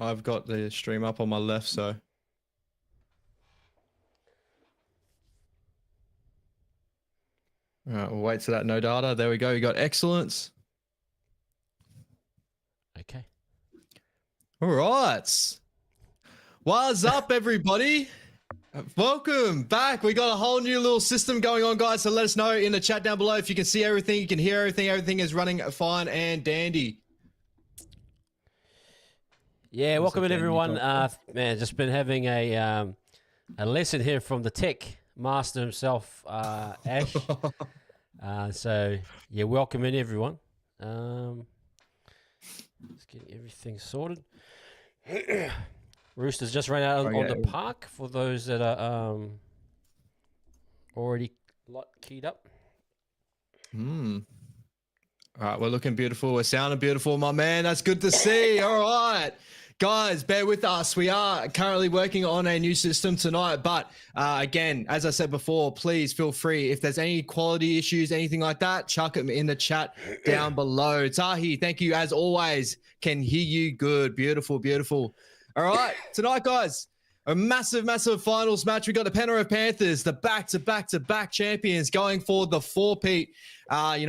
I've got the stream up on my left, so. All right, we'll wait till that no data. There we go. You got excellence. Okay. All right. What's up, everybody? Welcome back. We got a whole new little system going on, guys. So let us know in the chat down below if you can see everything, you can hear everything. Everything is running fine and dandy. Yeah, welcome in, everyone. Man, just been having a lesson here from the tech master himself, Ash. So yeah, welcome in, everyone. Let's get everything sorted. Roosters just ran out on the park for those that are already keyed up. All right, we're looking beautiful. We're sounding beautiful, my man. That's good to see. All right. Guys, bear with us. We are currently working on a new system tonight. But again, as I said before, please feel free. If there's any quality issues, anything like that, chuck them in the chat down below. Tahi, thank you as always. Can hear you good. Beautiful, beautiful. All right, tonight, guys, a massive, massive finals match. We got the Penrith Panthers, the back-to-back-to-back champions, going for the four-peat.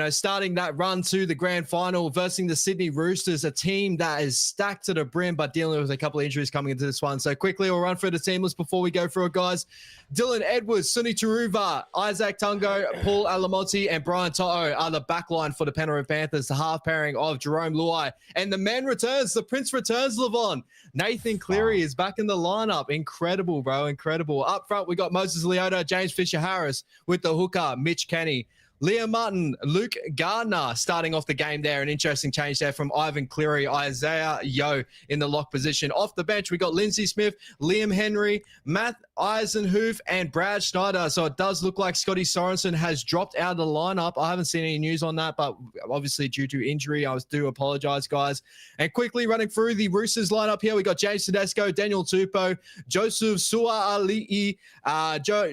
Starting that run to the grand final versus the Sydney Roosters, a team that is stacked to the brim, but dealing with a couple of injuries coming into this one. So quickly, we'll run through the team list before we go through it, guys. Dylan Edwards, Suni Turuva, Isaac Tungo, Paul Alamonte, and Brian To'o are the backline for the Penrith Panthers, the half pairing of Jerome Luai. And the man returns, the prince returns, Levon. Nathan Cleary is back in the lineup. Incredible, bro, incredible. Up front, we got Moses Leota, James Fisher-Harris with the hooker, Mitch Kenny. Liam Martin, Luke Gardner starting off the game there. An interesting change there from Ivan Cleary, Isaiah Yeo in the lock position. Off the bench, we got Lindsay Smith, Liam Henry, Matt Eisenhoof, and Brad Schneider. So it does look like Scotty Sorensen has dropped out of the lineup. I haven't seen any news on that, but obviously due to injury, I do apologize, guys. And quickly running through the Roosters lineup here, we got James Tedesco, Daniel Tupou, Joseph Sua'ali'i,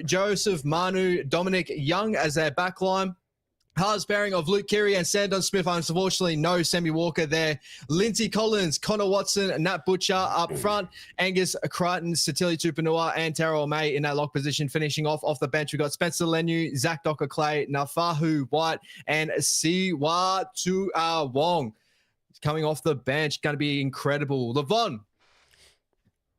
Joseph Manu, Dominic Young as their backline. Halves pairing of Luke Keary and Sandon Smith. Unfortunately, no Sammy Walker there. Lindsay Collins, Connor Watson, Nat Butcher up front. Angus Crichton, Satili Tupanua, and Terrell May in that lock position. Finishing off the bench, we got Spencer Lenu, Zach Docker-Clay, Nafahu White, and Siwa Wong coming off the bench. Going to be incredible. Levon.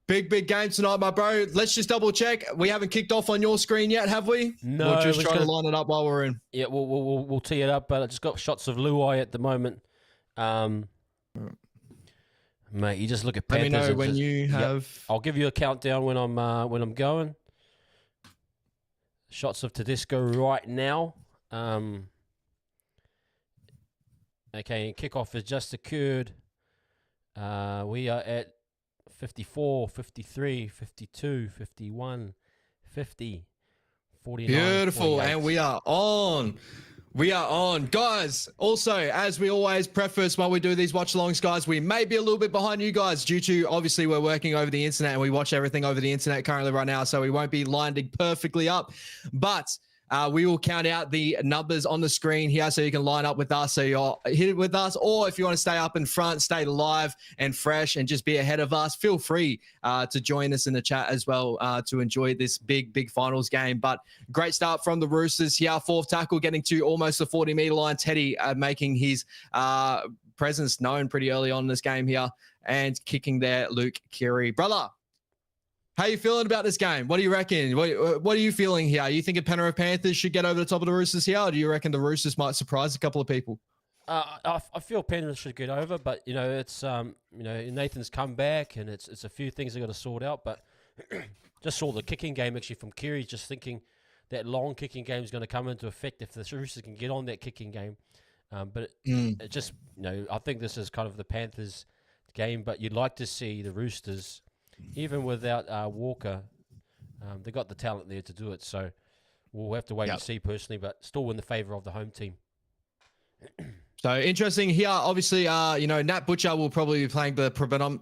Big game tonight, my bro. Let's just double check. We haven't kicked off on your screen yet, have we? No. We're just trying to line it up while we're in. Yeah, we'll tee it up, but I just got shots of Luai at the moment. Mate, you just look at Panthers. Let me know when you have. Yep. I'll give you a countdown when I'm going. Shots of Tedesco right now. Okay, kickoff has just occurred. We are at 54, 53, 52, 51, 50, 49. Beautiful. 48. And we are on. We are on. Guys, also, as we always preface while we do these watch-alongs, guys, we may be a little bit behind you guys due to, obviously, we're working over the internet and we watch everything over the internet currently right now, so we won't be lined perfectly up. But we will count out the numbers on the screen here so you can line up with us, so you're hit it with us. Or if you want to stay up in front, stay live and fresh and just be ahead of us, feel free to join us in the chat as well to enjoy this big finals game. But great start from the Roosters here. Fourth tackle getting to almost the 40-meter line. Teddy making his presence known pretty early on in this game here and kicking there, Luke Keary. Brother, how are you feeling about this game? What do you reckon? What are you feeling here? Are you thinking Penrith Panthers should get over the top of the Roosters here, or do you reckon the Roosters might surprise a couple of people? I feel Penrith should get over, but it's Nathan's come back and it's a few things they got to sort out. But just saw the kicking game actually from Keary. Just thinking that long kicking game is going to come into effect if the Roosters can get on that kicking game. But it just I think this is kind of the Panthers game. But you'd like to see the Roosters. Even without Walker, they got the talent there to do it. So we'll have to wait and see personally, but still in the favour of the home team. So interesting here. Obviously, Nat Butcher will probably be playing the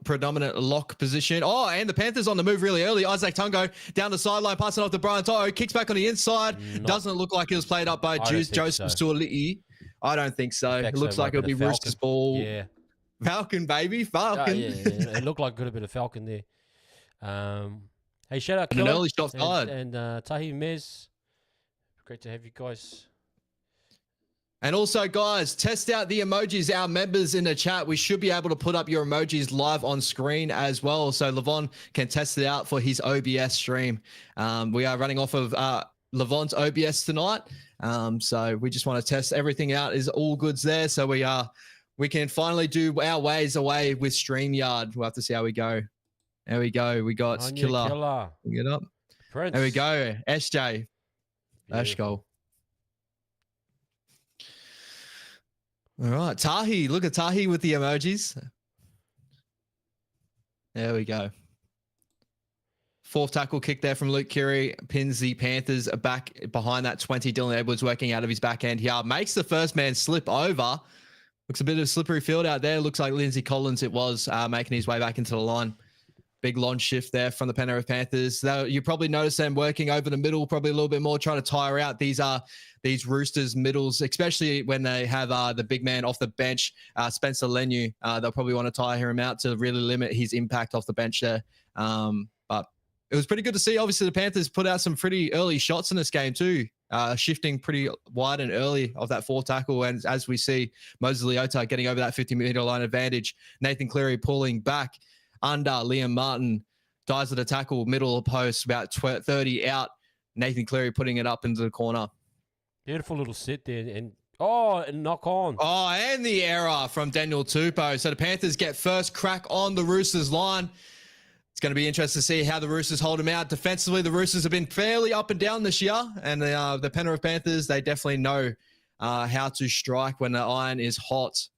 predominant lock position. Oh, and the Panthers on the move really early. Isaac Tungo down the sideline, passing off to Brian To'o. Kicks back on the inside. Doesn't look like it was played up by Joseph Suoli'i. I don't think so. It looks like it'll be Roosters ball. Yeah. Falcon, baby. Yeah, Falcon. it looked like a bit of Falcon there. Hey, shout out And an Killer early shot fired. and Tahi Mez. Great to have you guys. And also, guys, test out the emojis. Our members in the chat, we should be able to put up your emojis live on screen as well. So Levon can test it out for his OBS stream. We are running off of Levon's OBS tonight. So we just want to test everything out. Is all goods there. So we can finally do our ways away with StreamYard. We'll have to see how we go. There we go. We got Killer. Bring it up. Prince. There we go. SJ. Let's go. All right, Tahi. Look at Tahi with the emojis. There we go. Fourth tackle kick there from Luke Keary. Pins the Panthers back behind that 20. Dylan Edwards working out of his backhand here. Makes the first man slip over. Looks a bit of a slippery field out there. Looks like Lindsay Collins it was making his way back into the line. Big launch shift there from the Penrith Panthers. You probably noticed them working over the middle, probably a little bit more, trying to tire out these Roosters middles, especially when they have the big man off the bench, Spencer Leniu. They'll probably want to tire him out to really limit his impact off the bench there. But it was pretty good to see. Obviously, the Panthers put out some pretty early shots in this game too, shifting pretty wide and early of that fourth tackle. And as we see, Moses Leota getting over that 50-meter line advantage. Nathan Cleary pulling back under Liam Martin, dies at a tackle, middle of the post, about 30 out. Nathan Cleary putting it up into the corner. Beautiful little sit there. And knock on. Oh, and the error from Daniel Tupou. So the Panthers get first crack on the Roosters line. It's going to be interesting to see how the Roosters hold them out. Defensively, the Roosters have been fairly up and down this year. And the Penrith Panthers, they definitely know how to strike when the iron is hot.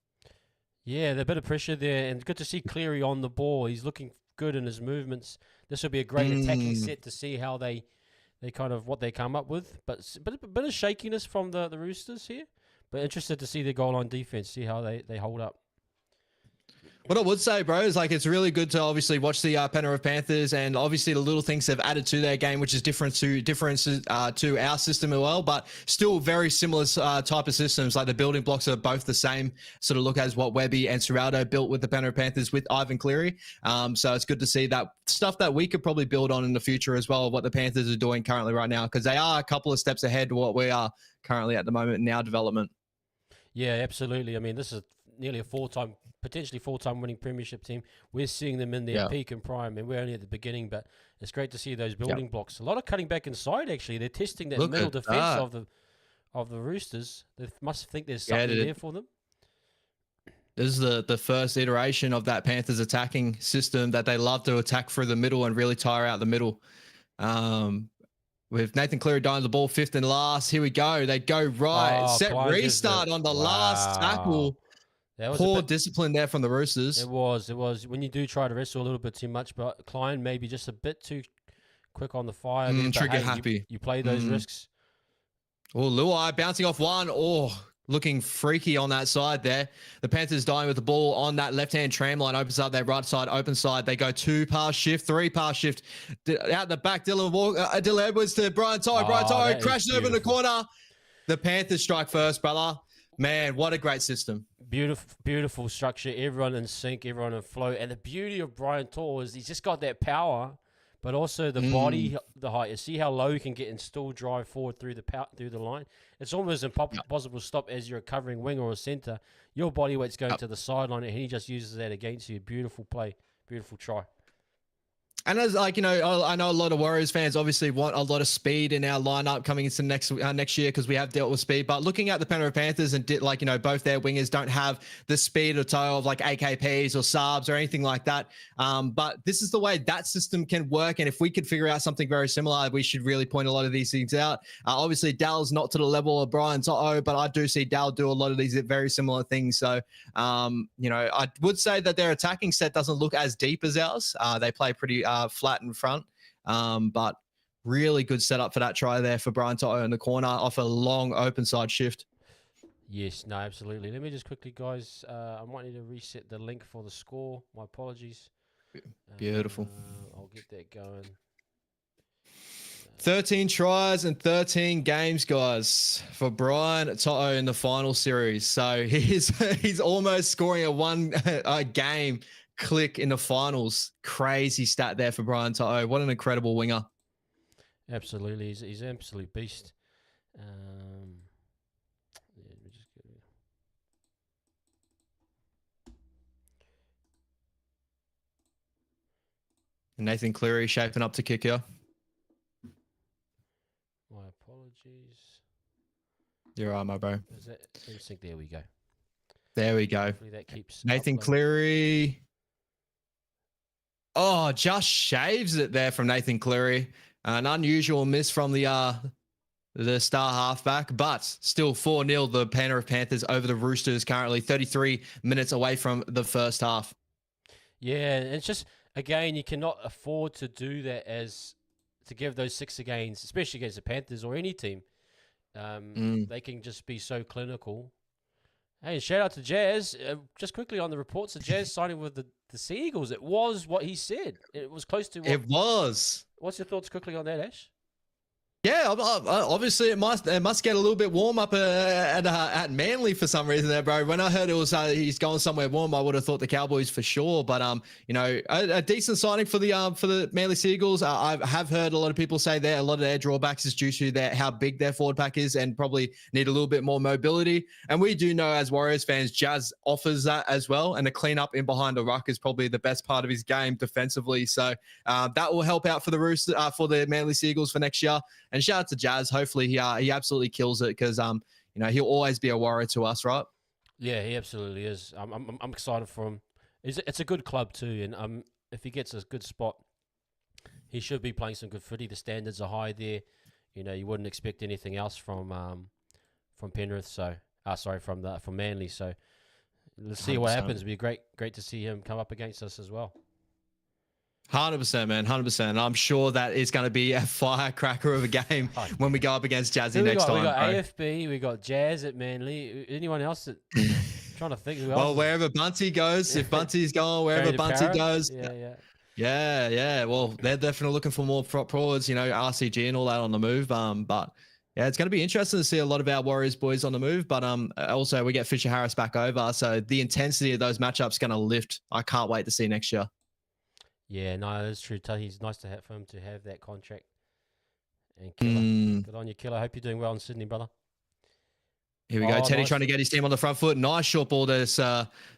Yeah, a bit of pressure there, and good to see Cleary on the ball. He's looking good in his movements. This will be a great attacking set to see how they kind of what they come up with. But a bit of shakiness from the Roosters here. But interested to see the goal line defense, see how they hold up. What I would say, bro, is like it's really good to obviously watch the Penrith Panthers, and obviously the little things they've added to their game, which is different to our system as well, but still very similar type of systems. Like the building blocks are both the same sort of look as what Webby and Serrato built with the Penrith Panthers with Ivan Cleary. So it's good to see that stuff that we could probably build on in the future as well, what the Panthers are doing currently right now, because they are a couple of steps ahead of what we are currently at the moment in our development. Yeah, absolutely. I mean, this is nearly potentially four-time winning premiership team. We're seeing them in their peak and prime, and we're only at the beginning, but it's great to see those building blocks. A lot of cutting back inside, actually. They're testing that middle defense of the Roosters. They must think there's something there for them. This is the first iteration of that Panthers attacking system that they love to attack through the middle and really tire out the middle. With Nathan Cleary dying the ball, fifth and last. Here we go. They go right. Set restart on the last tackle. Poor discipline there from the Roosters. It was. When you do try to wrestle a little bit too much, but Klein maybe just a bit too quick on the fire. Trigger happy. You play those risks. Oh, Luai bouncing off one. Oh, looking freaky on that side there. The Panthers dying with the ball on that left-hand tram line. Opens up their right side, open side. They go 2-pass shift, 3-pass shift. Out the back, Dylan Edwards to Brian Tyre. Brian Tyre crashes over in the corner. The Panthers strike first, brother. Man, what a great system. Beautiful structure. Everyone in sync, everyone in flow. And the beauty of Brian Tyre is he's just got that power, but also the body, the height. You see how low he can get and still drive forward through the line. It's almost impossible to stop as you're a covering wing or a centre. Your body weight's going to the sideline, and he just uses that against you. Beautiful play. Beautiful try. And as like, you know, I know a lot of Warriors fans obviously want a lot of speed in our lineup coming into next year because we have dealt with speed. But looking at the Penrith Panthers and like, you know, both their wingers don't have the speed or toe of like AKPs or Saabs or anything like that. But this is the way that system can work. And if we could figure out something very similar, we should really point a lot of these things out. Obviously, Dall's not to the level of Brian Toto, but I do see Dall do a lot of these very similar things. So, you know, I would say that their attacking set doesn't look as deep as ours. They play pretty flat in front, but really good setup for that try there for Brian Toto in the corner off a long open side shift. Yes, no, absolutely. Let me just quickly, guys, I might need to reset the link for the score. My apologies. Beautiful. I'll get that going. 13 tries and 13 games, guys, for Brian To'o in the final series. So he's almost scoring a game click in the finals. Crazy stat there for Brian To'o. What an incredible winger. Absolutely, he's an absolute beast. Yeah, let me just get rid Nathan Cleary shaping up to kick here. my apologies. You're right, my bro. Is that? Let me think. There we go. There we go. Hopefully that keeps Nathan uploading. Cleary. Oh, just shaves it there from Nathan Cleary. An unusual miss from the star halfback, but still 4-0 the Penrith Panthers over the Roosters, currently 33 minutes away from the first half. Yeah, and it's just, again, you cannot afford to do that to give those 6 games, especially against the Panthers or any team. They can just be so clinical. Hey, shout out to Jazz. Just quickly on the reports, the Jazz signing with the Sea Eagles. It was what he said. It was close to what... It was. What's your thoughts quickly on that, Ash? Yeah, obviously it must get a little bit warm up at Manly for some reason there, bro. When I heard it was he's going somewhere warm, I would have thought the Cowboys for sure. But a decent signing for the Manly Sea Eagles. I have heard a lot of people say that a lot of their drawbacks is due to how big their forward pack is and probably need a little bit more mobility. And we do know as Warriors fans, Jazz offers that as well. And the cleanup in behind the ruck is probably the best part of his game defensively. So that will help out for the Roosters, for the Manly Sea Eagles for next year. And shout out to Jazz. Hopefully he absolutely kills it because he'll always be a Warrior to us, right? Yeah, he absolutely is. I'm excited for him. It's a good club too, and if he gets a good spot, he should be playing some good footy. The standards are high there. You wouldn't expect anything else from Penrith. So, from Manly. So, let's see 100%. what happens. It'd be great to see him come up against us as well. 100%, man, 100%. I'm sure that it's going to be a firecracker of a game when we go up against Jazzy next time. We got bro. AFB, we got Jazz at Manly. Anyone else that? Trying to think who else. Well, wherever Bunty goes, if Bunty's going, wherever Bunty goes. Yeah. Well, they're definitely looking for more forwards, RCG and all that on the move. But yeah, it's going to be interesting to see a lot of our Warriors boys on the move. But also we get Fisher Harris back over, so the intensity of those matchups is going to lift. I can't wait to see next year. Yeah, no, that's true. He's nice for him to have that contract. And Killer, good on you, Killer. Hope you're doing well in Sydney, brother. Here we go. Teddy nice. Trying to get his team on the front foot. Nice short ball to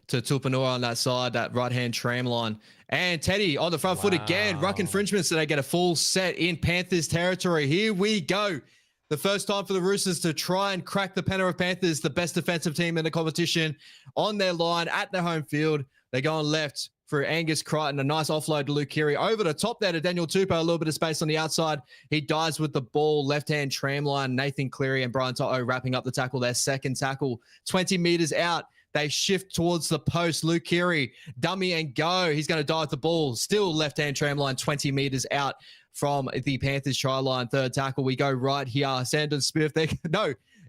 Tupanua on that side, that right-hand tram line. And Teddy on the front foot again. Ruck infringements, so they get a full set in Panthers territory. Here we go. The first time for the Roosters to try and crack the Penrith Panthers, the best defensive team in the competition, on their line at their home field. They're going left for Angus Crichton. A nice offload to Luke Keary. Over the top there to Daniel Tupou. A little bit of space on the outside. He dies with the ball. Left-hand tram line. Nathan Cleary and Brian To'o wrapping up the tackle. Their second tackle. 20 meters out. They shift towards the post. Luke Keary, dummy and go. He's going to die with the ball. Still left-hand tram line, 20 meters out from the Panthers try line. Third tackle. We go right here. Sandon Smith.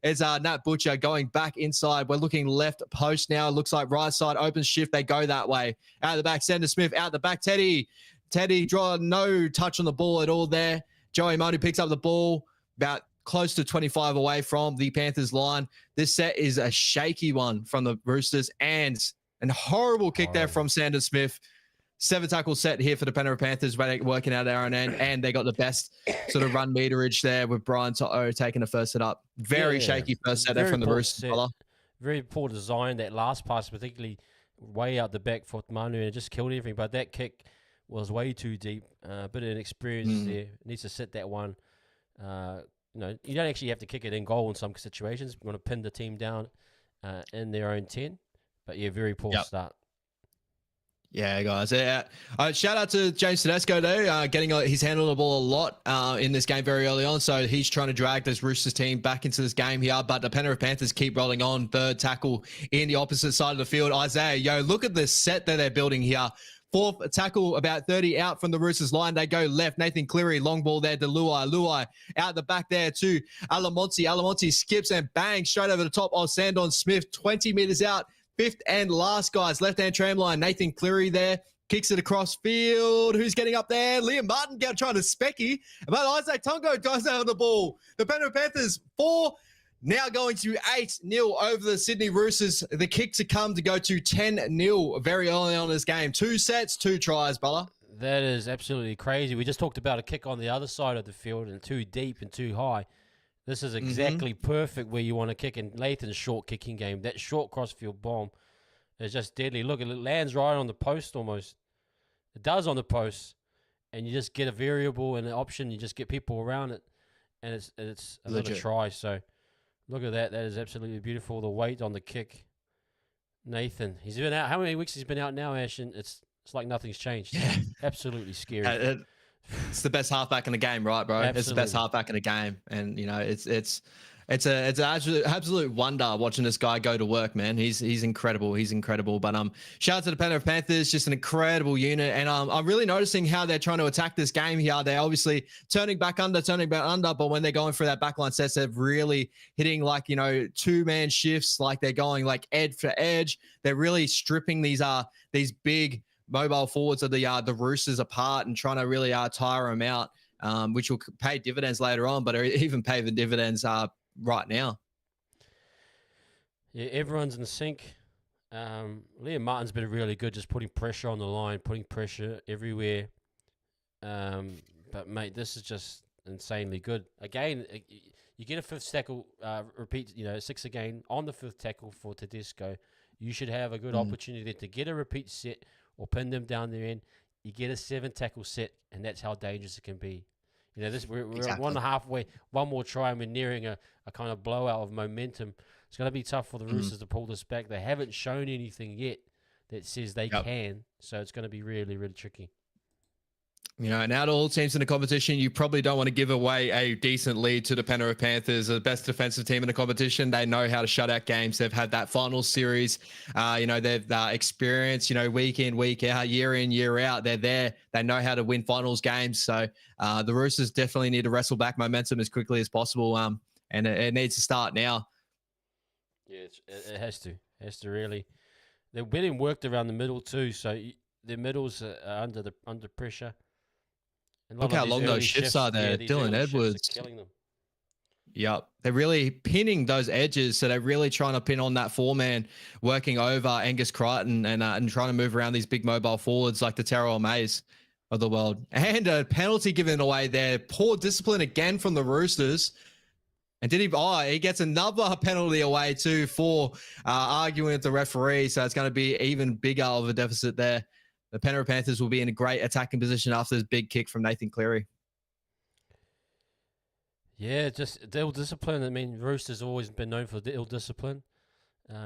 It's Nat Butcher going back inside. We're looking left post now. It looks like right side open shift. They go that way. Out of the back, Sandon Smith. Out the back, Teddy. Draw no touch on the ball at all there. Joey Manu picks up the ball about close to 25 away from the Panthers line. This set is a shaky one from the Roosters and a horrible kick there from Sandon Smith. 7 tackle set here for the Penrith Panthers, working out their own end, and they got the best sort of run meterage there with Brian To'o taking the first set up. Very shaky first set there from the Roosters. Very poor design. That last pass, particularly way out the back for Manu, and it just killed everything. But that kick was way too deep. A bit of inexperience there. Needs to sit that one. You don't actually have to kick it in goal in some situations. You want to pin the team down in their own 10. But yeah, very poor start. Yeah, guys. Shout out to James Tedesco, though, getting his hand on the ball a lot in this game very early on. So he's trying to drag this Roosters team back into this game here. But the Penrith Panthers keep rolling on. Third tackle in the opposite side of the field. Isaiah, look at the set that they're building here. Fourth tackle, about 30 out from the Roosters line. They go left. Nathan Cleary, long ball there to Luai. Luai out the back there to Alamonte. Alamonte skips and bangs straight over the top of Sandon Smith. 20 meters out. Fifth and last, guys. Left-hand tram line. Nathan Cleary there. kicks it across field. Who's getting up there? Liam Martin trying to specky. But Isaac Tungo goes out of the ball. The Penrith Panthers 4, now going to 8-0 over the Sydney Roosters. The kick to come to go to 10-0 very early on in this game. 2 sets, 2 tries, Bella. That is absolutely crazy. We just talked about a kick on the other side of the field and too deep and too high. This is exactly perfect where you want to kick in Lathan's short kicking game. That short crossfield bomb is just deadly. Look, it lands right on the post almost. It does on the post, and you just get a variable and an option. You just get people around it, and it's another try. So look at that. That is absolutely beautiful. The weight on the kick. Nathan, he's been out. How many weeks he's been out now, Ash? And it's like nothing's changed. Yeah. Absolutely scary. It's the best halfback in the game, right, bro? Absolutely. It's the best halfback in the game, and you know it's an absolute wonder watching this guy go to work, man. He's incredible. He's incredible. But shout out to the Penrith Panthers, just an incredible unit. And I'm really noticing how they're trying to attack this game here. They're obviously turning back under, but when they're going for that backline sets, they're really hitting like, you know, 2-man shifts, like they're going like edge for edge. They're really stripping these big mobile forwards of the Roosters apart and trying to really tire them out, which will pay dividends later on, but even pay the dividends right now. Yeah, everyone's in sync. Liam Martin's been really good, just putting pressure on the line, putting pressure everywhere. But mate, this is just insanely good. Again, you get a 5th tackle, repeat, 6 again on the 5th tackle for Tedesco. You should have a good opportunity to get a repeat set or pin them down their end. You get a 7 tackle set, and that's how dangerous it can be. You know, we're exactly. 1.5 one more try, and we're nearing a kind of blowout of momentum. It's going to be tough for the Roosters to pull this back. They haven't shown anything yet that says they can, so it's going to be really, really tricky. You know, and out of all teams in the competition, you probably don't want to give away a decent lead to the Penrith Panthers, the best defensive team in the competition. They know how to shut out games. They've had that final series. They've experienced, week in, week out, year in, year out. They're there. They know how to win finals games. So the Roosters definitely need to wrestle back momentum as quickly as possible. And it needs to start now. Yeah, it has to. It has to really. They're getting worked around the middle too. So the middles are under pressure. Look how long those shifts are there. Dylan Edwards. Killing them. Yep. They're really pinning those edges. So they're really trying to pin on that 4-man, working over Angus Crichton and trying to move around these big mobile forwards like the Terrell Mays of the world. And a penalty given away there. Poor discipline again from the Roosters. And he gets another penalty away too for arguing with the referee. So it's going to be even bigger of a deficit there. The Penrith Panthers will be in a great attacking position after this big kick from Nathan Cleary. Yeah, just ill discipline. I mean, Roosters always been known for the ill discipline.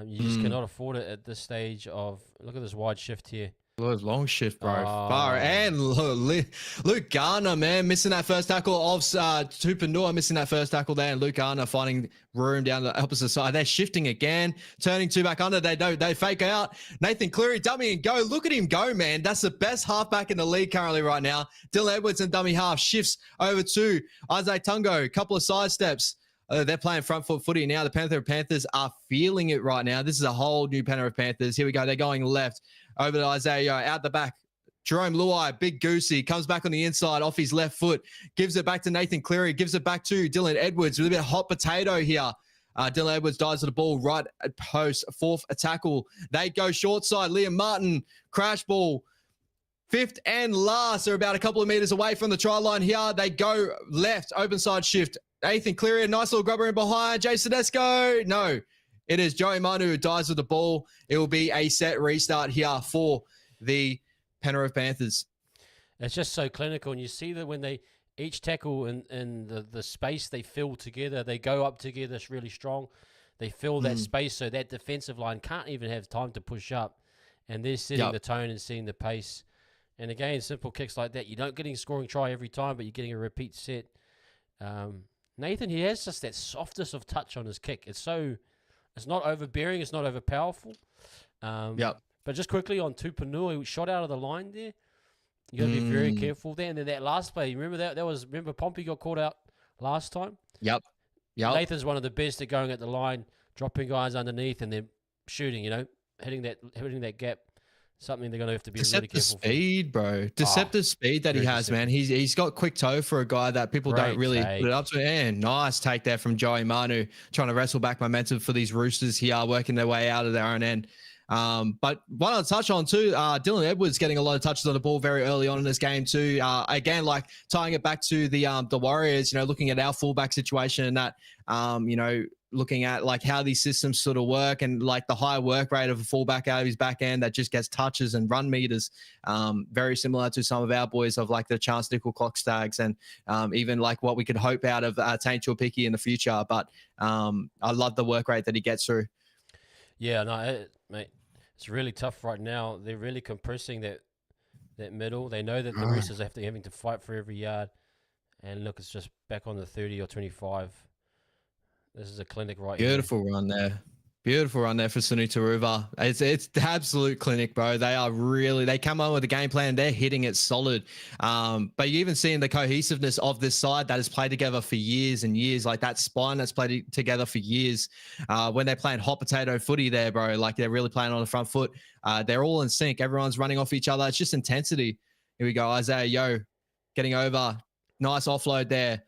You just cannot afford it at this stage of. Look at this wide shift here. Long shift, bro. Far. And Luke Garner, man, missing that first tackle of Tupanua, missing that first tackle there, and Luke Garner finding room down the opposite side. They're shifting again, turning 2 back under. They fake out. Nathan Cleary, dummy and go. Look at him go, man. That's the best halfback in the league currently right now. Dylan Edwards and dummy half shifts over to Isaac Tungo. Couple of side steps. They're playing front foot footy now. The Penrith Panthers are feeling it right now. This is a whole new Penrith Panthers. Here we go. They're going left. Over to Isaiah, out the back. Jerome Luai, big goosey, comes back on the inside off his left foot, gives it back to Nathan Cleary, gives it back to Dylan Edwards with a bit of hot potato here. Dylan Edwards dives to the ball, right at post, 4th tackle. They go short side. Liam Martin, crash ball. 5th and last. They're about a couple of meters away from the try line here. They go left, open side shift. Nathan Cleary, a nice little grubber in behind. Jason Tedesco, no. It is Joey Manu who dives with the ball. It will be a set restart here for the Penrith Panthers. It's just so clinical. And you see that when they each tackle in the space they fill together, they go up together really strong. They fill that space so that defensive line can't even have time to push up. And they're setting the tone and setting the pace. And again, simple kicks like that. You don't get a scoring try every time, but you're getting a repeat set. Nathan, he has just that softness of touch on his kick. It's not overbearing. It's not overpowerful. But just quickly on Tupanua, he shot out of the line there. You got to be very careful there. And then that last play, remember Pompey got caught out last time? Yep. Nathan's one of the best at going at the line, dropping guys underneath and then shooting, hitting that gap. something they're going to have to be really Deceptive careful for. speed, bro. Deceptive speed that he very has, man. He's got quick toe for a guy that people don't Great really take. put it up to. And nice take there from Joey Manu, trying to wrestle back momentum for these Roosters here, working their way out of their own end. But what I'll touch on too, Dylan Edwards getting a lot of touches on the ball very early on in this game too. Again, like tying it back to the Warriors, looking at our fullback situation and that, looking at like how these systems sort of work and like the high work rate of a fullback out of his back end that just gets touches and run meters, very similar to some of our boys of like the Chance Nickel clock stags and even like what we could hope out of Taint Picky in the future. But I love the work rate that he gets through. Yeah, no, mate, it's really tough right now. They're really compressing that middle. They know that the Roosters are having to fight for every yard. And look, it's just back on the 30 or 25. This is a clinic right here. Beautiful run there. Beautiful run there for Sunu Taruva. It's the absolute clinic, bro. They come on with a game plan. They're hitting it solid. But you even seeing the cohesiveness of this side that has played together for years and years, like that spine that's played together for years. When they're playing hot potato footy there, bro, like they're really playing on the front foot. They're all in sync. Everyone's running off each other. It's just intensity. Here we go. Isaiah Yeo getting over. Nice offload there.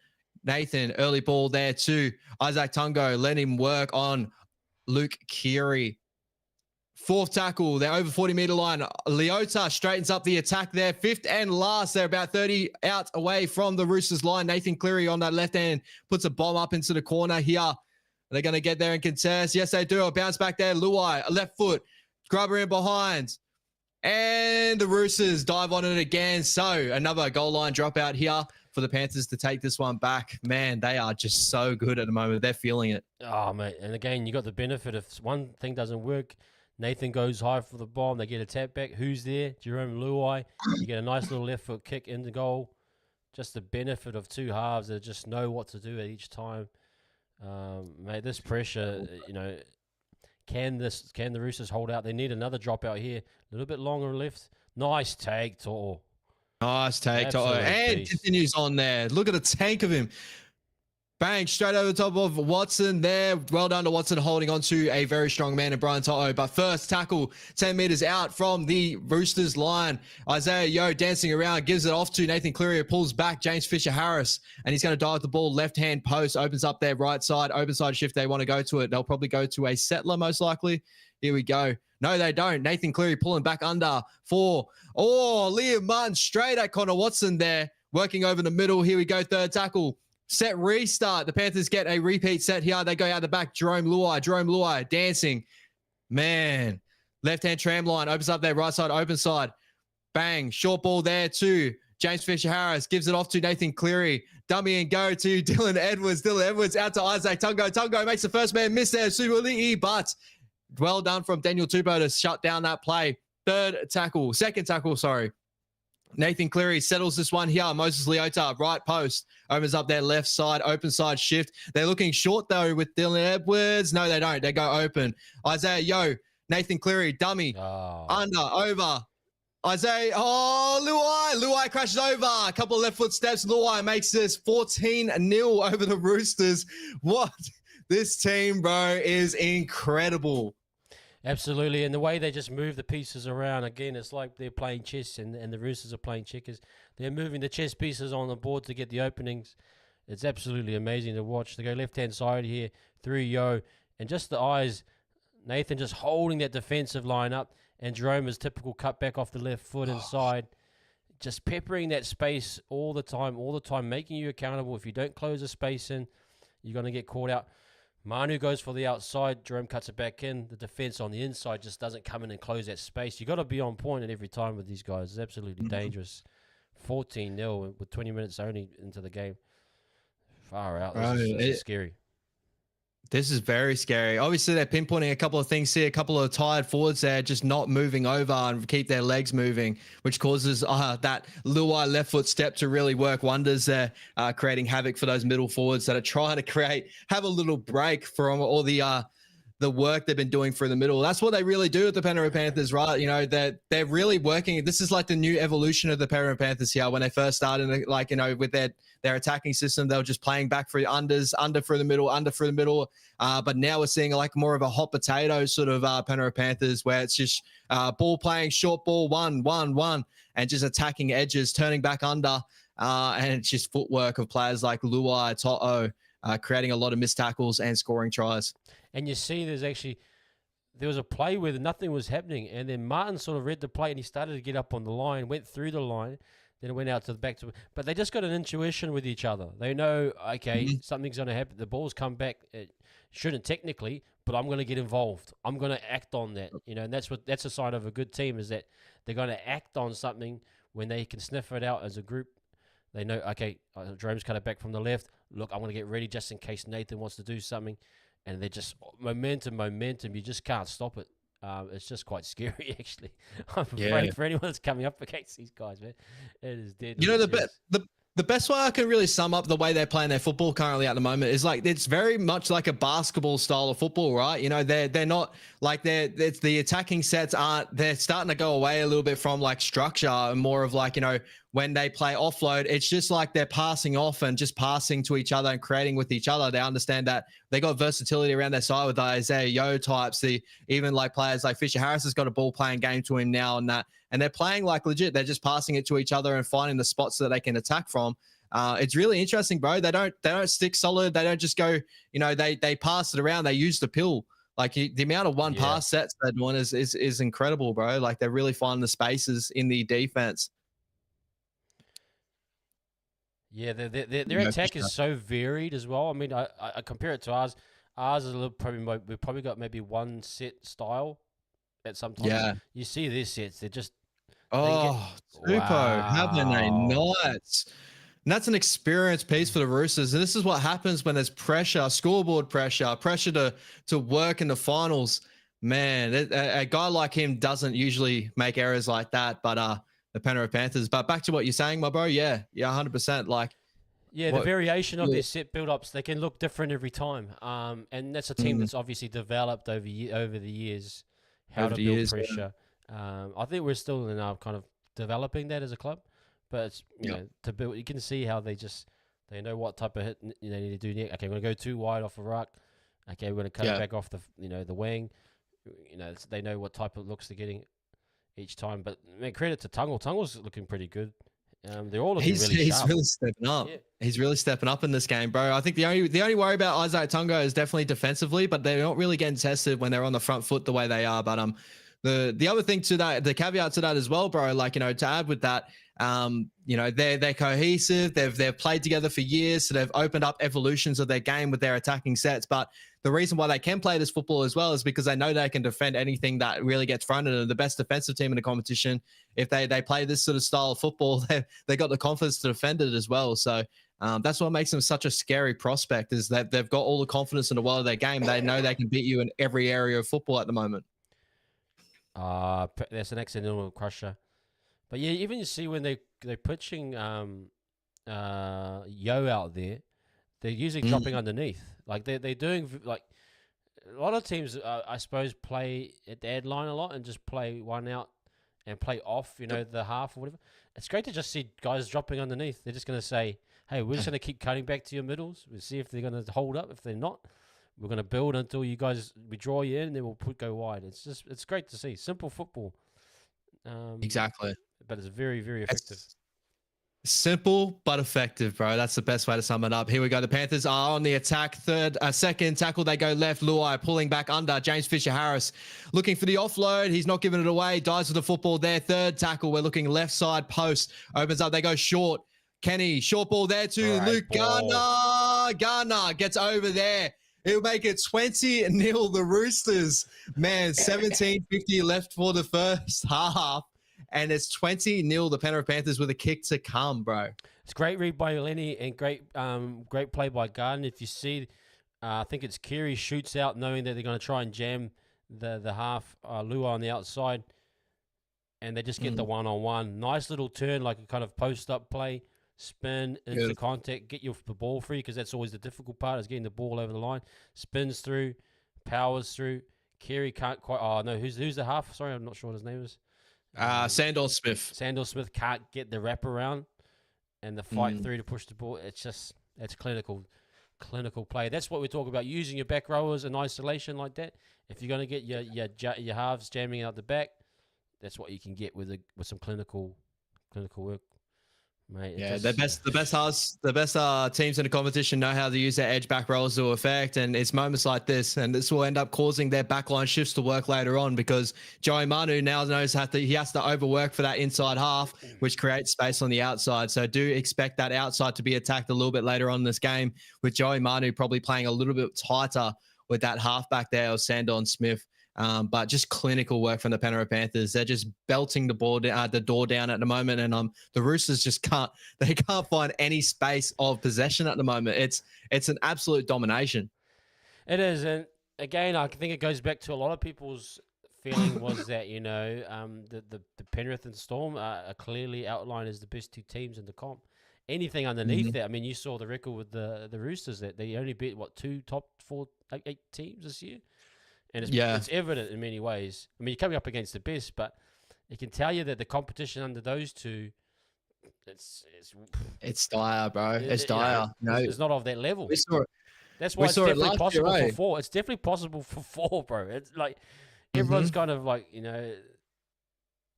Nathan, early ball there too. Isaac Tungo, let him work on Luke Keary. Fourth tackle, they're over 40-meter line. Leota straightens up the attack there. Fifth and last, they're about 30 out away from the Roosters line. Nathan Cleary on that left hand puts a bomb up into the corner here. They're going to get there and contest. Yes, they do. A bounce back there. Luai, left foot. Grubber in behind. And the Roosters dive on it again. So another goal line dropout here for the Panthers to take this one back. Man, they are just so good at the moment. They're feeling it. Oh, mate. And again, you got the benefit if one thing doesn't work, Nathan goes high for the bomb. They get a tap back. Who's there? Jerome Luai. You get a nice little left foot kick in the goal. Just the benefit of two halves that just know what to do at each time. Mate, this pressure, can the Roosters hold out? They need another dropout here. A little bit longer left. Nice take, Tor. Nice take, Tor. And continues on there. Look at the tank of him. Bang, straight over the top of Watson there. Well done to Watson holding on to a very strong man in Brian To'o. But first tackle, 10 meters out from the Roosters line. Isaiah Yeo dancing around, gives it off to Nathan Cleary, pulls back James Fisher-Harris, and he's going to dive the ball left-hand post, opens up their right side, open side shift. They want to go to it. They'll probably go to a settler most likely. Here we go. No, they don't. Nathan Cleary pulling back under for, Liam Martin straight at Connor Watson there, working over the middle. Here we go, third tackle. Set restart. The Panthers get a repeat set here. They go out the back. Jerome Luai dancing. Man. Left-hand tram line. Opens up there. Right side. Open side. Bang. Short ball there too. James Fisher-Harris gives it off to Nathan Cleary. Dummy and go to Dylan Edwards. Dylan Edwards out to Isaac Tungo. Tungo makes the first man miss there. Suwali'i, but well done from Daniel Tupou to shut down that play. Second tackle, sorry. Nathan Cleary settles this one here. Moses Leota, right post, opens up their left side, open side shift. They're looking short though with Dylan Edwards. No, they don't. They go open. Isaiah Yeo, Nathan Cleary, dummy, under, over. Isaiah, Luai crashes over. A couple of left foot steps. Luai makes this 14-0 over the Roosters. What? This team, bro, is incredible. Absolutely, and the way they just move the pieces around, again, it's like they're playing chess and the Roosters are playing checkers. They're moving the chess pieces on the board to get the openings. It's absolutely amazing to watch. They go left-hand side here through Yo, and just the eyes, Nathan just holding that defensive line up, and Jerome's typical cutback off the left foot inside, just peppering that space all the time, making you accountable. If you don't close the space in, you're going to get caught out. Manu goes for the outside. Jerome cuts it back in. The defense on the inside just doesn't come in and close that space. You got to be on point at every time with these guys. It's absolutely dangerous. 14-0 with 20 minutes only into the game. Far out. This is scary. This is very scary. Obviously, they're pinpointing a couple of things here. A couple of tired forwards there just not moving over and keep their legs moving, which causes that Luai left foot step to really work wonders there, creating havoc for those middle forwards that are trying to have a little break from all the the work they've been doing through the middle. That's what they really do at the Penrith Panthers, right? You know, they're really working. This is like the new evolution of the Penrith Panthers here. When they first started, like, you know, with their attacking system, they were just playing back for unders, under through the middle, under through the middle. But now we're seeing like more of a hot potato sort of Penrith Panthers, where it's just ball playing, short ball, one, and just attacking edges, turning back under. And it's just footwork of players like Luai, To'o, creating a lot of missed tackles and scoring tries. And you see there was a play where nothing was happening, and then Martin sort of read the play and he started to get up on the line, went through the line, then went out to the back. But they just got an intuition with each other. They know, okay, something's going to happen. The ball's come back. It shouldn't technically, but I'm going to get involved. I'm going to act on that. You know, and that's a sign of a good team, is that they're going to act on something when they can sniff it out as a group. They know, okay, Jerome's cut it back from the left. Look, I'm going to get ready just in case Nathan wants to do something. And they're just momentum. You just can't stop it. It's just quite scary, actually. I'm afraid for anyone that's coming up against these guys, man. It is dead. You know, the best way I can really sum up the way they're playing their football currently at the moment is like, it's very much like a basketball style of football, right? You know, they're not like it's the attacking sets they're starting to go away a little bit from like structure, and more of like, you know, when they play offload, it's just like they're passing off and just passing to each other and creating with each other. They understand that they got versatility around their side with the Isaiah Yo types. Even like players like Fisher Harris has got a ball playing game to him now, and they're playing like legit. They're just passing it to each other and finding the spots that they can attack from. It's really interesting, bro. They don't stick solid. They don't just go, you know, they pass it around. They use the pill. Like the amount of one pass sets they're doing is incredible, bro. Like they're really finding the spaces in the defense. Yeah, their attack is so varied as well. I mean, I compare it to ours. Ours is a little we've probably got maybe one set style at some time. Yeah. You see their sets, they're just Tupo, having a night. And that's an experience piece for the Roosters. And this is what happens when there's pressure, scoreboard pressure to work in the finals. Man, a guy like him doesn't usually make errors like that, but the Penrith Panthers. But back to what you're saying, my bro. Yeah, 100%. Like, the variation of their set build-ups, they can look different every time. And that's a team that's obviously developed over the years how to build pressure. Yeah. I think we're still in our kind of developing that as a club, but it's, you know, to build, you can see how they know what type of hit they need to do next. Okay, we're gonna go too wide off a ruck. Okay, we're gonna cut it back off the wing. You know, they know what type of looks they're getting each time. But man, credit to Tungle. Tungle's looking pretty good. They're all looking really sharp. He's really stepping up. Yeah. He's really stepping up in this game, bro. I think the only worry about Isaiah Tungo is definitely defensively, but they're not really getting tested when they're on the front foot the way they are. But the other thing to that, the caveat to that as well, bro, like, you know, to add with that, you know, they're cohesive. They've played together for years, so they've opened up evolutions of their game with their attacking sets. But the reason why they can play this football as well is because they know they can defend anything that really gets thrown at them. The best defensive team in the competition, if they play this sort of style of football, they got the confidence to defend it as well. So that's what makes them such a scary prospect, is that they've got all the confidence in the world of their game. They know they can beat you in every area of football at the moment. That's an accidental crusher. But yeah, even you see when they're pitching Yo out there, they're usually dropping underneath. Like they're doing, like, a lot of teams, I suppose, play at the ad line a lot and just play one out and play off, you know, the half or whatever. It's great to just see guys dropping underneath. They're just going to say, hey, we're just going to keep cutting back to your middles. We'll see if they're going to hold up. If they're not, we're going to build until we draw you in, and then we'll go wide. It's great to see. Simple football. Exactly. But it's very, very effective. Simple but effective, bro. That's the best way to sum it up. Here we go. The Panthers are on the attack. Second tackle, they go left. Luai pulling back under. James Fisher-Harris looking for the offload. He's not giving it away. Dies with the football there. Third tackle, we're looking left side post. Opens up. They go short. Kenny, short ball there to Luke Garner. Garner gets over there. He'll make it 20-0 the Roosters. Man, 17:50 left for the first half. And it's 20-0 the Penrith Panthers with a kick to come, bro. It's great read by Lenny and great play by Garden. If you see, I think it's Keary shoots out knowing that they're going to try and jam the half Lua on the outside, and they just get the one-on-one. Nice little turn, like a kind of post-up play, spin into contact, get the ball free, because that's always the difficult part, is getting the ball over the line. Spins through, powers through. Keary can't quite. Oh no, who's the half? Sorry, I'm not sure what his name is. Sandor Smith. Sandor Smith can't get the wraparound and the fight through to push the ball. It's clinical play. That's what we talk about, using your back rowers in isolation like that. If you're going to get your halves jamming out the back, that's what you can get with some clinical work, mate. Yeah, the best teams in the competition know how to use their edge back rolls to effect, and it's moments like this, and this will end up causing their backline shifts to work later on, because Joey Manu now knows he has to overwork for that inside half, which creates space on the outside. So do expect that outside to be attacked a little bit later on in this game, with Joey Manu probably playing a little bit tighter with that halfback there of Sandon Smith. But just clinical work from the Penrith Panthers. They're just belting the door down at the moment, and the Roosters just can't find any space of possession at the moment. It's an absolute domination. It is, and again, I think it goes back to a lot of people's feeling was that the Penrith and Storm are clearly outlined as the best two teams in the comp. Anything underneath that, I mean, you saw the record with the Roosters that they only beat two top 8 teams this year. And it's evident in many ways. I mean, you're coming up against the best, but it can tell you that the competition under those two, it's dire, bro. It's dire. It's not of that level. We saw it. That's why it's definitely possible for 4. It's definitely possible for 4, bro. It's like everyone's kind of like,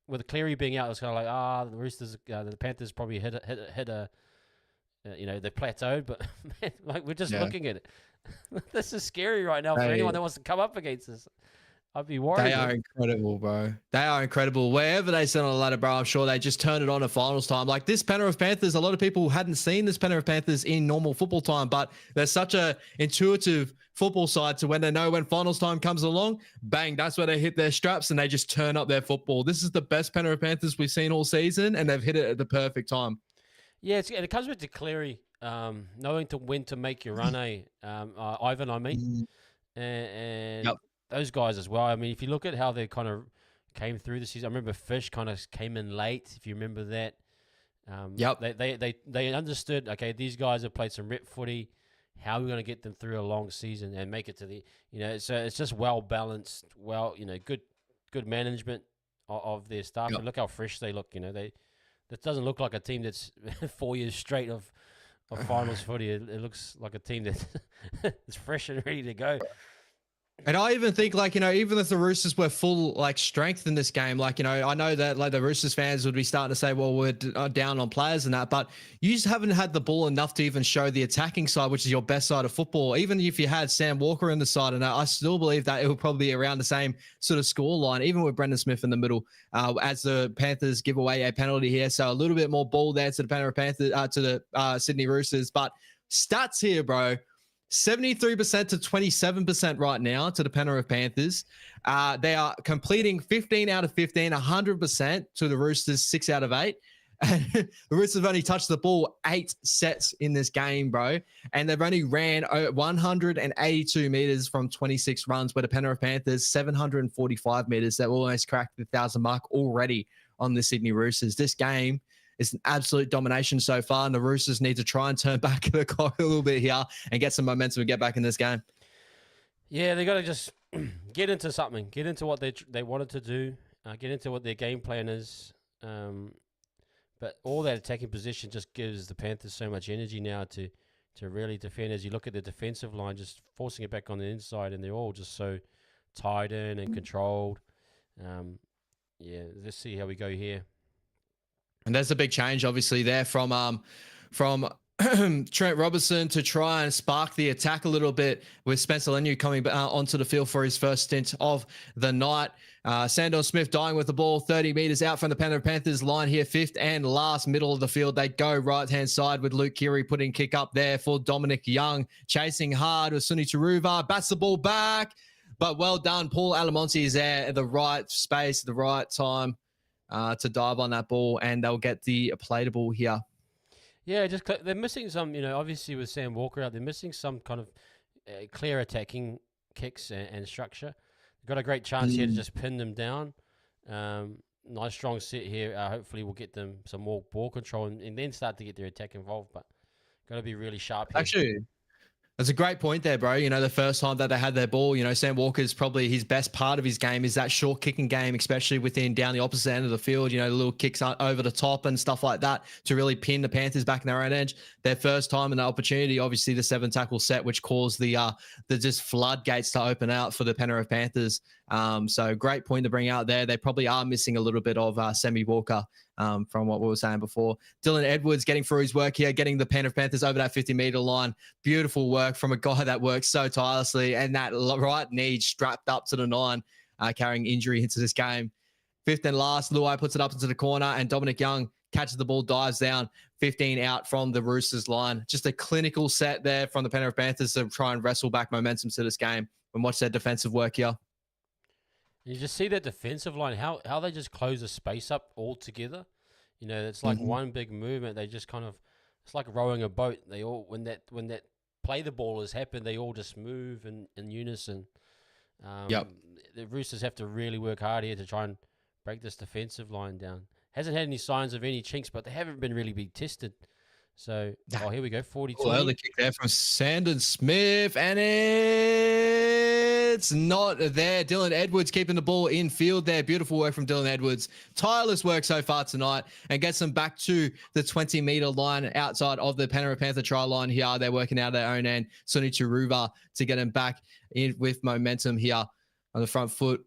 with Cleary being out, it's kind of like the Roosters, the Panthers probably hit a they plateaued, but man, like we're just looking at it. This is scary right now for anyone that wants to come up against us. I'd be worried. They are incredible, bro. They are incredible. Wherever they sit on the ladder, bro, I'm sure they just turn it on at finals time. Like this Penrith Panthers, a lot of people hadn't seen this Penrith Panthers in normal football time, but they're such a intuitive football side to when they know when finals time comes along, bang, that's where they hit their straps and they just turn up their football. This is the best Penrith Panthers we've seen all season, and they've hit it at the perfect time. Yeah, it comes back to Cleary. Knowing when to make your run, Ivan, I mean, and those guys as well. I mean, if you look at how they kind of came through the season, I remember Fish kind of came in late. If you remember that, they understood. Okay, these guys have played some rep footy. How are we going to get them through a long season and make it to the So it's just well balanced, good management of their staff. And look how fresh they look. That doesn't look like a team that's 4 years straight of finals footy. It looks like a team that's fresh and ready to go. And I even think, even if the Roosters were full, strength in this game, I know that, the Roosters fans would be starting to say, well, we're down on players and that, but you just haven't had the ball enough to even show the attacking side, which is your best side of football. Even if you had Sam Walker in the side, and I still believe that it will probably be around the same sort of score line, even with Brendan Smith in the middle, as the Panthers give away a penalty here. So a little bit more ball there to the Penrith Panthers, to the Sydney Roosters. But stats here, bro. 73% to 27% right now to the Penrith Panthers. They are completing 15 out of 15, 100% to the Roosters, 6 out of 8. The Roosters have only touched the ball 8 sets in this game, bro. And they've only ran 182 meters from 26 runs, where the Penrith Panthers, 745 meters. They've almost cracked the 1,000 mark already on the Sydney Roosters. This game is an absolute domination so far, and the Roosters need to try and turn back the clock a little bit here and get some momentum and get back in this game. Yeah, they got to just get into something, get into what they wanted to do, get into what their game plan is. But all that attacking position just gives the Panthers so much energy now to really defend. As you look at the defensive line, just forcing it back on the inside, and they're all just so tied in and controlled. Let's see how we go here. And there's a big change, obviously, there from Trent Robertson to try and spark the attack a little bit, with Spencer Leniu coming onto the field for his first stint of the night. Sandor Smith dying with the ball 30 meters out from the Penrith Panthers line here, 5th and last, middle of the field. They go right-hand side with Luke Keary putting kick up there for Dominic Young, chasing hard with Suni Taruva, bats the ball back, but well done. Paul Alamonte is there at the right space, the right time to dive on that ball, and they'll get the playable here. Yeah, they're missing some, obviously with Sam Walker out, they're missing some kind of clear attacking kicks and structure. They've got a great chance here to just pin them down. Nice strong set here. Hopefully we'll get them some more ball control and then start to get their attack involved, but got to be really sharp here. Actually, That's a great point there, bro. You know, the first time that they had their ball, you know, Sam Walker's probably his best part of his game is that short kicking game, especially within down the opposite end of the field, you know, the little kicks over the top and stuff like that to really pin the Panthers back in their own edge. Their first time and the opportunity, obviously the 7 tackle set, which caused the just floodgates to open out for the Penrith Panthers. So great point to bring out there. They probably are missing a little bit of Sammy Walker from what we were saying before. Dylan Edwards getting through his work here, getting the Penrith Panthers over that 50-meter line. Beautiful work from a guy that works so tirelessly, and that right knee strapped up to the 9, carrying injury into this game. Fifth and last, Luai puts it up into the corner, and Dominic Young catches the ball, dives down, 15 out from the Roosters line. Just a clinical set there from the Penrith Panthers to try and wrestle back momentum to this game and watch their defensive work here. You just see that defensive line, how they just close the space up all together. You know, it's like one big movement. They just kind of, it's like rowing a boat. They all, when that play the ball has happened, they all just move in unison. The Roosters have to really work hard here to try and break this defensive line down. Hasn't had any signs of any chinks, but they haven't been really being tested. So, here we go, 42. Oh, early kick there from Sandon Smith, and it's not there. Dylan Edwards keeping the ball in field there. Beautiful work from Dylan Edwards. Tireless work so far tonight, and gets them back to the 20-meter line outside of the Penrith Panther try line here. They're working out their own end. Suni Turuva to get them back in with momentum here on the front foot.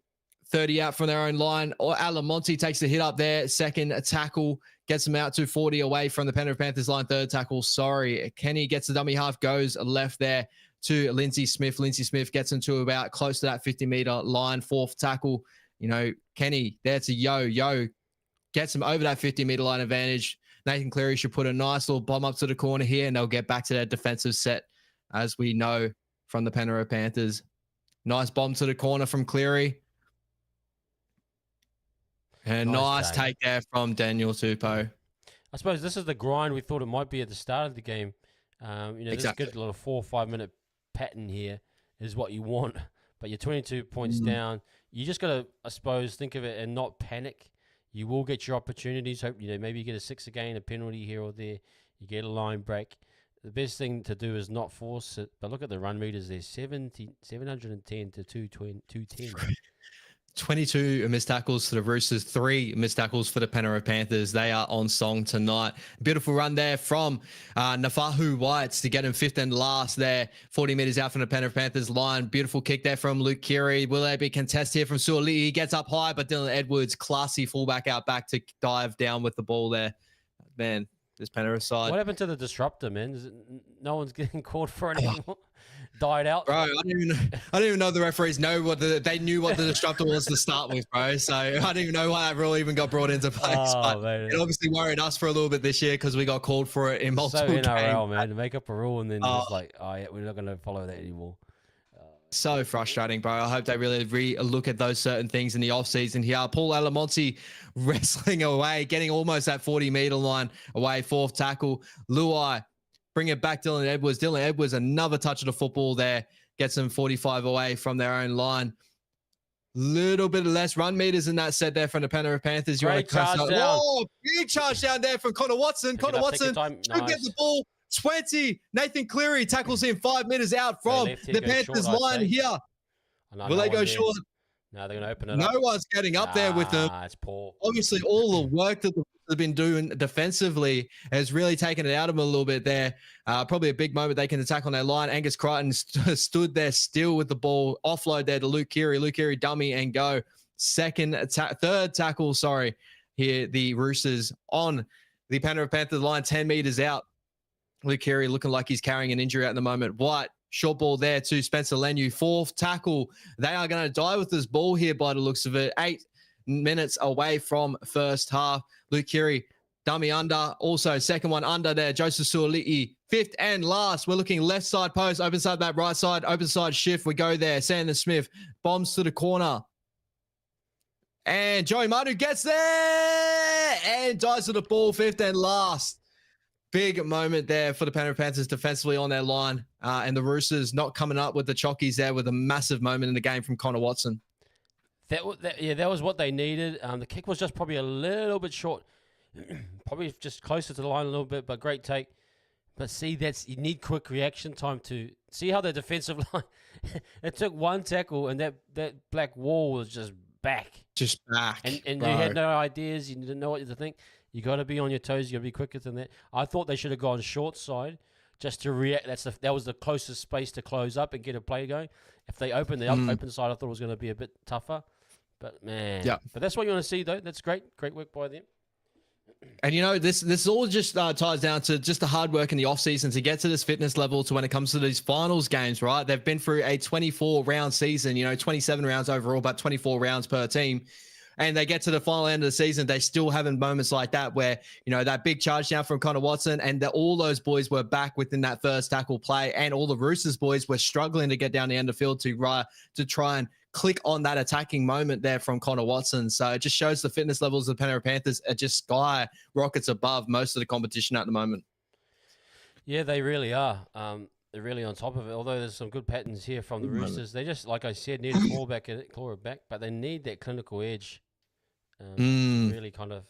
30 out from their own line. Or Alamonte takes the hit up there. Second tackle gets them out to 40 away from the Penrith Panthers line. Third tackle, sorry. Kenny gets the dummy half, goes left there to Lindsay Smith. Lindsay Smith gets him to about close to that 50-meter line. Fourth tackle, you know, Kenny there to Yo gets him over that 50-meter line advantage. Nathan Cleary should put a nice little bomb up to the corner here, and they'll get back to their defensive set, as we know from the Penrith Panthers. Nice bomb to the corner from Cleary. And nice take there from Daniel Tupou. I suppose this is the grind we thought it might be at the start of the game. This good little 4 or 5 minute pattern here is what you want. But you're 22 points down. You just got to, I suppose, think of it and not panic. You will get your opportunities. Hope, maybe you get a 6 again, a penalty here or there. You get a line break. The best thing to do is not force it. But look at the run meters there, 710 to 210. 22 missed tackles for the Roosters, 3 missed tackles for the Penrith Panthers. They are on song tonight. Beautiful run there from Nafahu Whites to get him 5th and last there. 40 meters out from the Penrith Panthers line. Beautiful kick there from Luke Keary. Will there be a contest here from Suoli? He gets up high, but Dylan Edwards, classy fullback out back to dive down with the ball there. Man, this Penrith side. What happened to the disruptor, man? No one's getting called for it anymore. Died out, bro. I don't even know the referees know they knew what the disruptor was to start with, bro. So I don't even know why that rule even got brought into place. But it obviously worried us for a little bit this year because we got called for it in multiple games. So NRL, man, to make up a rule and then just like, we're not going to follow that anymore. So frustrating, bro. I hope they really look at those certain things in the offseason here. Paul Alamonte wrestling away, getting almost that 40-meter line away. 4th tackle. Luai, bring it back. Dylan Edwards. Dylan Edwards, another touch of the football there. Gets them 45 away from their own line. Little bit less run meters in that set there from the Penrith Panthers. Great charge down. Oh, big charge down there from Connor Watson. Connor Watson should get the ball. 20. Nathan Cleary tackles him 5 meters out from the Panthers line here. Will they go short? No, they're going to open it up. No one's getting up there with them. It's poor. Obviously, all the work that they've been doing defensively has really taken it out of them a little bit there. Probably a big moment they can attack on their line. Angus Crichton stood there still with the ball. Offload there to Luke Keary. Luke Keary dummy and go. Third tackle, here the Roosters on the Penrith Panthers line, 10 meters out. Luke Keary looking like he's carrying an injury at the moment. White, short ball there to Spencer Lenu. 4th tackle. They are going to die with this ball here by the looks of it. 8 minutes away from first half. Luke Keary, dummy under. Also, second one under there. Joseph Suoli'i. 5th and last. We're looking left side post. Open side that right side. Open side shift. We go there. Sandon Smith. Bombs to the corner. And Joey Manu gets there and dies with the ball. 5th and last. Big moment there for the Penrith Panthers defensively on their line. And the Roosters not coming up with the chockies there with a massive moment in the game from Connor Watson. That was what they needed. The kick was just probably a little bit short. Probably just closer to the line a little bit, but great take. But see, you need quick reaction time to see how the defensive line. It took one tackle, and that black wall was just back. Just back, and bro. you had no ideas. You didn't know what to think. You got to be on your toes. You got to be quicker than that. I thought they should have gone short side just to react. That was the closest space to close up and get a play going. If they opened the open side, I thought it was going to be a bit tougher. But man, But that's what you want to see, though. That's great. Great work by them. And this all just ties down to just the hard work in the offseason to get to this fitness level to when it comes to these finals games, right? They've been through a 24-round season, 27 rounds overall, but 24 rounds per team. And they get to the final end of the season, they still having moments like that where, that big charge down from Connor Watson and all those boys were back within that first tackle play. And all the Roosters boys were struggling to get down the end of the field to try and click on that attacking moment there from Connor Watson. So it just shows the fitness levels of the Penrith Panthers are just sky rockets above most of the competition at the moment. Yeah, they really are. They're really on top of it. Although there's some good patterns here from the Roosters. They just, like I said, need a claw it back, but they need that clinical edge. Really kind of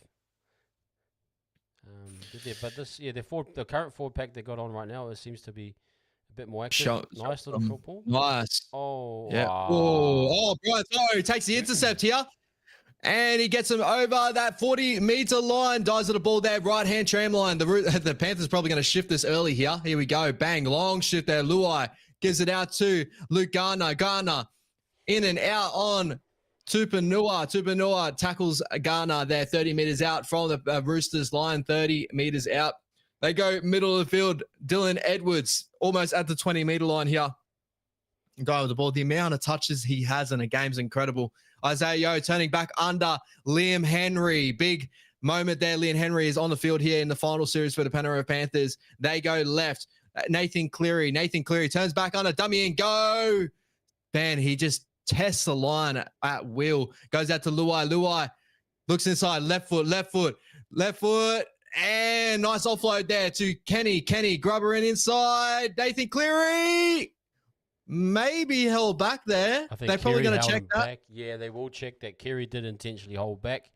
but the current forward pack they got on right now, it seems to be a bit more active. Nice little football. Nice. Oh, yeah. Wow. Oh, Brian Thoreau takes the intercept here. And he gets him over that 40-meter line. Dives at the ball there, right-hand tram line. The Panthers probably going to shift this early here. Here we go. Bang, long shift there. Luai gives it out to Luke Garner. Garner in and out on Tupanua. Tupanua tackles Garner there, 30 meters out from the Roosters line, 30 meters out. They go middle of the field. Dylan Edwards almost at the 20-meter line here. Guy with the ball. The amount of touches he has in a game is incredible. Isaiah Yeo turning back under Liam Henry. Big moment there. Liam Henry is on the field here in the final series for the Penrith Panthers. They go left. Nathan Cleary. Nathan Cleary turns back under dummy and go. Man, he just tests the line at will. Goes out to Luai. Luai looks inside. Left foot. And nice offload there to Kenny. Kenny grubber in inside. Nathan Cleary. Maybe held back there. I think they're probably going to check that. Back. Yeah, they will check that. Kerry did intentionally hold back.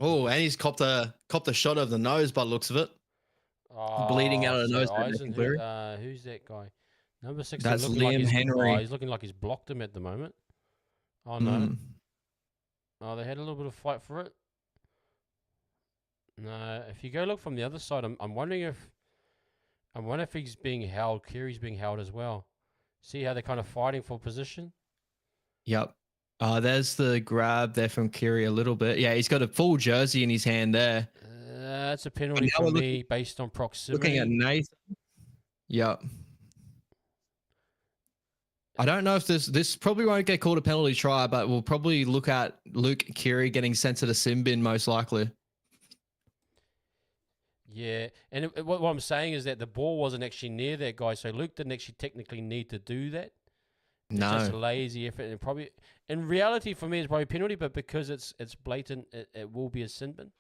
Oh, and he's copped a shot of the nose by the looks of it. Bleeding out of the nose. Who's that guy? Number 6. That's Liam Henry. He's looking like he's blocked him at the moment. Oh, no. Oh, they had a little bit of fight for it. No, if you go look from the other side, I'm wondering if he's being held. Kerry's being held as well. See how they're kind of fighting for position? Yep. There's the grab there from Kerry a little bit. Yeah, he's got a full jersey in his hand there. That's a penalty for me based on proximity. Looking at Nathan. Yep. I don't know if this probably won't get called a penalty try, but we'll probably look at Luke Keary getting sent to the sin bin most likely. Yeah, and what I'm saying is that the ball wasn't actually near that guy, so Luke didn't actually technically need to do that. It's just a lazy effort, and probably in reality for me it's probably a penalty, but because it's blatant, it will be a sin bin.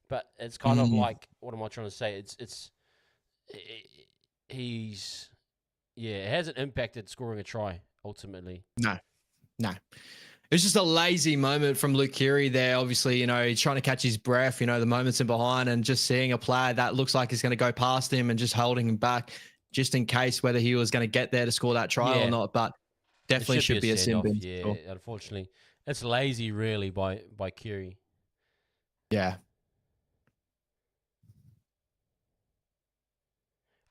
But it's kind of like, what am I trying to say? It hasn't impacted scoring a try ultimately. No. It's just a lazy moment from Luke Keary there. Obviously, he's trying to catch his breath, the moments in behind, and just seeing a player that looks like he's going to go past him and just holding him back just in case whether he was going to get there to score that try or not. But definitely should be a sin bin. Yeah, unfortunately. It's lazy really by Keary. Yeah.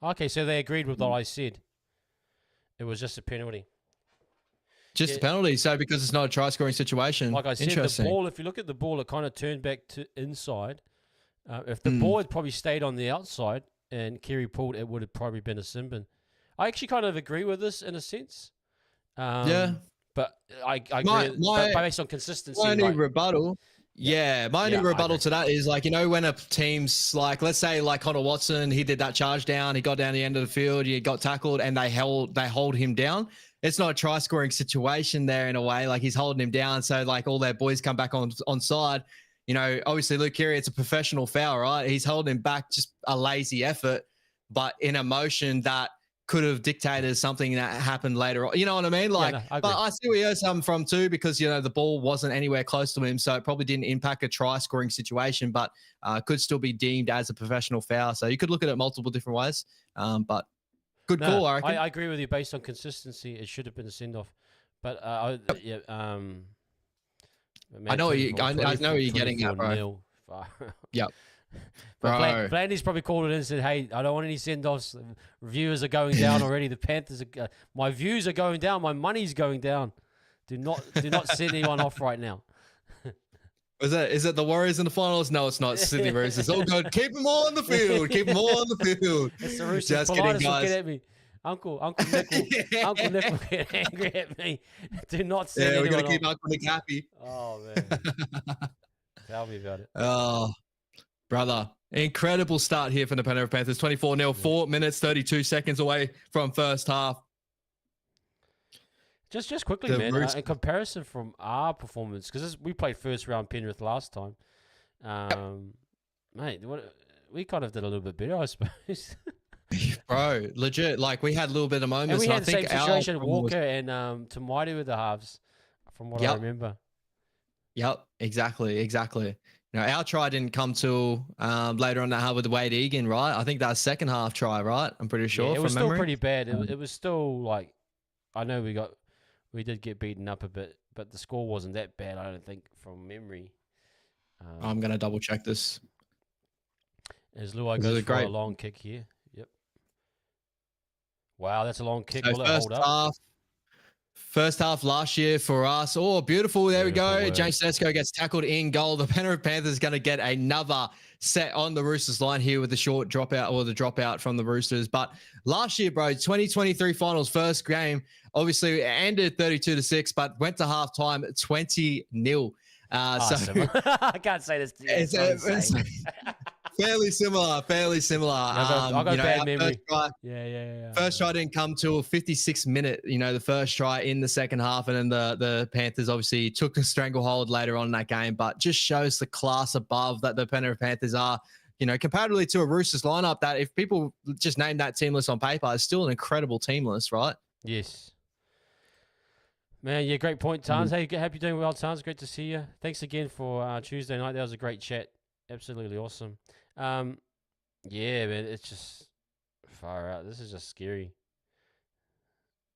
Okay, so they agreed with what I said. It was just a penalty. Just a penalty, so because it's not a try-scoring situation. Like I said, the ball, if you look at the ball, it kind of turned back to inside. If the ball had probably stayed on the outside and Keary pulled, it would have probably been a sin bin. I actually kind of agree with this in a sense. Yeah. But I agree, but based on consistency. My only rebuttal... Yeah, my only rebuttal to that is when a team's let's say Connor Watson, he did that charge down, he got down the end of the field, he got tackled, and they hold him down. It's not a try scoring situation there in a way. He's holding him down, so all their boys come back on side. Obviously Luke Keary, it's a professional foul, right? He's holding him back, just a lazy effort, but in a motion that could have dictated something that happened later on. You know what I mean? Like, no, I but agree. I see where you're coming from too, because, you know, the ball wasn't anywhere close to him. So it probably didn't impact a try scoring situation, but could still be deemed as a professional foul. So you could look at it multiple different ways. But good No, call, I reckon. I agree with you based on consistency. It should have been a send off. But yeah, I man, know what you, 24, I know what you're getting at, bro. 24-0. Yep. But Bro. Blandy's probably called it in and said, "Hey, I don't want any send-offs. Viewers are going down already. The Panthers, my views are going down. My money's going down. Do not send anyone off right now." Is it the Warriors in the finals? No, it's not. Sydney Roosters. It's all good. Keep them all on the field. Keep them all on the field. It's the Roosters. Just kidding, Politis will guys. get at me. Uncle Nick will get angry at me. Do not send Yeah, we're anyone gonna keep off. Uncle Nick happy. Oh man, tell me about it. Oh, brother. Incredible start here for the Penrith Panthers. 24-0, 4 minutes, 32 seconds away from first half. Just quickly, The man, Roosters- in comparison from our performance, because we played first round Penrith last time, mate, we kind of did a little bit better, I suppose. Bro, legit. Like, we had a little bit of moments. And we and had the I same think our situation, problem was- Walker and Tamaiti with the halves, from what I Yep. remember. Yep, exactly. Now, our try didn't come till later on that half with Wade Egan, right? I think that was second half try, right? I'm pretty sure. Yeah, it from was still memory. pretty bad. It was still like, I know we did get beaten up a bit, but the score wasn't that bad, I don't think, from memory. I'm gonna double check this. As Luai This is goes a for a great- long kick here. Yep. Wow, that's a long kick. So Will it hold up? first half last year for us. Oh, beautiful. There we Beautiful go. work. James Tedesco gets tackled in goal. The Penrith Panthers going to get another set on the Roosters line here with the short dropout or the dropout from the Roosters. But last year, bro, 2023 finals, first game, obviously it ended 32-6, but went to halftime 20-0. Awesome. I can't say this. It's fairly similar. I got bad our memory. first try- Yeah. First try didn't come till a 56 minute, the first try in the second half. And then the Panthers obviously took a stranglehold later on in that game, but just shows the class above that the Penrith Panthers are, comparatively to a Roosters lineup that if people just name that team list on paper, is still an incredible team list, right? Yes. Man, yeah, great point, Tans. Hey, hope you're doing well, Tans. Great to see you. Thanks again for Tuesday night. That was a great chat. Absolutely awesome. Yeah, man, it's just far out. This is just scary.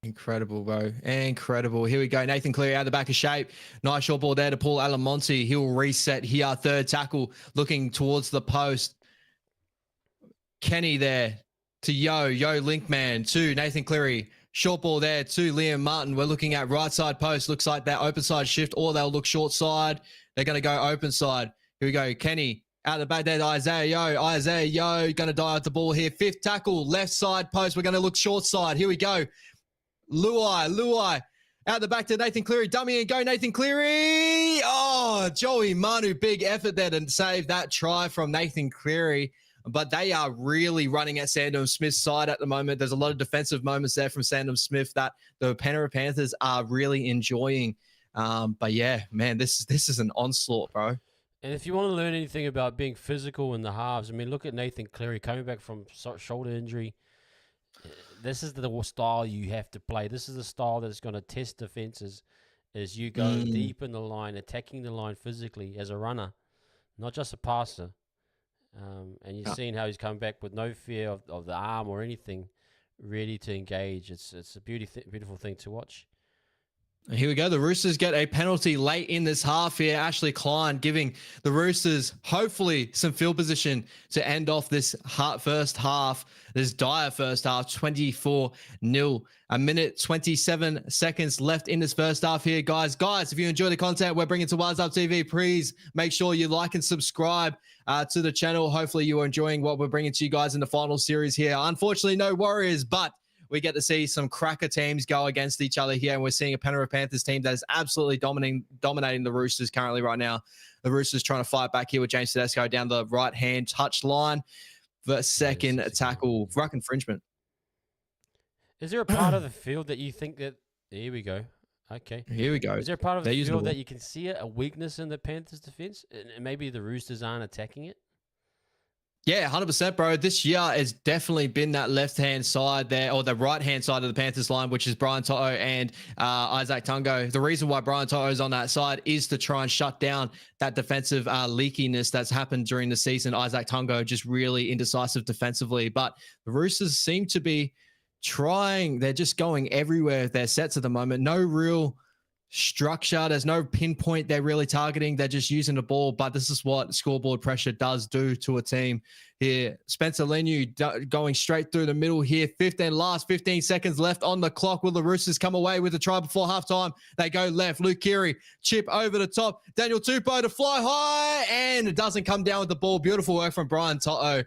Incredible, bro. Incredible. Here we go. Nathan Cleary out the back of shape. Nice short ball there to Paul Alamonte. He'll reset here. Third tackle looking towards the post. Kenny there to Yo Linkman to Nathan Cleary. Short ball there to Liam Martin. We're looking at right side post. Looks like that open side shift, or they'll look short side. They're going to go open side. Here we go. Kenny out the back there to Isaiah Yo going to dive the ball here. Fifth tackle, left side post. We're going to look short side. Here we go. Luai out the back to Nathan Cleary. Dummy and go Nathan Cleary. Oh, Joey Manu, big effort there to save that try from Nathan Cleary. But they are really running at Sandom Smith's side at the moment. There's a lot of defensive moments there from Sandom Smith that the Penrith Panthers are really enjoying. But yeah, man, this is an onslaught, bro. And if you want to learn anything about being physical in the halves, I mean, look at Nathan Cleary coming back from shoulder injury. This is the style you have to play. This is the style that's going to test defenses as you go deep in the line, attacking the line physically as a runner, not just a passer. And you've seen how he's come back with no fear of the arm or anything, ready to engage. It's a beautiful thing to watch. Here we go. The Roosters get a penalty late in this half here. Ashley Klein giving the Roosters hopefully some field position to end off this first half, this dire first half, 24-0. A minute, 27 seconds left in this first half here, guys. Guys, if you enjoy the content we're bringing to Wise Up TV, please make sure you like and subscribe to the channel. Hopefully you are enjoying what we're bringing to you guys in the final series here. Unfortunately, no Warriors, but we get to see some cracker teams go against each other here, and we're seeing a Penrith Panthers team that is absolutely dominating the Roosters currently right now. The Roosters trying to fight back here with James Tedesco down the right-hand touch line. The second tackle, ruck infringement. Is there a part of the field that you think that... Here we go. Okay. Here we go. Is there a part of the They're using field the that you can see a weakness in the Panthers' defense? And maybe the Roosters aren't attacking it? Yeah, 100%, bro. This year has definitely been that left-hand side there, or the right-hand side of the Panthers line, which is Brian To'o and Isaac Tungo. The reason why Brian To'o is on that side is to try and shut down that defensive leakiness that's happened during the season. Isaac Tungo just really indecisive defensively. But the Roosters seem to be trying. They're just going everywhere with their sets at the moment. No real structure. There's no pinpoint they're really targeting. They're just using the ball. But this is what scoreboard pressure does do to a team here. Spencer Leniu going straight through the middle here. Last 15 seconds left on the clock. Will the Roosters come away with a try before halftime? They go left. Luke Keary, chip over the top. Daniel Tupou to fly high, and it doesn't come down with the ball. Beautiful work from Brian To'o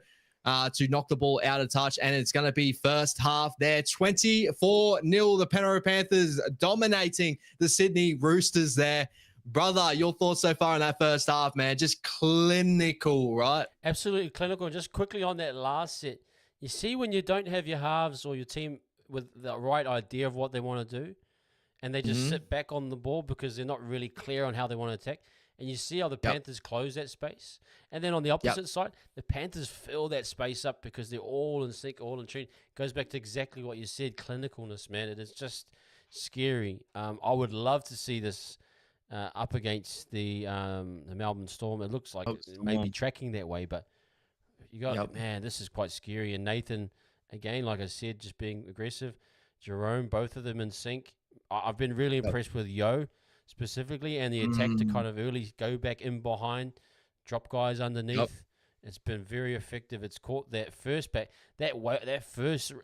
to knock the ball out of touch. And it's going to be first half there. 24-0, the Penrith Panthers dominating the Sydney Roosters there. Brother, your thoughts so far in that first half, man? Just clinical, right? Absolutely clinical. Just quickly on that last set, you see when you don't have your halves or your team with the right idea of what they want to do, and they just sit back on the ball because they're not really clear on how they want to attack. And you see how the Panthers close that space. And then on the opposite side, the Panthers fill that space up because they're all in sync, all in tune. Goes back to exactly what you said, clinicalness, man. It is just scary. I would love to see this up against the Melbourne Storm. It looks like it may be tracking that way, but you got, man, this is quite scary. And Nathan, again, like I said, just being aggressive. Jerome, both of them in sync. I've been really impressed with Yo specifically, and the attack to kind of early go back in behind, drop guys underneath. It's been very effective. It's caught that first back, that first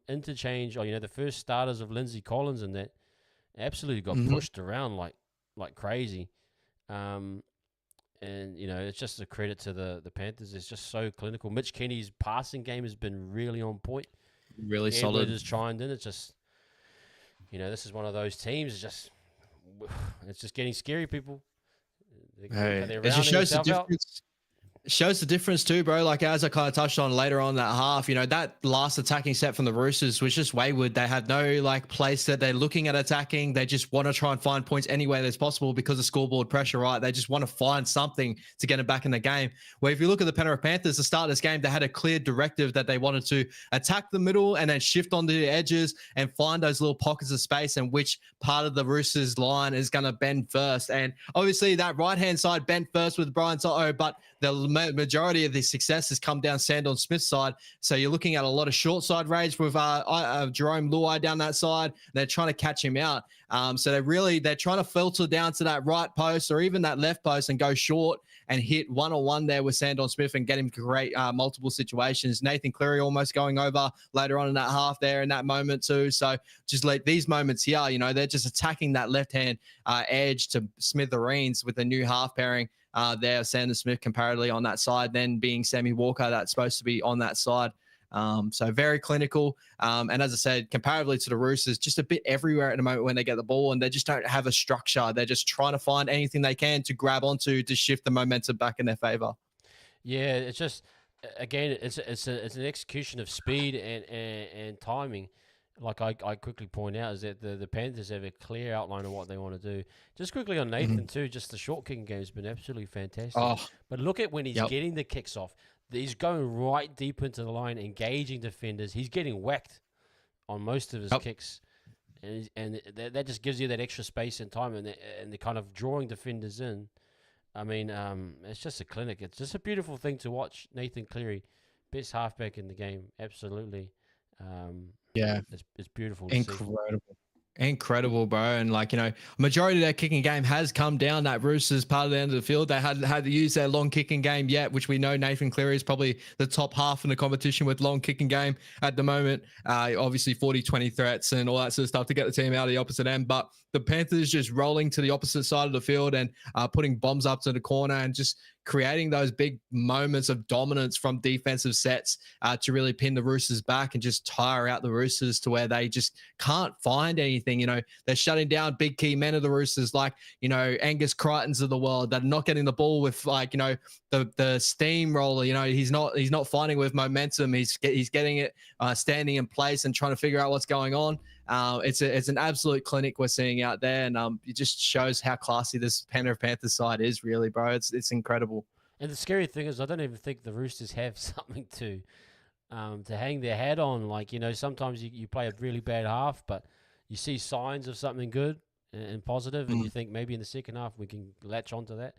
interchange, or the first starters of Lindsay Collins, and that absolutely got pushed around like crazy. And it's just a credit to the Panthers. It's just so clinical. Mitch Kenny's passing game has been really on point. Really solid. Edward has chimed in. It's just, this is one of those teams. It's just getting scary, people. It just shows the difference. It shows the difference too, bro. Like, as I kind of touched on later on that half, that last attacking set from the Roosters was just wayward. They had no place that they're looking at attacking. They just want to try and find points anywhere that's possible because of scoreboard pressure, right? They just want to find something to get them back in the game. Where if you look at the Penrith Panthers, to start this game, they had a clear directive that they wanted to attack the middle and then shift onto the edges and find those little pockets of space and which part of the Roosters line is going to bend first. And obviously that right-hand side bent first with Brian To'o, but the majority of the success has come down Sandon Smith's side. So you're looking at a lot of short side rage with Jerome Luai down that side. They're trying to catch him out. So they're trying to filter down to that right post or even that left post and go short and hit one-on-one there with Sandon Smith and get him to create multiple situations. Nathan Cleary almost going over later on in that half there in that moment too. So just like these moments here, they're just attacking that left-hand edge to smithereens with the new half pairing. There, Sandon Smith comparatively on that side, then being Sammy Walker that's supposed to be on that side. So very clinical. And as I said, comparatively to the Roosters, just a bit everywhere at the moment when they get the ball, and they just don't have a structure. They're just trying to find anything they can to grab onto to shift the momentum back in their favor. Yeah, it's just, again, it's an execution of speed and timing. Like I quickly point out, is that the Panthers have a clear outline of what they want to do. Just quickly on Nathan too, just the short kicking game has been absolutely fantastic. But look at when he's getting the kicks off. He's going right deep into the line, engaging defenders. He's getting whacked on most of his kicks. And that just gives you that extra space and time, and the kind of drawing defenders in. I mean, it's just a clinic. It's just a beautiful thing to watch. Nathan Cleary, best halfback in the game, absolutely. Yeah, it's beautiful. Incredible, bro. And majority of their kicking game has come down that Roosters part of the end of the field. They hadn't had to use their long kicking game yet, which we know Nathan Cleary is probably the top half in the competition with long kicking game at the moment. Obviously 40-20 threats and all that sort of stuff to get the team out of the opposite end. But the Panthers just rolling to the opposite side of the field and putting bombs up to the corner and just creating those big moments of dominance from defensive sets to really pin the Roosters back and just tire out the Roosters to where they just can't find anything. They're shutting down big key men of the Roosters, like, Angus Crichtons of the world, that are not getting the ball with the steamroller. He's not finding with momentum. He's getting it standing in place and trying to figure out what's going on. It's an absolute clinic we're seeing out there, and it just shows how classy this Penrith Panthers side is, really, bro. It's incredible. And the scary thing is, I don't even think the Roosters have something to hang their hat on. Like, sometimes you play a really bad half, but you see signs of something good and positive, and you think maybe in the second half we can latch onto that.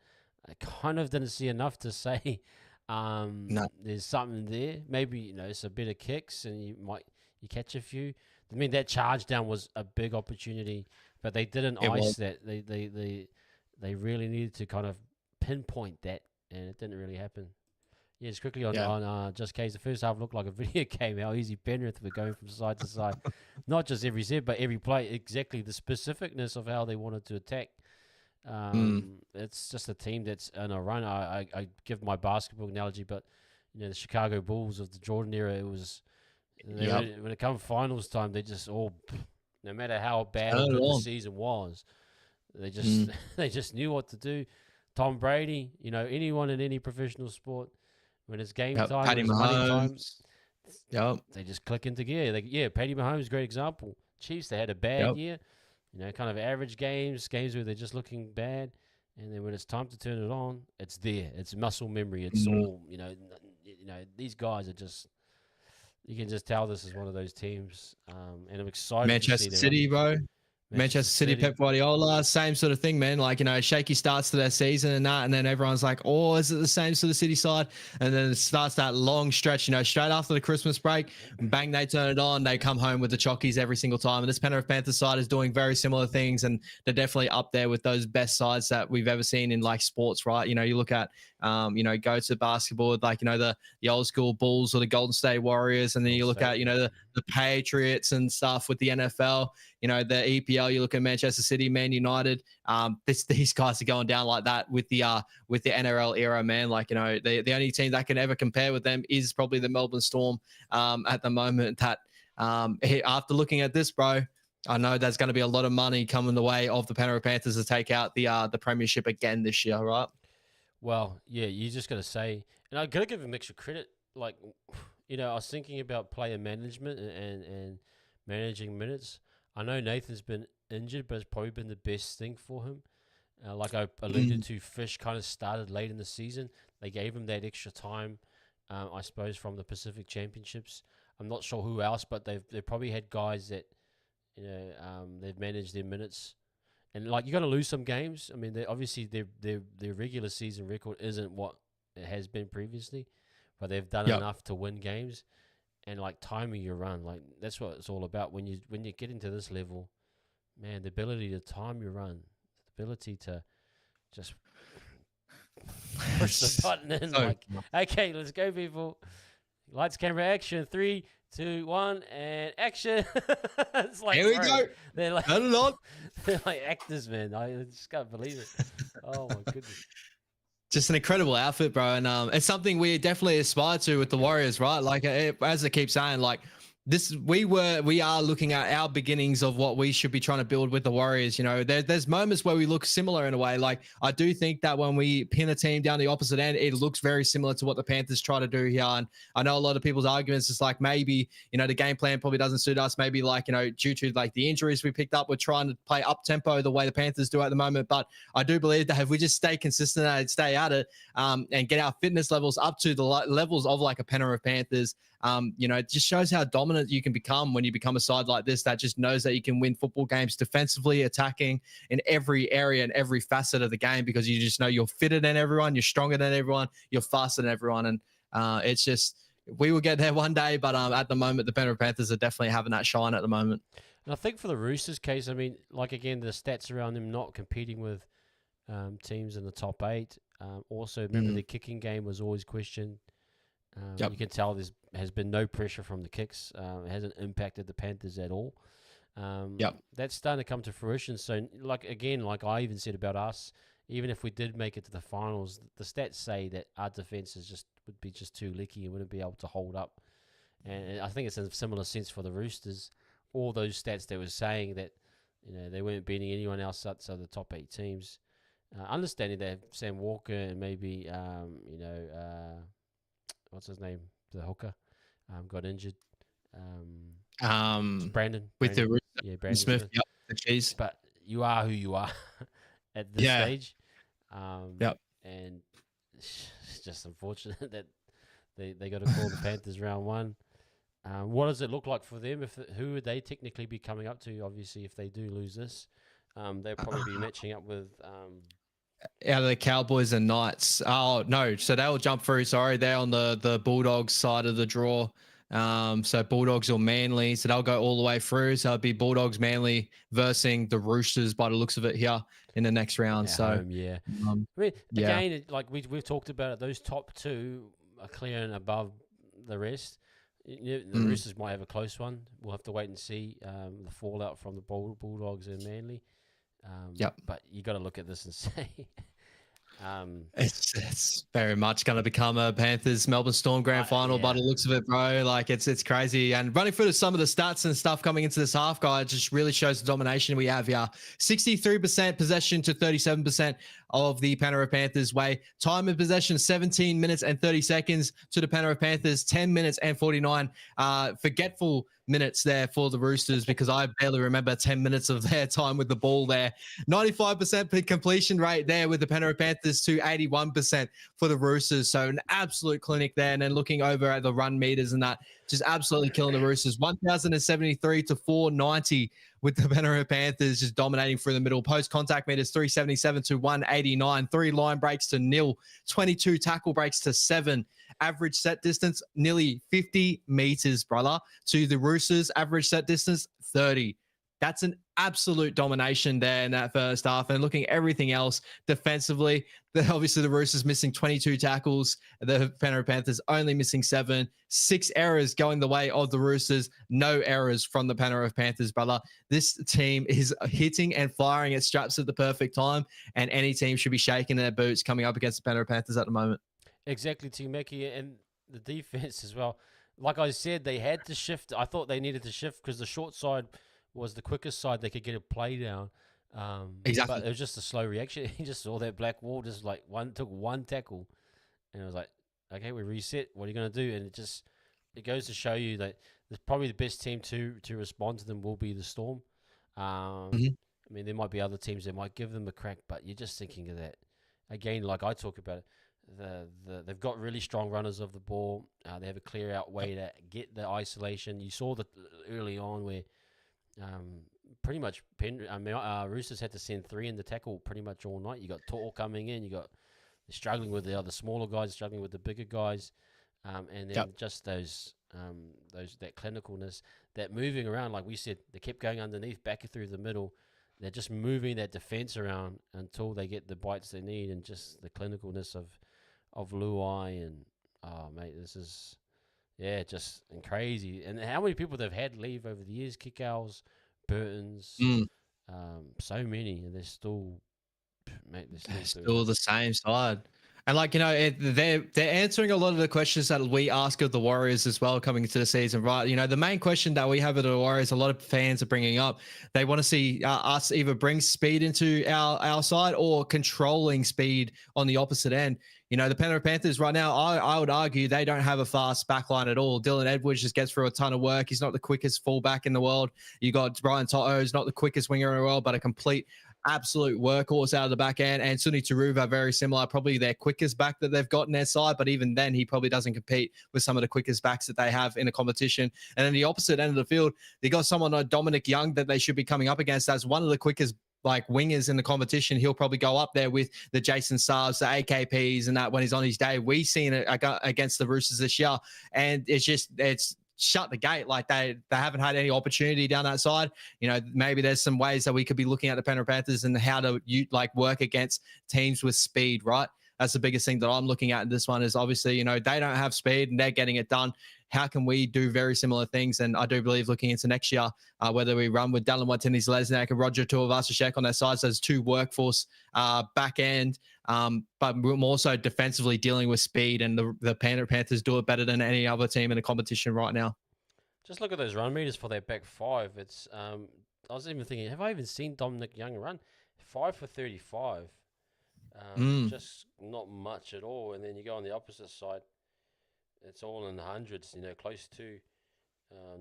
I kind of didn't see enough to say No. there's something there. Maybe it's a bit of kicks, and you catch a few. I mean, that charge down was a big opportunity, but they didn't ice that. They really needed to kind of pinpoint that, and it didn't really happen. Yes, quickly on Just Case. The first half looked like a video game. How easy Penrith were going from side to side, not just every set, but every play. Exactly the specificness of how they wanted to attack. It's just a team that's in a run. I give my basketball analogy, but the Chicago Bulls of the Jordan era, it was when it comes finals time, they just all, no matter how bad or good the season was, they just they just knew what to do. Tom Brady, anyone in any professional sport, when it's game time, when it's money time, they just click into gear. Patty Mahomes, great example. Chiefs, they had a bad year, kind of average games where they're just looking bad, and then when it's time to turn it on, it's there. It's muscle memory. It's all, these guys are just, you can just tell this is one of those teams, and I'm excited Manchester to see City, bro. Manchester City, Pep Guardiola, same sort of thing, man. Like, shaky starts to their season and that, and then everyone's like, oh, is it the same sort of City side? And then it starts that long stretch, straight after the Christmas break, bang, they turn it on. They come home with the chockies every single time. And this Penrith Panthers side is doing very similar things, and they're definitely up there with those best sides that we've ever seen in like sports, right? You look at, go to basketball, like, the old school Bulls or the Golden State Warriors, and then you look at, the Patriots and stuff with the NFL, the EPL. You look at Manchester City, Man United. These guys are going down like that with the NRL era, man. Like, the only team that can ever compare with them is probably the Melbourne Storm at the moment. That after looking at this, bro, I know there's going to be a lot of money coming the way of the Penrith Panthers to take out the premiership again this year, right? Well, yeah, you just got to say, and I got to give him extra credit. Like, I was thinking about player management and managing minutes. I know Nathan's been injured, but it's probably been the best thing for him. Like I alluded to, Fish kind of started late in the season. They gave him that extra time, I suppose, from the Pacific Championships. I'm not sure who else, but they've probably had guys that, they've managed their minutes. And like, you're going to lose some games. I mean, obviously their regular season record isn't what it has been previously, but they've done enough to win games. And like timing your run, like that's what it's all about. When you get into this level, man, the ability to time your run, the ability to just push the button in, like, okay, let's go, people. Lights, camera, action. 3, 2, 1, and action. It's like, here we go. They're like, turn it on. They're like actors, man. I just can't believe it. Oh my goodness. Just an incredible outfit, bro. And it's something we definitely aspire to with the Warriors, right? Like, as I keep saying, like, we are looking at our beginnings of what we should be trying to build with the Warriors. There's moments where we look similar in a way. Like, I do think that when we pin a team down the opposite end, it looks very similar to what the Panthers try to do here. And I know a lot of people's arguments is like, maybe, the game plan probably doesn't suit us. Maybe like, due to like the injuries we picked up, we're trying to play up tempo the way the Panthers do at the moment. But I do believe that if we just stay consistent and stay at it, and get our fitness levels up to the levels of like a Penrith Panthers, it just shows how dominant you can become when you become a side like this that just knows that you can win football games defensively, attacking in every area and every facet of the game, because you just know you're fitter than everyone, you're stronger than everyone, you're faster than everyone. And it's just, we will get there one day, but at the moment, the Penrith Panthers are definitely having that shine at the moment. And I think for the Roosters case, I mean, like, again, the stats around them not competing with teams in the top 8. Also, remember the kicking game was always questioned. You can tell there has been no pressure from the kicks. It hasn't impacted the Panthers at all. That's starting to come to fruition. So, like I even said about us, even if we did make it to the finals, the stats say that our defense would be just too leaky and wouldn't be able to hold up. And I think it's a similar sense for the Roosters. All those stats that were saying that they weren't beating anyone else outside the top 8 teams. Understanding that Sam Walker and maybe what's his name, the hooker, got injured. Brandon with the Brandon Smith. Yep, the cheese. But you are who you are at this stage. And just unfortunate that they got to call the Panthers round one. What does it look like for them? Who would they technically be coming up to? Obviously, if they do lose this, they'll probably be matching up with. Out of the Cowboys and Knights. Oh no, so they'll jump through. Sorry, they're on the Bulldogs side of the draw. So Bulldogs or Manly, so they'll go all the way through. So it'll be Bulldogs, Manly versus the Roosters by the looks of it here in the next round. At So home, yeah. I mean, yeah. again, like we've talked about it, those top two are clear and above the rest. The Roosters might have a close one. We'll have to wait and see the fallout from the Bulldogs and Manly. Yep. But you got to look at this and say, it's very much going to become a Panthers Melbourne Storm grand final by the looks of it, bro. Like it's crazy. And running through some of the stats and stuff coming into this half, guy, just really shows the domination we have here. 63% possession to 37% of the Penrith Panthers way. Time in possession, 17 minutes and 30 seconds to the Penrith Panthers, 10 minutes and 49. Forgetful minutes there for the Roosters because I barely remember 10 minutes of their time with the ball there. 95% completion rate there with the Penrith Panthers to 81% for the Roosters. So an absolute clinic there. And then looking over at the run meters and that, just absolutely killing the Roosters. 1,073 to 490 with the Penrith Panthers just dominating through the middle. Post-contact meters, 377 to 189. 3 line breaks to 0. 22 tackle breaks to 7. Average set distance, nearly 50 meters, brother. To the Roosters, average set distance, 30. That's an absolute domination there in that first half. And looking at everything else defensively, obviously the Roosters missing 22 tackles. The Penrith Panthers only missing 7. 6 errors going the way of the Roosters. No errors from the Penrith Panthers, brother. This team is hitting and firing its straps at the perfect time. And any team should be shaking their boots coming up against the Penrith Panthers at the moment. Exactly, Timeki, and the defense as well. Like I said, they had to shift. I thought they needed to shift because the short side was the quickest side they could get a play down. Exactly. But it was just a slow reaction. He just saw that black wall, just like took one tackle, and I was like, okay, we reset. What are you going to do? And it goes to show you that probably the best team to respond to them will be the Storm. I mean, there might be other teams that might give them a crack, but you're just thinking of that again. Like I talk about it. They've got really strong runners of the ball. They have a clear out way to get the isolation. You saw that early on where pretty much Roosters had to send 3 in the tackle pretty much all night. You got Tor coming in. You got struggling with the other smaller guys, struggling with the bigger guys, and then just that clinicalness, that moving around. Like we said, they kept going underneath, back through the middle. They're just moving that defense around until they get the bites they need, and just the clinicalness of Luai and mate, this is just crazy. And how many people they've had leave over the years? Kickouts, Burtons, so many, and they're still still the same side. And like, they're answering a lot of the questions that we ask of the Warriors as well coming into the season, right? The main question that we have of the Warriors, a lot of fans are bringing up, they want to see us either bring speed into our side or controlling speed on the opposite end. The Penrith Panthers right now, I would argue they don't have a fast backline at all. Dylan Edwards just gets through a ton of work. He's not the quickest fullback in the world. You got Brian Toto, who's not the quickest winger in the world, but a complete absolute workhorse out of the back end. And Suni Taruva, very similar, probably their quickest back that they've got in their side, but even then he probably doesn't compete with some of the quickest backs that they have in a competition. And then the opposite end of the field, they got someone like Dominic Young that they should be coming up against as one of the quickest wingers in the competition. He'll probably go up there with the Jason Saabs, the AKPs, and that when he's on his day. We've seen it against the Roosters this year, and it's shut the gate. Like they haven't had any opportunity down that side. Maybe there's some ways that we could be looking at the Penrith Panthers and how to work against teams with speed, right? That's the biggest thing that I'm looking at in this one is obviously, they don't have speed and they're getting it done. How can we do very similar things? And I do believe looking into next year, whether we run with Dallin Watene-Lesniak and Roger Tuivasa-Sheck on their sides, those 2 workforce back end, but more so defensively dealing with speed, and the Panthers do it better than any other team in the competition right now. Just look at those run meters for their back 5. It's I was even thinking, have I even seen Dominic Young run? 5 for 35. Just not much at all. And then you go on the opposite side, it's all in the hundreds, close to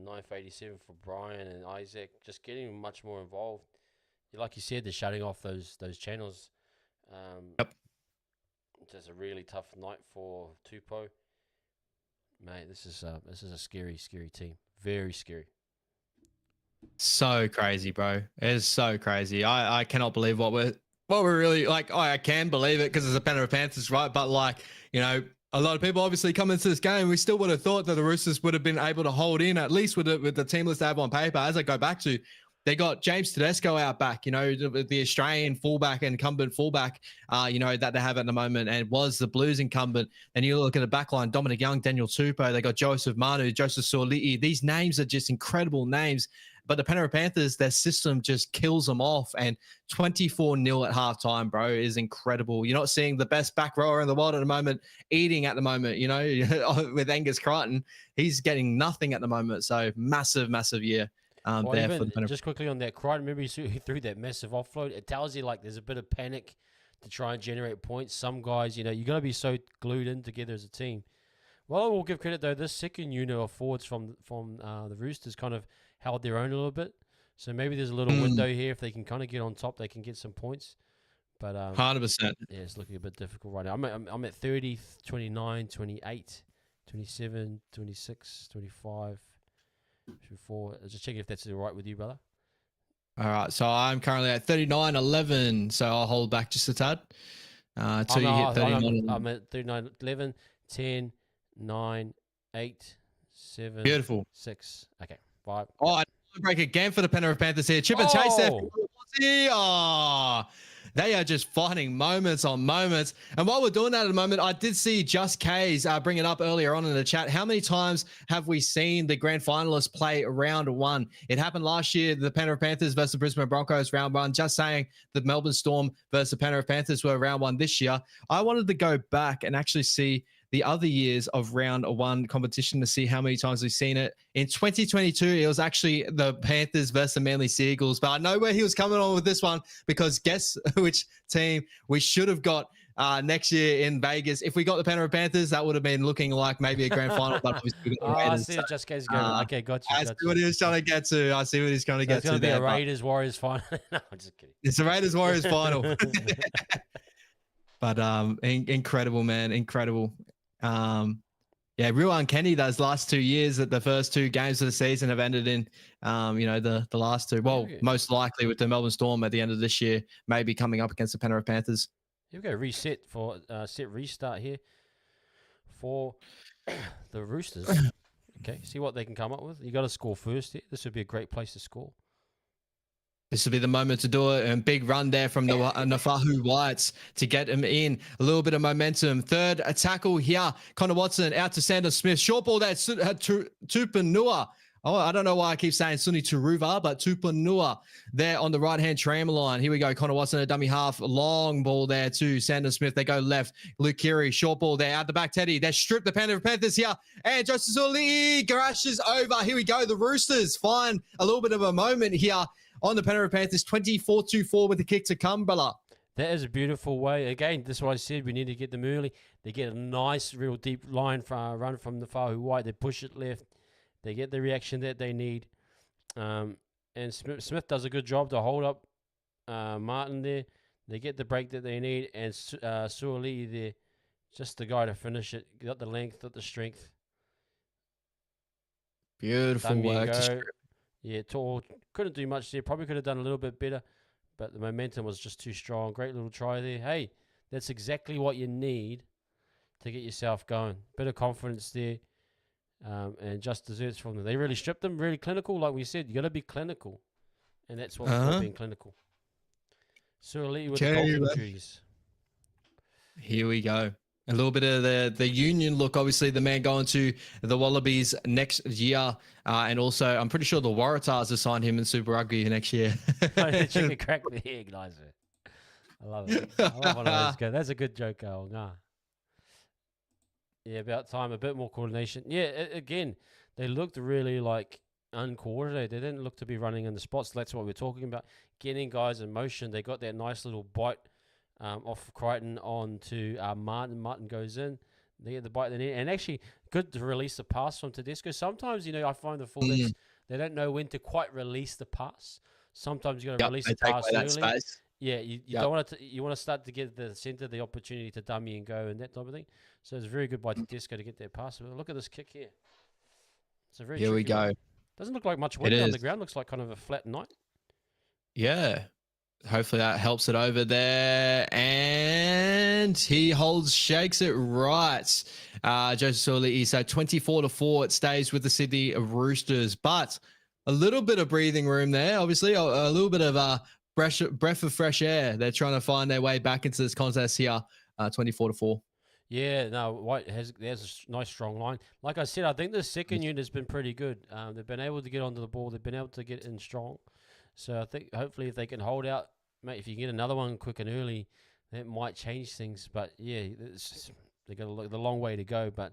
9 for 87 for Brian and Isaac, just getting much more involved. Like you said, they're shutting off those channels. Just a really tough night for Tupou. Mate, this is a scary, scary team. Very scary. So crazy, bro. It is so crazy. I cannot believe what we're really like. I can believe it because it's a Penrith Panthers, right? But like, a lot of people obviously come into this game. We still would have thought that the Roosters would have been able to hold in at least with the team list they have on paper. As I go back to, they got James Tedesco out back, the Australian fullback, incumbent fullback, that they have at the moment, and was the Blues incumbent. And you look at the back line, Dominic Young, Daniel Tupou, they got Joseph Manu, Joseph Suoli'i. These names are just incredible names. But the Penrith Panthers, their system just kills them off. And 24-0 at halftime, bro, is incredible. You're not seeing the best back rower in the world at the moment eating at the moment, with Angus Crichton. He's getting nothing at the moment. So massive, massive year there for the Penrith. Just quickly on that, Crichton, remember he threw that massive offload? It tells you, like, there's a bit of panic to try and generate points. Some guys, you got to be so glued in together as a team. Well, I will give credit, though. This second unit of forwards from the Roosters kind of held their own a little bit. So maybe there's a little window here. If they can kind of get on top, they can get some points. But 100%. Yeah, it's looking a bit difficult right now. I'm at 30, 29, 28, 27, 26, 25, 24. Just checking if that's all right with you, brother. All right. So I'm currently at 39, 11. So I'll hold back just a tad until you hit 39. I'm at 39, 11, 10, 9, 8, 7, Beautiful. 6. Okay. 5. Oh, I break again for the Penrith Panthers here. Chip and chase there. Oh, they are just fighting moments on moments. And while we're doing that at the moment, I did see Just K's bring it up earlier on in the chat. How many times have we seen the grand finalists play round one? It happened last year, the Penrith Panthers versus the Brisbane Broncos round one. Just saying the Melbourne Storm versus the Penrith Panthers were round one this year. I wanted to go back and actually see the other years of round one competition to see how many times we've seen it. In 2022, it was actually the Panthers versus the Manly Seagulls. But I know where he was coming on with this one, because guess which team we should have got next year in Vegas. If we got the Penrith Panthers, that would have been looking like maybe a grand final. But obviously we got the Raiders. I see it just goes going. Okay, got you. I see what he was trying to get to. I see what he's trying to get to. It's going to be a Raiders-Warriors final. No, I'm just kidding. It's a Raiders-Warriors final. But incredible, man. Incredible. Real uncanny those last 2 years, that the first two games of the season have ended in the last two. Well, most likely with the Melbourne Storm at the end of this year, maybe coming up against the Penrith Panthers. Here we go. Reset for restart here for the Roosters. Okay, see what they can come up with. You got to score first here. This would be a great place to score. This will be the moment to do it. And big run there from the Nafahu Whites to get him in. A little bit of momentum. Third tackle here. Connor Watson out to Sandon Smith. Short ball there. Tupanua. Oh, I don't know why I keep saying Suni Turuva, but Tupanua there on the right-hand tram line. Here we go. Connor Watson, a dummy half. Long ball there to Sandon Smith. They go left. Luke Keary, short ball there. Out the back, Teddy. They strip the Panthers here. And Joseph Suoli'i garashes over. Here we go. The Roosters find a little bit of a moment here on the Penrith Panthers, 24-4 with the kick to come, brother. That is a beautiful way. Again, this is what I said. We need to get them early. They get a nice, real deep line run from the Fahu White. They push it left. They get the reaction that they need. And Smith does a good job to hold up Martin there. They get the break that they need. And Suoli'i there, just the guy to finish it. Got the length, got the strength. Beautiful work. Yeah, tall. Couldn't do much there. Probably could have done a little bit better, but the momentum was just too strong. Great little try there. Hey, that's exactly what you need to get yourself going. Bit of confidence there, and just desserts from them. They really stripped them, really clinical. Like we said, you got to be clinical, and that's what we're being clinical. Suoli'i with the golden injuries. Here we go. A little bit of the union look. Obviously, the man going to the Wallabies next year. And also, I'm pretty sure the Waratahs have signed him in Super Rugby next year. Chicken crack the egg, guys. I love it. I love one of those guys. That's a good joke, Carl. Nah. Yeah, about time. A bit more coordination. Yeah, again, they looked really uncoordinated. They didn't look to be running in the spots. That's what we're talking about. Getting guys in motion. They got that nice little bite off Crichton onto Martin. Martin goes in. They get the bite they need. And actually, good to release the pass from Tedesco. Sometimes, I find the fullbacks, they don't know when to quite release the pass. Sometimes you got to release the pass early. Yeah, you Yep. don't want to. You want to start to give the centre the opportunity to dummy and go and that type of thing. So it's very good by Tedesco to get that pass. But look at this kick here. It's a very Here we tricky one. go. Doesn't look like much It wind down is. the ground. Looks like kind of a flat night. Yeah. Hopefully that helps it over there. And he shakes it right. Joseph Suaalii. So 24-4, it stays with the Sydney Roosters. But a little bit of breathing room there. Obviously, a little bit of breath of fresh air. They're trying to find their way back into this contest here. 24-4. Yeah, no, White has there's a nice strong line. Like I said, I think the second unit has been pretty good. They've been able to get onto the ball. They've been able to get in strong. So I think hopefully if they can hold out, mate, if you get another one quick and early, that might change things. But yeah, they got the long way to go. But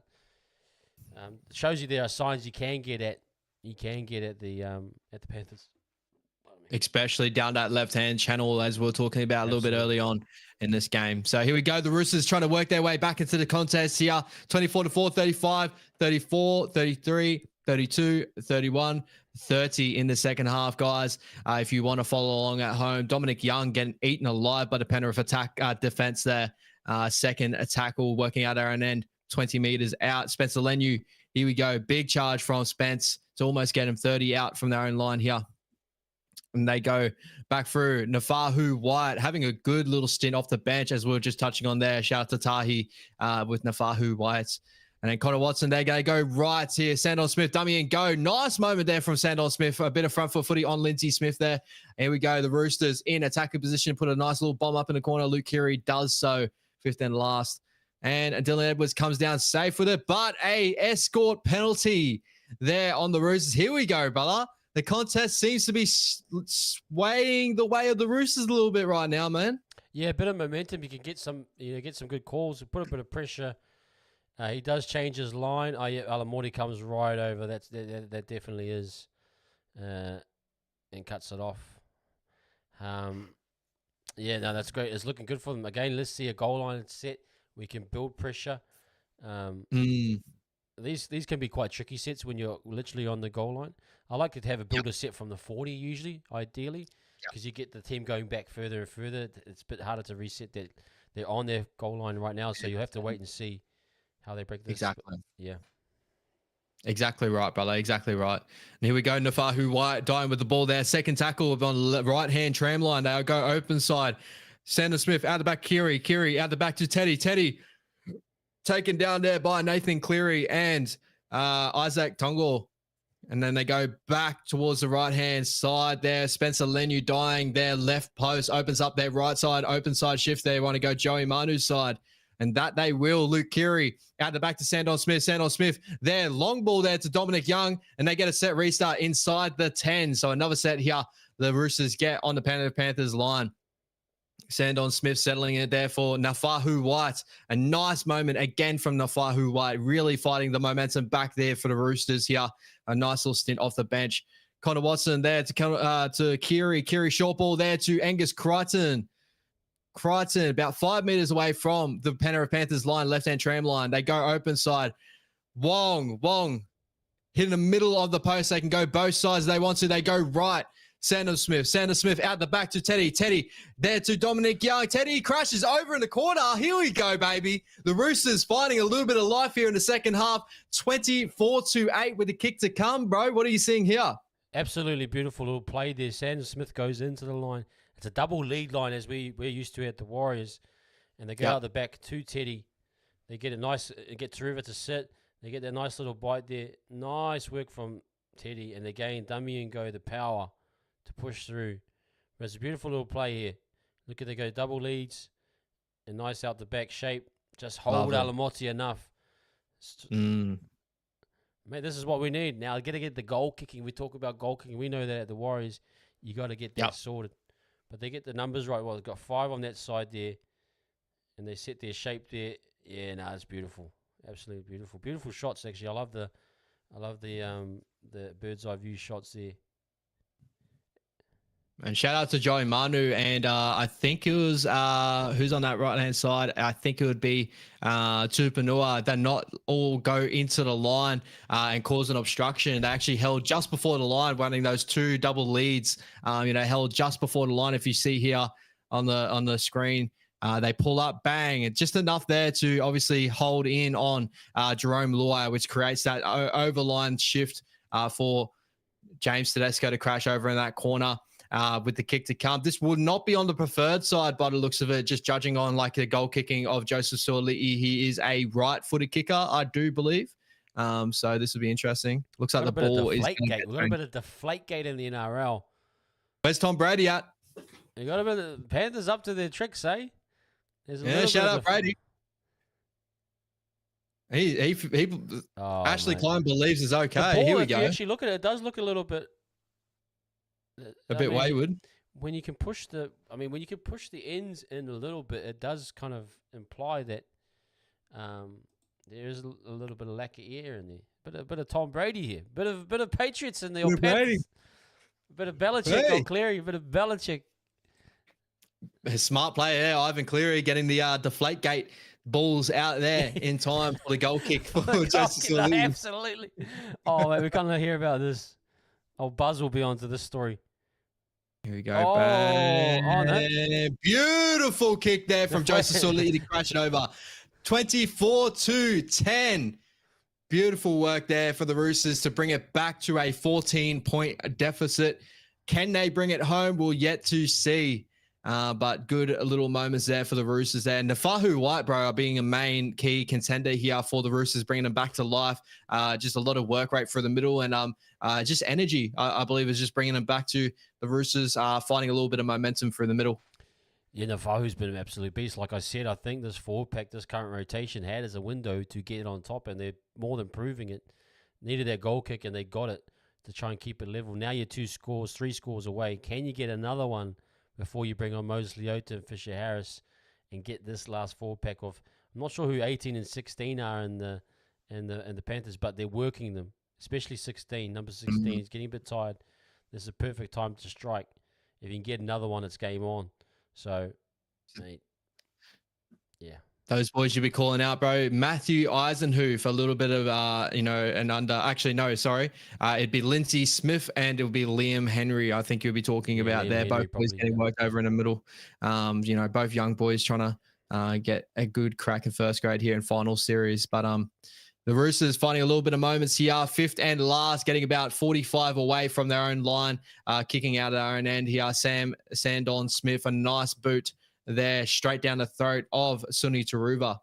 it shows you there are signs you can get at. You can get at the Panthers. Especially down that left-hand channel, as we were talking about a little bit early on in this game. So here we go. The Roosters trying to work their way back into the contest here. 24-4, 35, 34, 33, 32, 31, 30 in the second half, guys. If you want to follow along at home, Dominic Young getting eaten alive by the Penrith defense there. Second tackle working out our own end, 20 meters out. Spencer Leniu, here we go. Big charge from Spence to almost get him 30 out from their own line here. And they go back through. Nafahu White having a good little stint off the bench, as we were just touching on there. Shout out to Tahi with Nafahu White. And then Connor Watson, they're going to go right here. Sandon Smith, dummy and go. Nice moment there from Sandon Smith. A bit of front foot footy on Lindsay Smith there. Here we go. The Roosters in attacking position. Put a nice little bomb up in the corner. Luke Keary does so. Fifth and last. And Dylan Edwards comes down safe with it. But a escort penalty there on the Roosters. Here we go, brother. The contest seems to be swaying the way of the Roosters a little bit right now, man. Yeah, a bit of momentum. You can get some good calls. Put a bit of pressure. He does change his line. Oh yeah, Alamorti comes right over. That definitely is, and cuts it off. Yeah, no, that's great. It's looking good for them. Again, let's see a goal line set. We can build pressure. These can be quite tricky sets when you're literally on the goal line. I like to have a builder set from the 40 usually, ideally, because you get the team going back further and further. It's a bit harder to reset that. They're on their goal line right now, so you have to wait and see how they break this. Exactly. But, yeah. Exactly right, brother. Exactly right. And here we go. Nafahu White dying with the ball there. Second tackle on the right-hand tram line. They'll go open side. Sandon Smith out the back. Keary out the back to Teddy. Teddy taken down there by Nathan Cleary and Isaac Tongor. And then they go back towards the right-hand side there. Spencer Leniu dying there. Left post opens up their right side. Open side shift there. Want to go Joey Manu's side. And that they will. Luke Keary out the back to Sandon Smith. Sandon Smith there. Long ball there to Dominic Young. And they get a set restart inside the 10. So another set here. The Roosters get on the Panthers line. Sandon Smith settling it there for Nafahu White. A nice moment again from Nafahu White. Really fighting the momentum back there for the Roosters here. A nice little stint off the bench. Connor Watson there to Keary. Keary short ball there to Angus Crichton. Crichton about 5 meters away from the Penrith Panthers line, left-hand tram line. They go open side. Wong hit in the middle of the post. They can go both sides if they want to. They go right. Sandon Smith out the back to Teddy. Teddy there to Dominic Young. Teddy crashes over in the corner. Here we go, baby. The Roosters finding a little bit of life here in the second half. 24-8 with the kick to come, bro. What are you seeing here? Absolutely beautiful little play there. Sandon Smith goes into the line. It's a double lead line as we're used to at the Warriors. And they go out the back to Teddy. They get a nice, get Taruva to sit. They get that nice little bite there. Nice work from Teddy. And they gain dummy and go the power to push through. But it's a beautiful little play here. Look at they go double leads. And nice out the back shape. Just hold Alamorti enough. Mate, this is what we need. Now, got to get the goal kicking. We talk about goal kicking. We know that at the Warriors, you got to get that sorted. But they get the numbers right. Well, they've got 5 on that side there. And they set their shape there. Yeah, no, it's beautiful. Absolutely beautiful. Beautiful shots, actually. I love the bird's eye view shots there. And shout out to Joey Manu. And I think it was, who's on that right-hand side? I think it would be Tupanua. That not all go into the line and cause an obstruction. They actually held just before the line, running those 2 double leads. Held just before the line. If you see here, on the screen. They pull up, bang, and just enough there to obviously hold in on Jerome Luai, which creates that overline shift for James Tedesco to crash over in that corner with the kick to come. This would not be on the preferred side by the looks of it, just judging on like the goal kicking of Joseph Suoli'i. He is a right-footed kicker, I do believe. So this will be interesting. Looks like the ball is. We've got a bit of deflate gate in the NRL. Where's Tom Brady at? You got a bit of Panthers up to their tricks, eh? Yeah, shout out Brady. Ashley Klein believes is okay. Ball, here we if go. you actually look at it, it does look a little bit wayward. When you can push the ends in a little bit, it does kind of imply that there is a little bit of lack of air in there. Bit of Tom Brady here. Bit of Patriots in the old Panthers. Bit of Belichick on Cleary. Bit of Belichick. A smart player there, Ivan Cleary, getting the deflate gate balls out there in time for the goal kick for Joseph Suoli'i. Absolutely. Oh, mate, we're going to hear about this. Oh, Buzz will be onto this story. Here we go. No. Beautiful kick there from Joseph Suoli'i to crash it over. 24-10. Beautiful work there for the Roosters to bring it back to a 14-point deficit. Can they bring it home? We'll yet to see. But good little moments there for the Roosters there. Nafahu White, bro, are being a main key contender here for the Roosters, bringing them back to life. Just a lot of work rate for the middle and just energy, I believe, is just bringing them back to the Roosters, finding a little bit of momentum for the middle. Yeah, Nafahu's been an absolute beast. Like I said, I think this forward pack, this current rotation had as a window to get on top, and they're more than proving it. Needed that goal kick, and they got it to try and keep it level. Now you're 3 scores away. Can you get another one before you bring on Moses Leota and Fisher Harris and get this last forward pack off? I'm not sure who 18 and 16 are in the Panthers, but they're working them, especially 16. Number 16 is getting a bit tired. This is a perfect time to strike. If you can get another one, it's game on. So, mate, yeah. Those boys you'll be calling out, bro. Matthew Eisenhuth, a little bit of, and under. Actually, no, sorry. It'd be Lindsay Smith and it would be Liam Henry. I think you'll be talking about there. Both boys getting worked over in the middle. Both young boys trying to get a good crack in first grade here in final series. But the Roosters finding a little bit of moments here. Fifth and last, getting about 45 away from their own line, kicking out at their own end here. Sam Sandon Smith, a nice boot there, straight down the throat of Suni Taruva.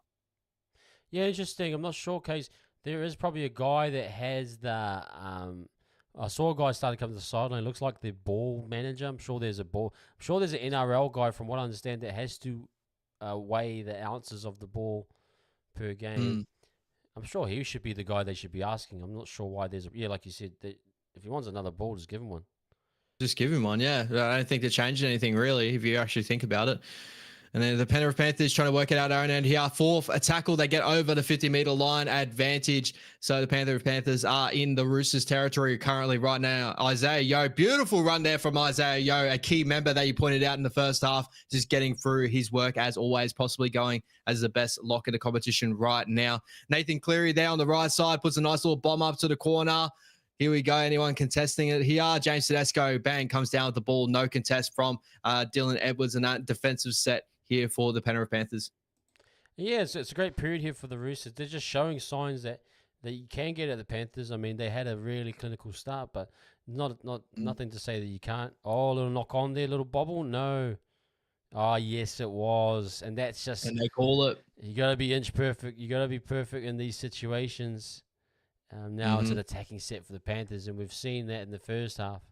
Yeah, interesting. I'm not sure, Case. There is probably a guy that has the. I saw a guy started coming to the sideline. Looks like the ball manager. I'm sure there's an NRL guy, from what I understand, that has to weigh the ounces of the ball per game. I'm sure he should be the guy they should be asking. I'm not sure why like you said, if he wants another ball, just give him one. Just give him one, yeah. I don't think they're changing anything, really, if you actually think about it. And then the Penrith Panthers trying to work it out our own end here. Fourth, a tackle. They get over the 50-meter line advantage. So the Panthers are in the Roosters territory currently right now. Isaiah Yeo, beautiful run there from Isaiah Yeo, a key member that you pointed out in the first half, just getting through his work as always, possibly going as the best lock in the competition right now. Nathan Cleary there on the right side puts a nice little bomb up to the corner. Here we go. Anyone contesting it here? James Tedesco, bang, comes down with the ball. No contest from Dylan Edwards, and that defensive set here for the Penrith Panthers. Yeah, it's a great period here for the Roosters. They're just showing signs that you can get at the Panthers. I mean, they had a really clinical start, but nothing to say that you can't. Oh, a little knock on there, little bobble. No. Oh, yes, it was. And that's just... And they call it. You got to be inch perfect. You got to be perfect in these situations. Now it's an attacking set for the Panthers, and we've seen that in the first half.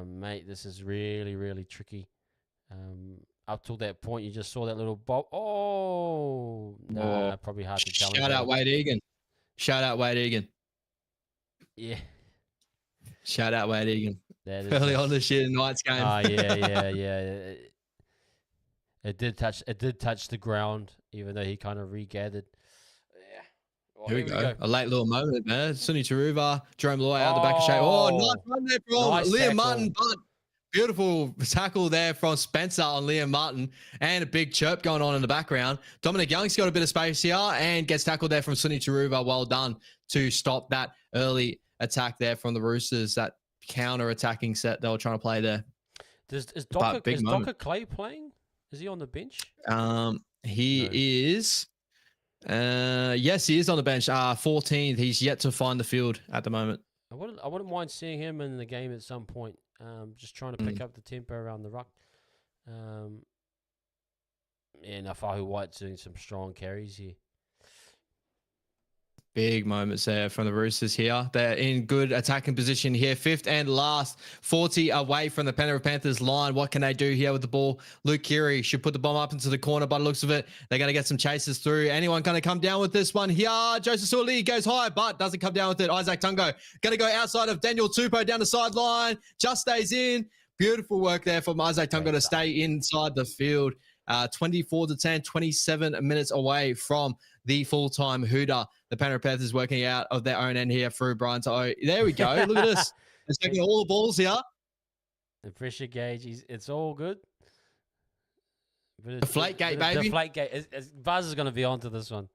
Mate, this is really, really tricky. Up till that point, you just saw that little bob. Oh, no, probably hard to tell. Shout out Wade Egan. Shout out Wade Egan. Yeah. Shout out Wade Egan. Early on this year, night's game. Oh, yeah. It did touch the ground, even though he kind of regathered. Yeah. Well, here we go. A late little moment, man. Suni Taruva, Jerome Luai out the back of shape. Oh, nice run there from Liam Martin, but beautiful tackle there from Spencer on Liam Martin, and a big chirp going on in the background. Dominic Young's got a bit of space here and gets tackled there from Suni Taruva. Well done to stop that early attack there from the Roosters, that counter-attacking set they were trying to play there. Is but big moment. Docker Clay playing? Is he on the bench? He No. is. Yes, he is on the bench. 14th. He's yet to find the field at the moment. I wouldn't mind seeing him in the game at some point. Just trying to pick up the tempo around the ruck. And Fahu White's doing some strong carries here. Big moments there from the Roosters here. They're in good attacking position here. 5th and last, 40 away from the Penrith Panthers line. What can they do here with the ball? Luke Keary should put the bomb up into the corner by the looks of it. They're going to get some chases through. Anyone going to come down with this one here? Joseph Suoli goes high, but doesn't come down with it. Isaac Tungo going to go outside of Daniel Tupou down the sideline. Just stays in. Beautiful work there from Isaac Tungo to stay inside the field. 24-10, 27 minutes away from the full-time Hooter. The Penrith Panthers working out of their own end here through Brian To'o. There we go. Look at this. It's taking all the balls here. The pressure gauge, it's all good. Deflate gate, baby. Deflate gate. Buzz is going to be onto this one.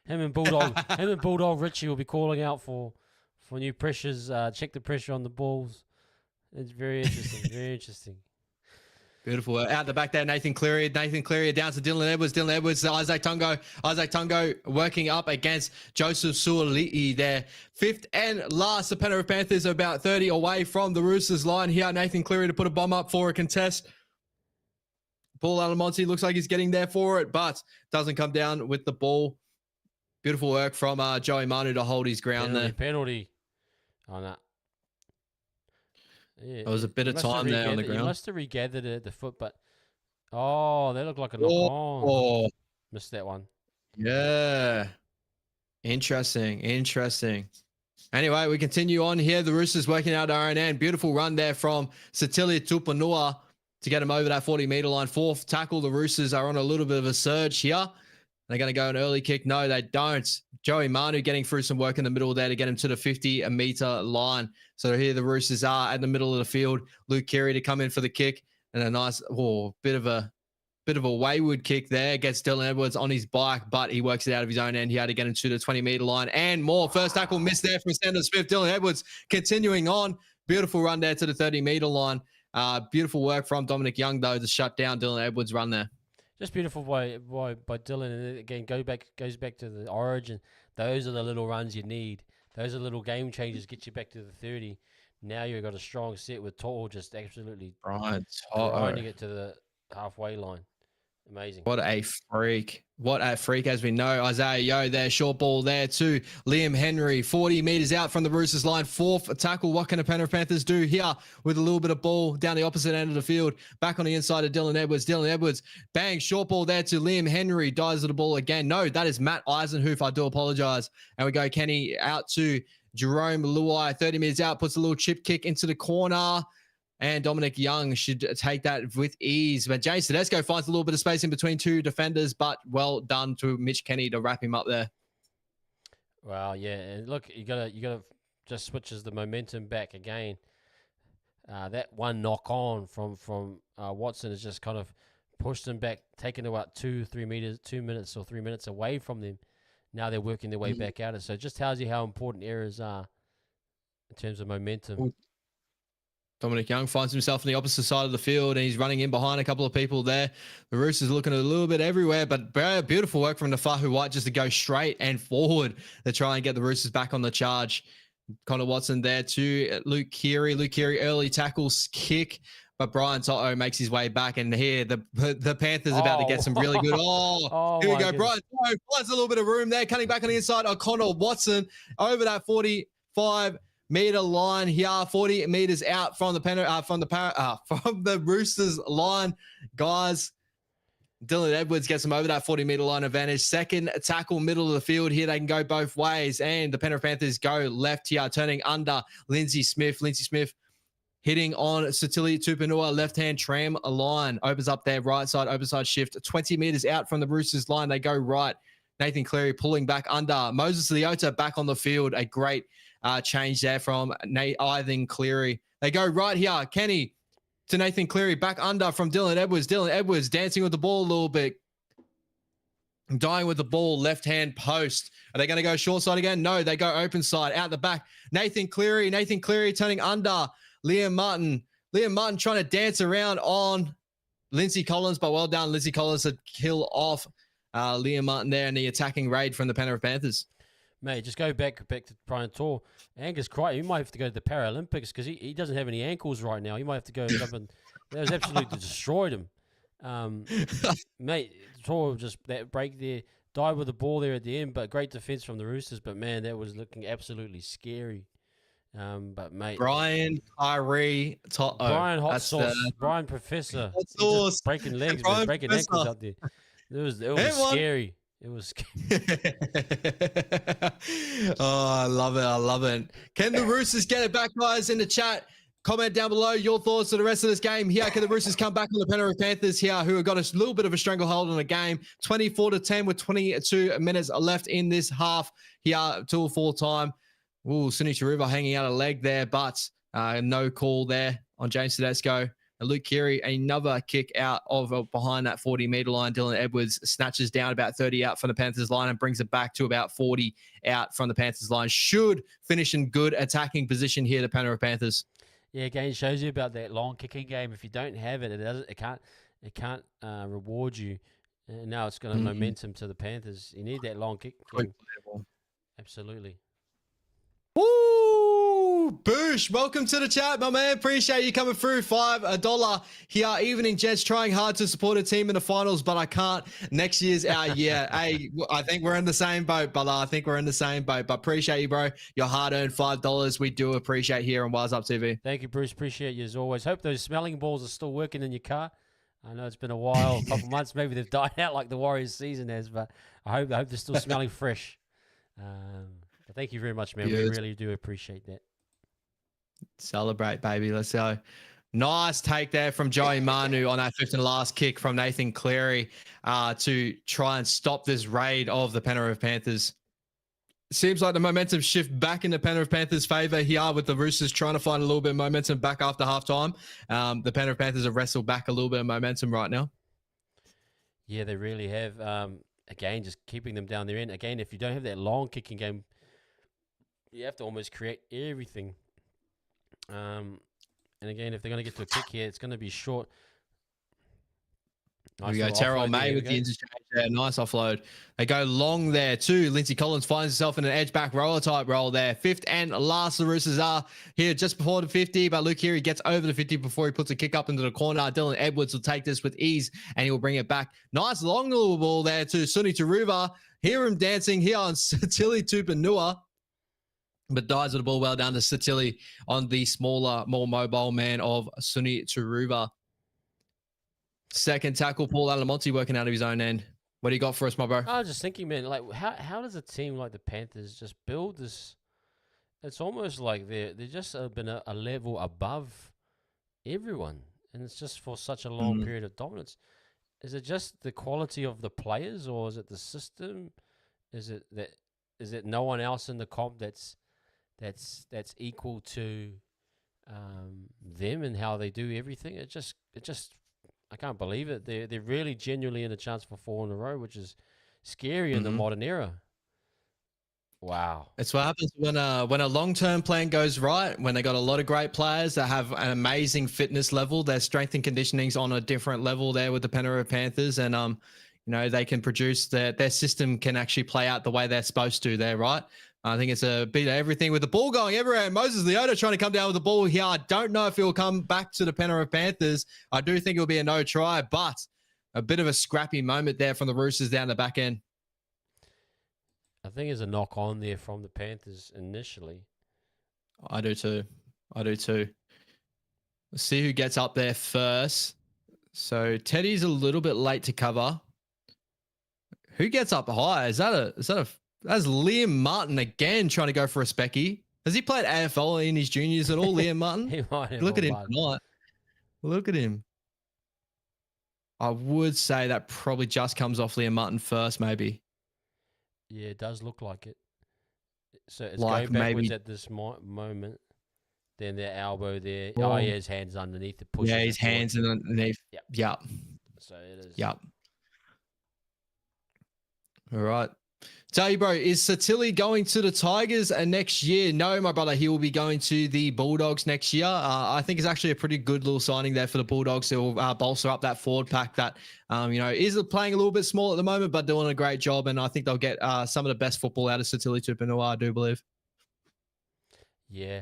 Him and Bulldog Richie will be calling out for new pressures. Check the pressure on the balls. It's very interesting. Very interesting. Beautiful. Out the back there, Nathan Cleary. Nathan Cleary down to Dylan Edwards. Dylan Edwards to Isaac Tungo. Isaac Tungo working up against Joseph Suoli'i there. 5th and last, the Penrith Panthers are about 30 away from the Roosters line here. Nathan Cleary to put a bomb up for a contest. Paul Alamonte looks like he's getting there for it, but doesn't come down with the ball. Beautiful work from Joey Manu to hold his ground there. Penalty. Oh, no. Yeah, there was a bit of time there on the ground. He must have regathered it at the foot, but they look like a knock on. Missed that one. Yeah. Interesting. Anyway, we continue on here. The Roosters working out our own end. Beautiful run there from Satili Tupanua to get him over that 40-meter line. 4th tackle. The Roosters are on a little bit of a surge here. They're going to go an early kick. No, they don't. Joey Manu getting through some work in the middle there to get him to the 50-meter line. So here the Roosters are at the middle of the field. Luke Keary to come in for the kick, and a nice bit of a wayward kick there. Gets Dylan Edwards on his bike, but he works it out of his own end. He had to get him to the 20-meter line and more. First tackle missed there from Sandon Smith. Dylan Edwards continuing on. Beautiful run there to the 30-meter line. Beautiful work from Dominic Young, though, to shut down Dylan Edwards' run there. Just beautiful by Dylan, and again goes back to the origin. Those are the little runs you need. Those are little game changers, get you back to the 30. Now you've got a strong set with To'o just absolutely grinding it to the halfway line. Amazing. What a freak. What a freak, as we know. Isaiah Yeo there, short ball there to Liam Henry. 40 meters out from the Roosters line. 4th tackle. What can the Penrith Panthers do here with a little bit of ball down the opposite end of the field? Back on the inside of Dylan Edwards. Dylan Edwards, bang, short ball there to Liam Henry. Dies of the ball again. No, that is Matt Eisenhoof. I do apologize. And we go Kenny out to Jerome Luai. 30 meters out, puts a little chip kick into the corner. And Dominic Young should take that with ease. But James Tedesco finds a little bit of space in between two defenders, but well done to Mitch Kenny to wrap him up there. Well, yeah. And look, you gotta just switches the momentum back again. That one knock on from Watson has just kind of pushed them back, taken about 2 minutes away from them. Now they're working their way back out. So it just tells you how important errors are in terms of momentum. Dominic Young finds himself on the opposite side of the field, and he's running in behind a couple of people there. The Roosters looking a little bit everywhere, but beautiful work from Fahu White just to go straight and forward to try and get the Roosters back on the charge. Connor Watson there to Luke Keary. Luke Keary early tackles, kick, but Brian To'o makes his way back, and here the Panthers are about to get some really good. Here we go. Brian To'o finds a little bit of room there, cutting back on the inside. Connor Watson over that 45-meter line here, 40 meters out from the Roosters line, guys. Dylan Edwards gets him over that 40-meter line advantage. 2nd tackle, middle of the field here. They can go both ways, and the Penrith Panthers go left here, turning under Lindsay Smith. Lindsay Smith hitting on Satili Tupanua, left-hand tram line. Opens up their right side, open side shift. 20 meters out from the Roosters line. They go right. Nathan Cleary pulling back under. Moses Leota back on the field. A great change there from Nathan Cleary. They go right here. Kenny to Nathan Cleary, back under from Dylan Edwards. Dylan Edwards dancing with the ball a little bit. Dying with the ball, left-hand post. Are they going to go short side again? No, they go open side, out the back. Nathan Cleary turning under. Liam Martin Liam Martin trying to dance around on Lindsay Collins, but well done. Lindsay Collins to kill off Liam Martin there in the attacking raid from the Penrith Panthers. Mate, just go back to Brian Tor. Angus Crichton, he might have to go to the Paralympics because he doesn't have any ankles right now. He might have to go jump and that was absolutely destroyed him. Mate, Tor just that break there, died with the ball there at the end, but great defense from the Roosters. But man, that was looking absolutely scary. But mate, Brian Kyrie, Brian Hot Sauce, Brian Professor, Sauce. breaking legs, man, breaking ankles out there. It was scary. It was scary. Oh, I love it. I love it. Can the Roosters get it back, guys, in the chat? Comment down below your thoughts on the rest of this game here. Can the Roosters come back on the Penrith Panthers here, who have got a little bit of a stranglehold on the game? 24-10 with 22 minutes left in this half here till full time. Ooh, Suni Taruva hanging out a leg there, but no call there on James Tedesco. And Luke Keary, another kick out of behind that 40-meter line. Dylan Edwards snatches down about 30 out from the Panthers line and brings it back to about 40 out from the Panthers line. Should finish in good attacking position here, the Penrith Panthers. Yeah, again, shows you about that long kicking game. If you don't have it, it can't reward you. And now it's got a momentum to the Panthers. You need that long kick game. Absolutely. Woo! Boosh, welcome to the chat, my man. Appreciate you coming through. $5 here. Evening, gents. Trying hard to support a team in the finals, but I can't. Next year's our year. Hey, I think we're in the same boat, brother. I think we're in the same boat. But appreciate you, bro. Your hard-earned $5. We do appreciate here on Wise Up TV. Thank you, Bruce. Appreciate you as always. Hope those smelling balls are still working in your car. I know it's been a while, a couple months. Maybe they've died out like the Warriors season has, but I hope they're still smelling fresh. But thank you very much, man. Yes. We really do appreciate that. Celebrate, baby. Let's go. Nice take there from Joey Manu on that fifth and last kick from Nathan Cleary to try and stop this raid of the Penrith Panthers. Seems like the momentum shift back in the Penrith Panthers' favor here with the Roosters trying to find a little bit of momentum back after halftime. The Penrith Panthers have wrestled back a little bit of momentum right now. Yeah, they really have. Again, just keeping them down their end. Again, if you don't have that long kicking game, you have to almost create everything. And again, if they're going to get to a kick here, it's going to be short. Here we go. Terrell May with the interchange there. Nice offload. They go long there too. Lindsay Collins finds himself in an edge back roller type role there. Fifth and last, the Roosters are here just before the 50, but Luke Keary gets over the 50 before he puts a kick up into the corner. Dylan Edwards will take this with ease and he will bring it back. Nice long little ball there to Suni Taruva. Hear him dancing here on Satili Tupanua, but dies with the ball well down to Satili on the smaller, more mobile man of Suni Taruva. Second tackle, Paul Alamonte working out of his own end. What do you got for us, my bro? I was just thinking, man, like how does a team like the Panthers just build this? It's almost like they're just been a level above everyone, and it's just for such a long period of dominance. Is it just the quality of the players, or is it the system? Is it no one else in the comp that's equal to them and how they do everything? It just I can't believe it. They're really genuinely in a chance for 4 in a row, which is scary in the modern era. Wow. It's what happens when a long-term plan goes right, when they got a lot of great players that have an amazing fitness level. Their strength and conditioning's on a different level there with the Penrith Panthers, and they can produce their system can actually play out the way they're supposed to there, right? I think it's a bit of everything with the ball going everywhere. Moses Leota trying to come down with the ball here. I don't know if he'll come back to the Penrith Panthers. I do think it'll be a no try, but a bit of a scrappy moment there from the Roosters down the back end. I think there's a knock on there from the Panthers initially. I do too. Let's see who gets up there first. So Teddy's a little bit late to cover. Who gets up high? That's Liam Martin again trying to go for a specky. Has he played AFL in his juniors at all, Liam Martin? He might have. Look at him tonight. Look at him. I would say that probably just comes off Liam Martin first, maybe. Yeah, it does look like it. So it's like going backwards at this moment. Then their elbow there. Oh, yeah, his hands underneath the push. Yeah, his hands underneath. Yep. So it is. Yep. All right. Tell you, bro, is Satilli going to the Tigers next year? No, my brother, he will be going to the Bulldogs next year. I think it's actually a pretty good little signing there for the Bulldogs. It will bolster up that forward pack that, is playing a little bit small at the moment, but doing a great job. And I think they'll get some of the best football out of Satilli Tupouniua, I do believe. Yeah.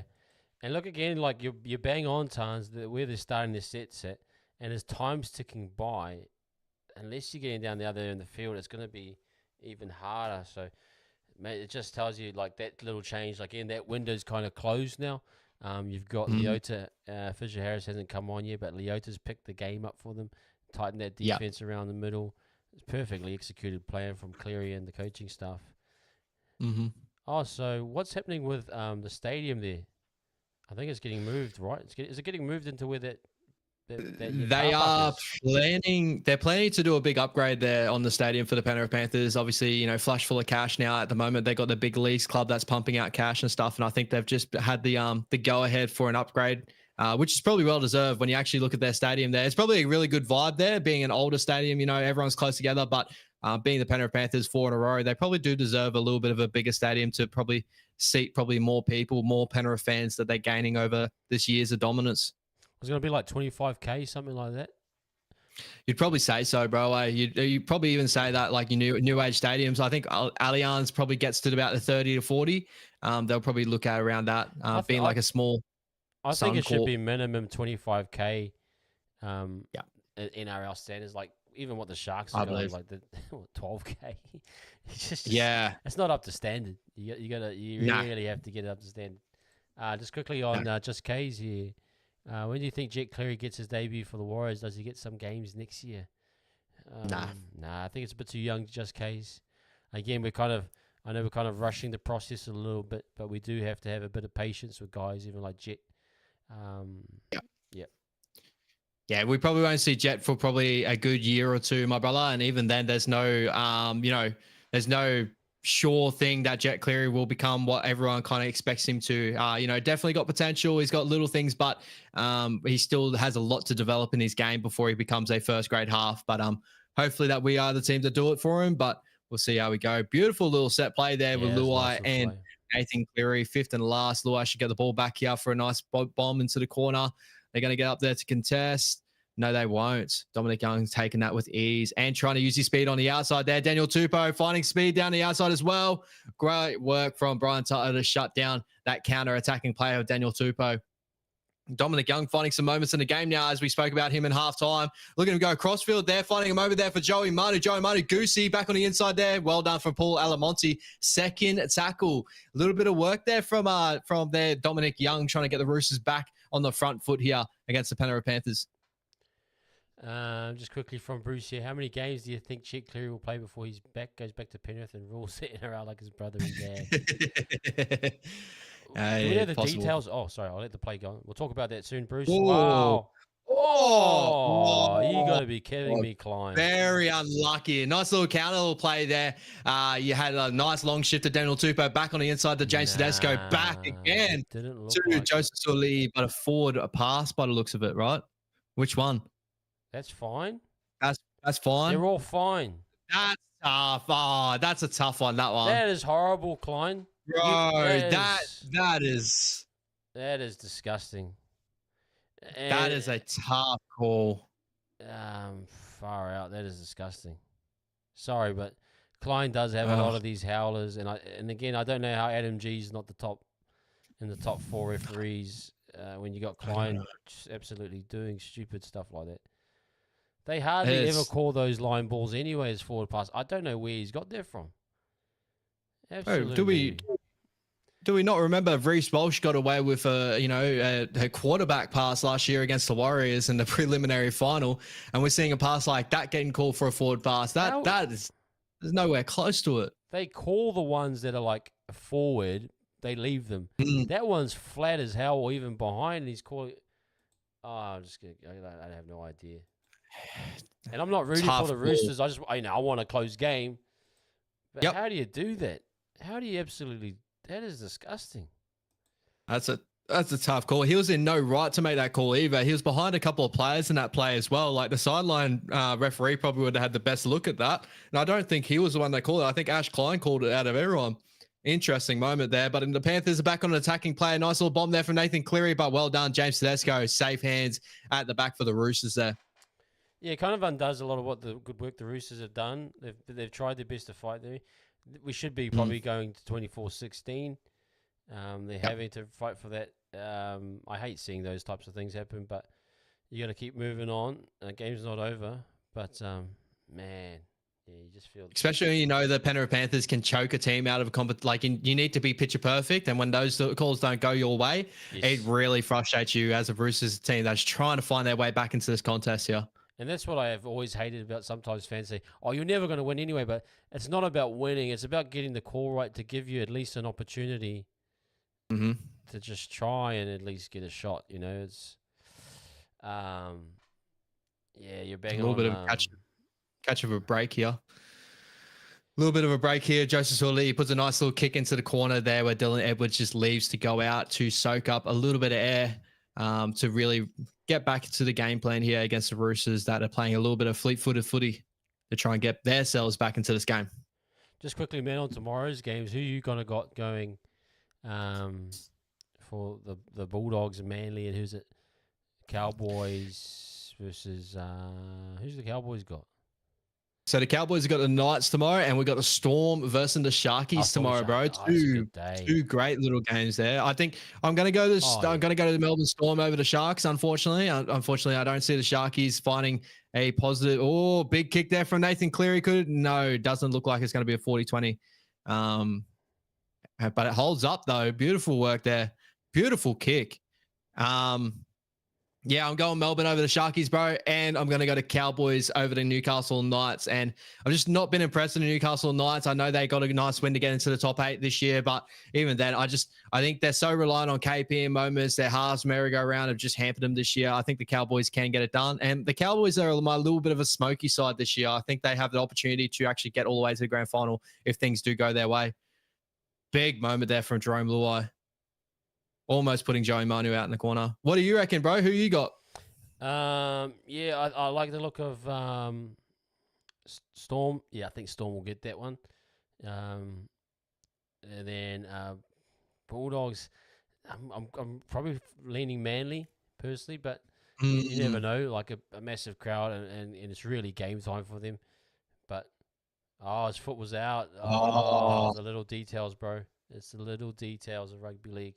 And look again, like you're bang on, Tans, where they're starting their set, and as time's ticking by, unless you're getting down the other end of the field, it's going to be even harder. So, mate, it just tells you like that little change. Like, in that window's kind of closed now. You've got Leota. Fisher Harris hasn't come on yet, but Leota's picked the game up for them. Tightened that defense around the middle. It's perfectly executed plan from Cleary and the coaching staff. Mm-hmm. Oh, so what's happening with the stadium there? I think it's getting moved, right? Is it getting moved into where that they are planning. They're planning to do a big upgrade there on the stadium for the Penrith Panthers. Obviously, flush full of cash now. At the moment, they got the big leagues club that's pumping out cash and stuff. And I think they've just had the go ahead for an upgrade, which is probably well deserved when you actually look at their stadium there. It's probably a really good vibe there, being an older stadium. Everyone's close together, but being the Penrith Panthers 4 in a row, they probably do deserve a little bit of a bigger stadium to probably seat probably more people, more Penrith fans that they're gaining over this year's of dominance. It's going to be like 25K, something like that. You'd probably say so, bro. You'd probably even say that like your new age stadiums. I think Allianz probably gets to about the 30 to 40. They'll probably look at around that, being like a small. I think it should be minimum 25K. NRL standards, like even what the Sharks are going, like the 12K. It's just it's not up to standard. You really have to get it up to standard. Just quickly on Just K's here. When do you think Jet Cleary gets his debut for the Warriors? Does he get some games next year? Nah, I think it's a bit too young, Just Case. Again, I know we're kind of rushing the process a little bit, but we do have to have a bit of patience with guys, even like Jet. Yeah, we probably won't see Jet for probably a good year or two, my brother. And even then, there's no, there's no sure thing that Jet Cleary will become what everyone kind of expects him to. Definitely got potential. He's got little things, but he still has a lot to develop in his game before he becomes a first grade half. But hopefully that we are the team to do it for him. But we'll see how we go. Beautiful little set play there with Luai and Nathan Cleary, fifth and last. Luai should get the ball back here for a nice bomb into the corner. They're going to get up there to contest. No, they won't. Dominic Young's taking that with ease and trying to use his speed on the outside there. Daniel Tupou finding speed down the outside as well. Great work from Brian Tuttle to shut down that counter-attacking player of Daniel Tupou. Dominic Young finding some moments in the game now, as we spoke about him in halftime. Look at him go crossfield there, finding him over there for Joey Manu. Joey Manu, Goosey back on the inside there. Well done from Paul Alamonte. Second tackle. A little bit of work there from their Dominic Young, trying to get the Roosters back on the front foot here against the Penrith Panthers. Just quickly from Bruce here, how many games do you think Chet Cleary will play before he's goes back to Penrith and rules it around like his brother and dad? Do we know the details? Oh, sorry, I'll let the play go. We'll talk about that soon, Bruce. Ooh. Wow. Oh, you got to be kidding me, Klein. Very unlucky. Nice little counter little play there. You had a nice long shift to Daniel Tupou back on the inside to James Tedesco. Back again to Joseph Sully, but a pass by the looks of it, right? Which one? That's fine. That's fine. They're all fine. That's tough. Oh, that's a tough one, that one. That is horrible, Klein. Bro, that is disgusting. And, that is a tough call. Far out. That is disgusting. Sorry, but Klein does have a lot of these howlers, and again, I don't know how Adam G's not in the top 4 referees when you got Klein just absolutely doing stupid stuff like that. They hardly ever call those line balls anyway as forward pass. I don't know where he's got that from. Absolutely. Do we not remember Reece Walsh got away with a quarterback pass last year against the Warriors in the preliminary final, and we're seeing a pass like that getting called for a forward pass. There's nowhere close to it. They call the ones that are like forward, they leave them. That one's flat as hell, or even behind, and he's calling. I have no idea. And I'm not rooting for the Roosters. I want a close game. But how do you do that? How do you that is disgusting. That's That's a tough call. He was in no right to make that call either. He was behind a couple of players in that play as well. Like the sideline referee probably would have had the best look at that. And I don't think he was the one that called it. I think Ash Klein called it out of everyone. Interesting moment there. But in the Panthers are back on an attacking play. A nice little bomb there from Nathan Cleary, but well done, James Tedesco. Safe hands at the back for the Roosters there. Yeah, it kind of undoes a lot of what the good work the Roosters have done. They've tried their best to fight there. We should be probably going to 24-16. They're having to fight for that. I hate seeing those types of things happen, but you got to keep moving on. The game's not over, but man, yeah, you just feel. Especially when you know the Penrith Panthers can choke a team out of a you need to be picture perfect, and when those calls don't go your way, it really frustrates you as a Roosters team that's trying to find their way back into this contest here. And that's what I have always hated about sometimes fans say, oh, you're never going to win anyway. But it's not about winning. It's about getting the call right to give you at least an opportunity to just try and at least get a shot. You know, it's, yeah, you're banging on. A little bit of catch of a break here. A little bit of a break here. Joseph Sully puts a nice little kick into the corner there where Dylan Edwards just leaves to go out to soak up a little bit of air to really get back to the game plan here against the Roosters that are playing a little bit of fleet-footed footy to try and get themselves back into this game. Just quickly, man, on tomorrow's games, who you got going for the Bulldogs and Manly, and who's it? Cowboys versus who's the Cowboys got? So the Cowboys have got the Knights tomorrow, and we've got the Storm versus the Sharkies tomorrow, bro. Two great little games there. I think I'm gonna go to the Melbourne Storm over the Sharks. Unfortunately, I don't see the Sharkies finding a positive. Oh, big kick there from Nathan Cleary. Doesn't look like it's going to be a 40-20. But it holds up though. Beautiful work there. Beautiful kick. Yeah, I'm going Melbourne over the Sharkies, bro, and I'm going to go to Cowboys over the Newcastle Knights. And I've just not been impressed with the Newcastle Knights. I know they got a nice win to get into the top 8 this year, but even then, I think they're so reliant on KP moments. Their halves merry-go-round have just hampered them this year. I think the Cowboys can get it done. And the Cowboys are my little bit of a smoky side this year. I think they have the opportunity to actually get all the way to the grand final if things do go their way. Big moment there from Jerome Luai. Almost putting Joey Manu out in the corner. What do you reckon, bro? Who you got? Yeah, I like the look of Storm. Yeah, I think Storm will get that one. And then Bulldogs. I'm probably leaning Manly personally, but you never know. Like a massive crowd, and it's really game time for them. But his foot was out. The little details, bro. It's the little details of rugby league.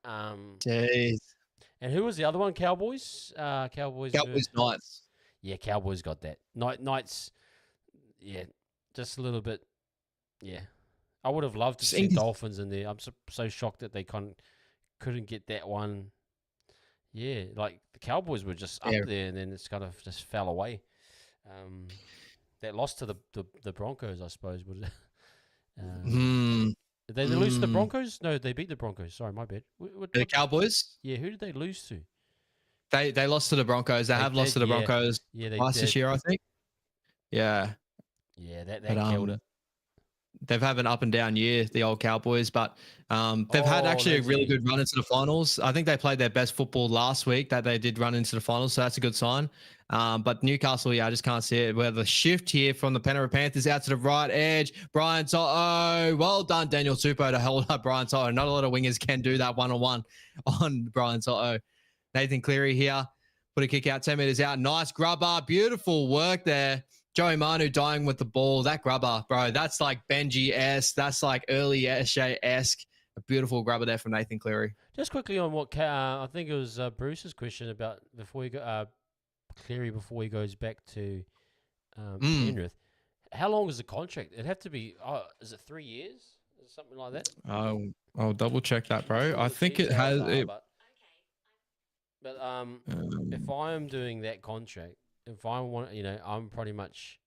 Jeez. And who was the other one? Cowboys? Knights. Yeah, Cowboys got that. Knights, yeah, just a little bit. Yeah. I would have loved to see Dolphins in there. I'm so shocked that they couldn't get that one. Yeah, like the Cowboys were just up there, and then it's kind of just fell away. That lost to the Broncos, I suppose. Would Did they lose to the Broncos? No, they beat the Broncos. Sorry, my bad. The Cowboys? Yeah, who did they lose to? They lost to the Broncos. They have lost to the Broncos twice this year, I think. Yeah. Yeah, that killed it. They've had an up and down year, the old Cowboys, but they've had actually a really good run into the finals. I think they played their best football last week that they did run into the finals, so that's a good sign. But Newcastle, I just can't see it. Where the shift here from the Penrith Panthers out to the right edge. Brian To'o. Well done, Daniel Tupou, to hold up Brian To'o. Not a lot of wingers can do that one-on-one on Brian To'o. Nathan Cleary here. Put a kick out, 10 meters out. Nice grubber. Beautiful work there. Joey Manu dying with the ball. That grubber, bro, that's like Benji-esque. That's like early Eshe-esque. A beautiful grubber there from Nathan Cleary. Just quickly on what I think it was Bruce's question about Cleary before he goes back to Penrith. How long is the contract? It'd have to be, is it 3 years? Or something like that? I'll double check that, bro. I think it has. But if I'm doing that contract, if I want, I'm pretty much,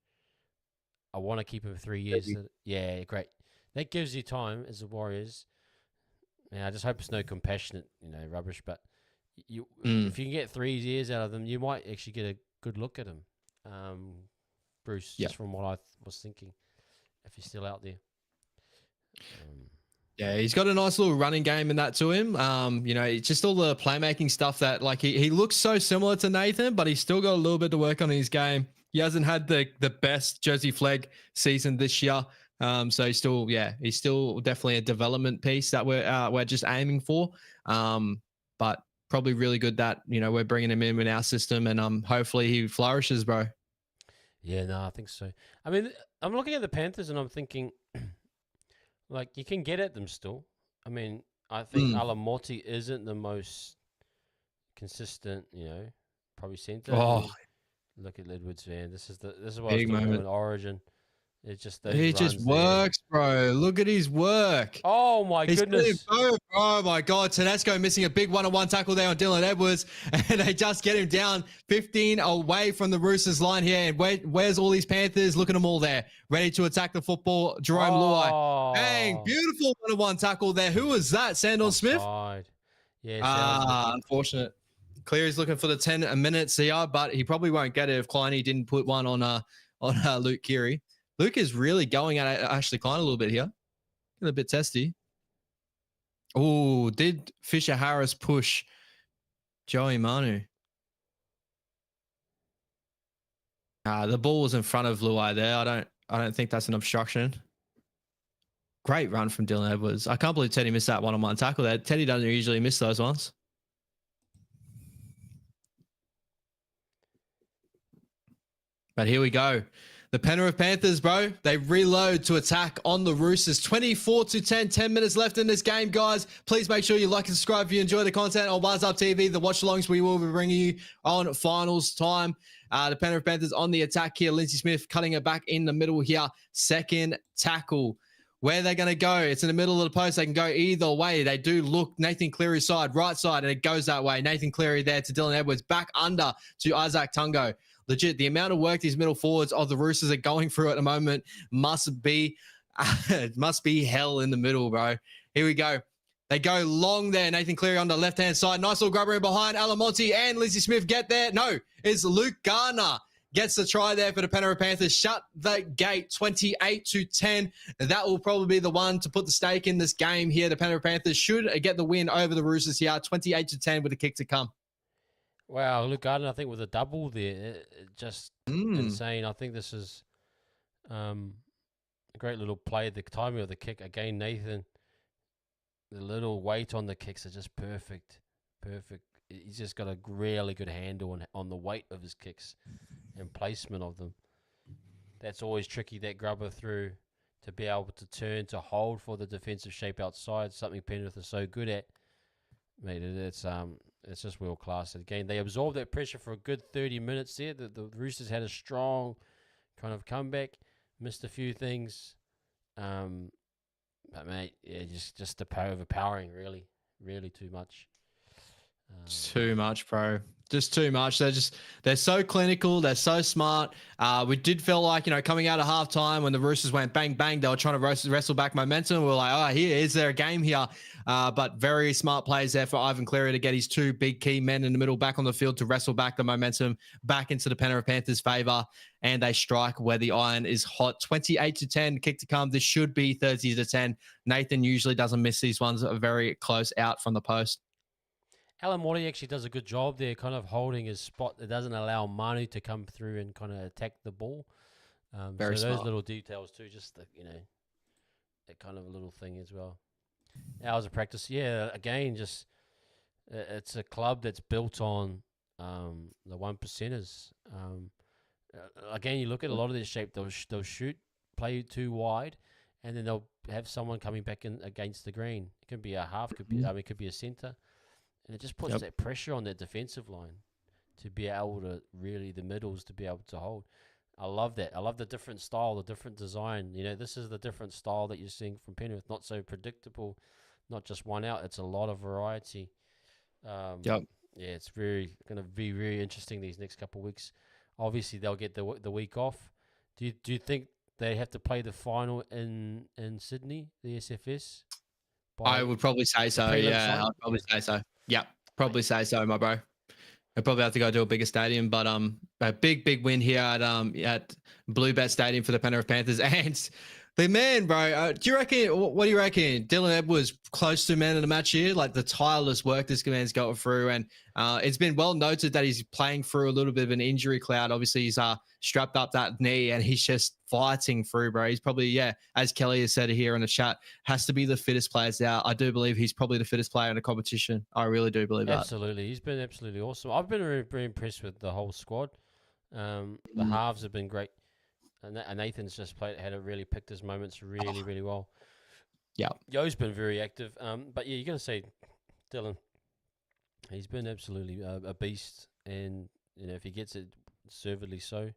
I want to keep him for 3 years. Yeah, great. That gives you time as the Warriors. I just hope it's no compassionate, rubbish. But if you can get 3 years out of them, you might actually get a good look at him, Bruce. Just from what I was thinking, if he's still out there. Yeah, he's got a nice little running game in that to him. It's just all the playmaking stuff that like he looks so similar to Nathan, but he's still got a little bit to work on in his game. He hasn't had the best Jersey Flegg season this year. So he's still definitely a development piece that we're just aiming for. But probably really good that we're bringing him in our system, and hopefully he flourishes, bro. Yeah, no, I think so. I mean, I'm looking at the Panthers and I'm thinking, like, you can get at them still. I mean, I think Alamoti isn't the most consistent, probably centre. Oh, Look at Edwards, man. This is what I was big talking about moment. in Origin. It's just those He runs just there. works, bro. Look at his work. Oh my goodness! Oh my God, Tedesco missing a big one-on-one tackle there on Dylan Edwards, and they just get him down 15 away from the Roosters line here. And where's all these Panthers? Look at them all there, ready to attack the football. Jerome Luai, bang, beautiful one-on-one tackle there. Who was that? Sandon Smith. Yeah. Unfortunate. Cleary's looking for the 10 minutes here, but he probably won't get it if Kleiny didn't put one on Luke Keary. Luke is really going at Ashley Klein a little bit here. A bit testy. Oh, did Fisher Harris push Joey Manu? The ball was in front of Luai there. I don't think that's an obstruction. Great run from Dylan Edwards. I can't believe Teddy missed that one-on-one tackle there. Teddy doesn't usually miss those ones. But here we go. The Penrith Panthers, bro, they reload to attack on the Roosters. 24-10, 10 minutes left in this game, guys. Please make sure you like and subscribe if you enjoy the content on Wise Up TV. The watch-alongs we will be bringing you on finals time. The Penrith Panthers on the attack here. Lindsay Smith cutting it back in the middle here. Second tackle. Where they're going to go, it's in the middle of the post. They can go either way. They do look Nathan Cleary's side, right side, and it goes that way. Nathan Cleary there to Dylan Edwards, back under to Isaac Tungo. Legit, the amount of work these middle forwards of the Roosters are going through at the moment must be hell in the middle, bro. Here we go. They go long there. Nathan Cleary on the left-hand side. Nice little grubber in behind. Alamonte and Lindsay Smith get there. No, it's Luke Garner. Gets the try there for the Penrith Panthers. Shut the gate, 28-10. That will probably be the one to put the stake in this game here. The Penrith Panthers should get the win over the Roosters here, 28-10 with a kick to come. Wow, Luke Garden, I think with a double there, just insane. I think this is a great little play. The timing of the kick again, Nathan. The little weight on the kicks are just perfect. He's just got a really good handle on the weight of his kicks and placement of them. That's always tricky, that grubber through, to be able to turn, to hold for the defensive shape outside, something Penrith is so good at. Mate, it's just world class. Again, they absorbed that pressure for a good 30 minutes there. The Roosters had a strong kind of comeback, missed a few things. But mate, yeah, just overpowering, really too much. Too much, bro. Just too much. They're so clinical. They're so smart. We did feel like, coming out of halftime when the Roosters went bang, bang, they were trying to wrestle back momentum. We were like, is there a game here? But very smart plays there for Ivan Cleary to get his two big key men in the middle back on the field to wrestle back the momentum back into the Penrith Panthers' favor. And they strike where the iron is hot. 28-10, kick to come. This should be 30-10. Nathan usually doesn't miss these ones. Very close out from the post. Alan Morty actually does a good job there, kind of holding his spot. It doesn't allow Manu to come through and kind of attack the ball. Very so smart. those little details too, just that kind of a little thing as well. Hours of practice, yeah. Again, just it's a club that's built on the one percenters. Again, you look at a lot of their shape. They'll shoot, play too wide, and then they'll have someone coming back in against the green. It could be a half, it could be a centre. And it just puts that pressure on that defensive line to be able to the middles to be able to hold. I love that. I love the different style, the different design. This is the different style that you're seeing from Penrith. Not so predictable, not just one out. It's a lot of variety. Yeah, it's going to be very interesting these next couple of weeks. Obviously, they'll get the week off. Do you think they have to play the final in Sydney, the SFS? I would probably say so. Yeah, I'd probably say so. Yeah, probably say so, my bro. I probably have to go to a bigger stadium, but a big win here at Bluebet Stadium for the Penrith Panthers. And The man, bro. Do you reckon? What do you reckon? Dylan Edwards close to man of the match here. Like the tireless work this man's going through, and it's been well noted that he's playing through a little bit of an injury cloud. Obviously, he's strapped up that knee, and he's just fighting through, bro. He's probably, yeah, as Kelly has said here in the chat, has to be the fittest players out. I do believe he's probably the fittest player in the competition. I really do believe that. Absolutely, he's been absolutely awesome. I've been very impressed with the whole squad. The halves have been great. And Nathan's just had really picked his moments really well. Yeah. Yo's been very active. But yeah, you're going to say Dylan. He's been absolutely a beast. And, if he gets it deservedly so.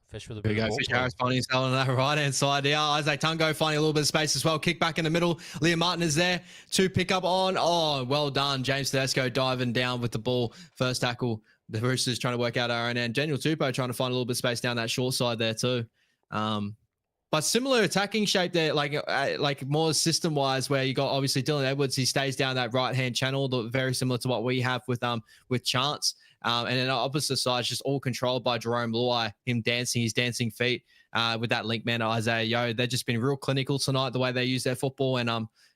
Fish with a bit of ball. Fish Harris finding himself on that right-hand side here. Isaac Tungo finding a little bit of space as well. Kick back in the middle. Liam Martin is there to pick up on. Oh, well done. James Tedesco diving down with the ball. First tackle. The Roosters trying to work out our own end. Daniel Tupou trying to find a little bit of space down that short side there too. But similar attacking shape there, like more system-wise, where you got obviously Dylan Edwards. He stays down that right-hand channel, very similar to what we have with Chance. And then the opposite side is just all controlled by Jerome Luai, him dancing his dancing feet with that link man Isaiah Yeo. They've just been real clinical tonight, the way they use their football. And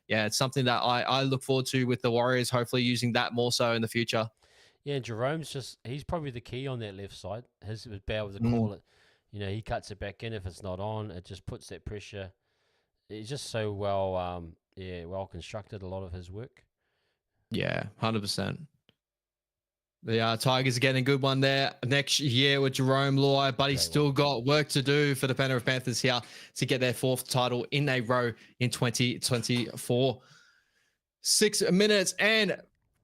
yeah, it's something that I look forward to with the Warriors, hopefully using that more so in the future. Yeah, Jerome's he's probably the key on that left side. His bow to call it. He cuts it back in if it's not on. It just puts that pressure. He's just so well constructed, a lot of his work. Yeah, 100%. The Tigers are getting a good one there next year with Jerome Luai, but he's still got work to do for the Penrith Panthers here to get their 4th title in a row in 2024. 6 minutes and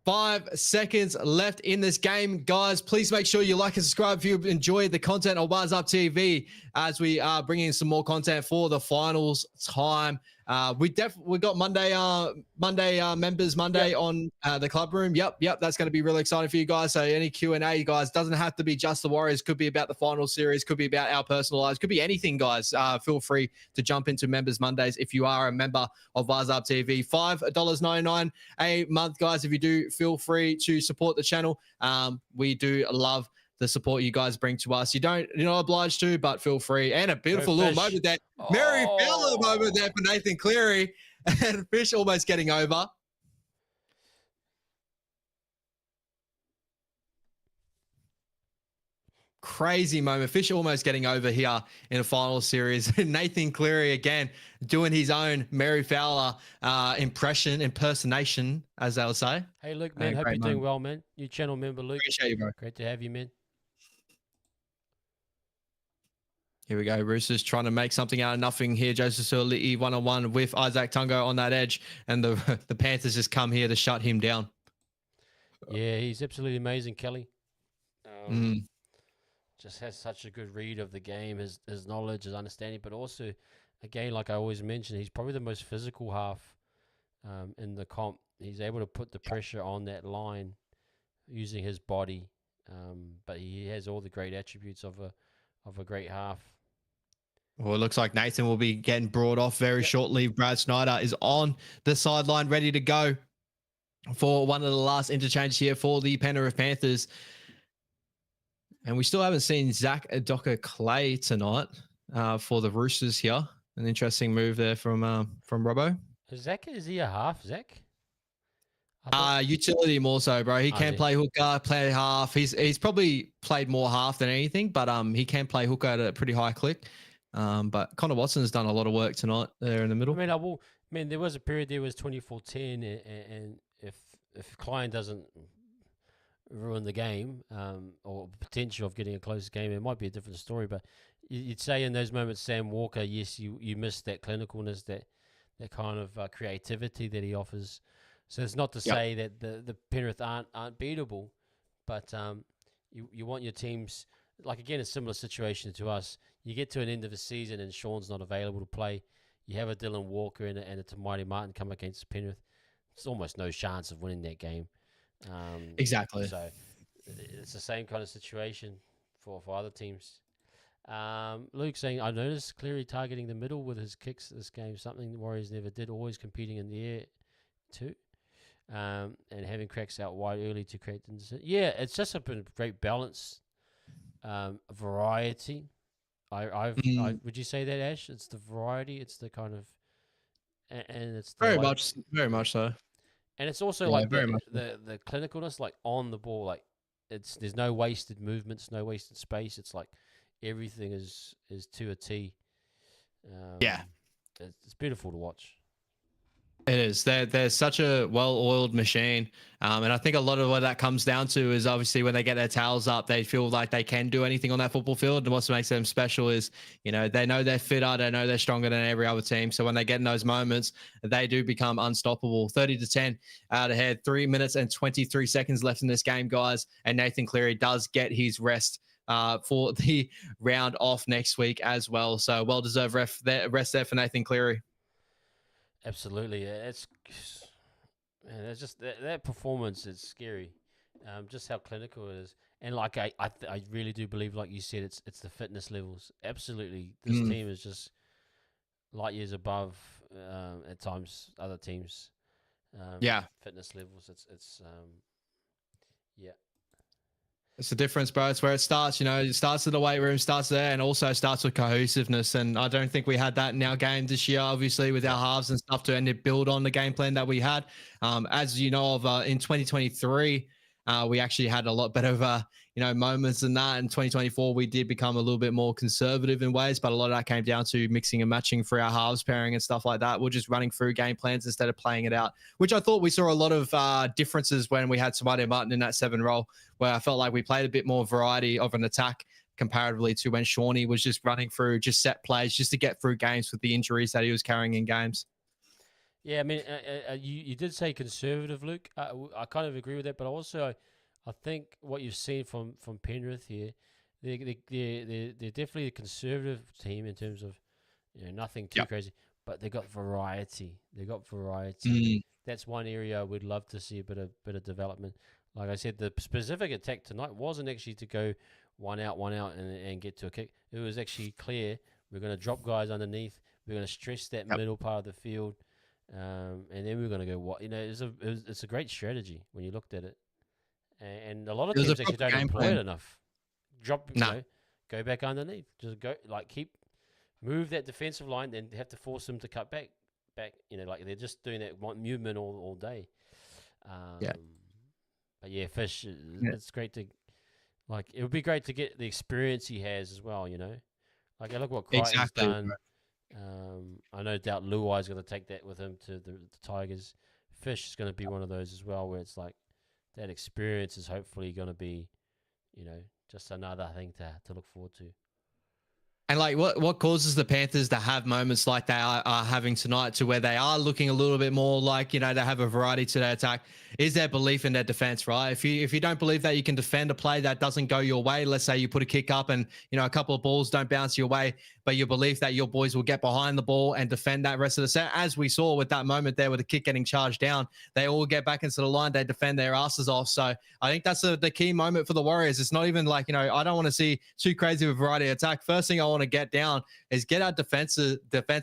5 seconds left in this game. Guys, please make sure you like and subscribe if you enjoyed the content on Wise Up TV as we are bringing some more content for the finals time. We got Monday members Monday on the club room. Yep, that's going to be really exciting for you guys. So any Q&A, guys, doesn't have to be just the Warriors. Could be about the final series. Could be about our personal lives. Could be anything, guys. Feel free to jump into members Mondays if you are a member of Wise Up TV. $5.99 a month, guys. If you do, feel free to support the channel. We do love the support you guys bring to us. You're not obliged to, but feel free. And a beautiful little moment there. Mary Fowler moment there for Nathan Cleary. And Fish almost getting over. Crazy moment. Fish almost getting over here in a final series. Nathan Cleary again doing his own Mary Fowler impersonation, as they'll say. Hey, Luke, man. Hope you're doing well, man. New channel member, Luke. Appreciate you, bro. Great to have you, man. Here we go. Roosters trying to make something out of nothing here. Joseph Suoli'i one-on-one with Isaac Tungo on that edge. And the Panthers just come here to shut him down. Yeah, he's absolutely amazing, Kelly. Just has such a good read of the game, his knowledge, his understanding. But also, again, like I always mention, he's probably the most physical half in the comp. He's able to put the pressure on that line using his body. But he has all the great attributes of a great half. Well, it looks like Nathan will be getting brought off very shortly. Brad Snyder is on the sideline, ready to go for one of the last interchanges here for the Penrith Panthers. And we still haven't seen Zach Adoka-Clay tonight for the Roosters here. An interesting move there from Robbo. Zach, is he a half, Zach? Utility more so, bro. He can play hooker, play half. He's probably played more half than anything, but he can play hooker at a pretty high click. But Connor Watson's done a lot of work tonight there in the middle. I mean, there was a period there was 24-10, and if Klein doesn't ruin the game or potential of getting a close game, it might be a different story. But you'd say in those moments, Sam Walker, yes, you missed that clinicalness, that kind of creativity that he offers. So it's not to say that the Penrith aren't beatable, but you want your teams, like again, a similar situation to us. You get to an end of the season and Sean's not available to play. You have a Dylan Walker and a Tamati Martin come against Penrith. It's almost no chance of winning that game. Exactly. So it's the same kind of situation for other teams. Luke saying, I noticed Cleary targeting the middle with his kicks this game, something the Warriors never did, always competing in the air too. And having cracks out wide early to create the... Yeah, it's just a great balance, variety Mm, would you say that, Ash? It's the variety, it's the kind of, and it's the very like, much, very much so. and it's also Yeah, like very much. the clinicalness, like on the ball, like there's no wasted movements, no wasted space. It's like everything is to a T. Yeah. Um, it's beautiful to watch. It is. They're such a well-oiled machine, and I think a lot of what that comes down to is obviously when they get their towels up, they feel like they can do anything on that football field. And what makes them special is, they know they're fitter, they know they're stronger than every other team. So when they get in those moments, they do become unstoppable. 30-10 out ahead. 3 minutes and 23 seconds left in this game, guys. And Nathan Cleary does get his rest. For the round off next week as well. So well-deserved rest there for Nathan Cleary. Absolutely, it's man, it's just that performance is scary. Just how clinical it is, and like I really do believe, like you said, it's the fitness levels. Absolutely, this Mm. team is just light years above at times other teams. Yeah. Fitness levels. It's yeah. It's the difference, bro. It's where it starts. It starts in the weight room, starts there, and also starts with cohesiveness. And I don't think we had that in our game this year, obviously, with our halves and stuff to and to build on the game plan that we had. As you know, in 2023, we actually had a lot better of moments than that. In 2024, we did become a little bit more conservative in ways, but a lot of that came down to mixing and matching for our halves pairing and stuff like that. We're just running through game plans instead of playing it out, which I thought we saw a lot of differences when we had Samadi Martin in that 7 role, where I felt like we played a bit more variety of an attack comparatively to when Shawnee was just running through just set plays just to get through games with the injuries that he was carrying in games. Yeah, I mean, you did say conservative, Luke. I kind of agree with that, but also I think what you've seen from Penrith here, they're definitely a conservative team in terms of nothing too Yep. crazy, but they got variety. They got variety. Mm. That's one area we'd love to see a bit of development. Like I said, the specific attack tonight wasn't actually to go one out, and get to a kick. It was actually clear we're going to drop guys underneath. We're going to stress that Yep. middle part of the field. And then we're going to go what it's a great strategy when you looked at it, and a lot of It was a teams actually proper don't game employ it plan. enough. Drop, Nah. go back underneath, just go like move that defensive line, and have to force them to cut back. Like they're just doing that one movement all day. Yeah. But yeah, Fish, Yeah. it's great to it would be great to get the experience he has as well. Like I look what Crichton's Exactly. done. I no doubt Luai's going to take that with him to the Tigers. Fish is going to be one of those as well, where it's like that experience is hopefully going to be, just another thing to look forward to. And like what causes the Panthers to have moments like they are having tonight, to where they are looking a little bit more like, they have a variety to their attack, is their belief in their defense, right? If you don't believe that you can defend a play that doesn't go your way, let's say you put a kick up and a couple of balls don't bounce your way, but you believe that your boys will get behind the ball and defend that rest of the set, as we saw with that moment there with the kick getting charged down, they all get back into the line, they defend their asses off. So I think that's the key moment for the Warriors. It's not even like, I don't want to see too crazy of a variety of attack. First thing I want to get down is get our defense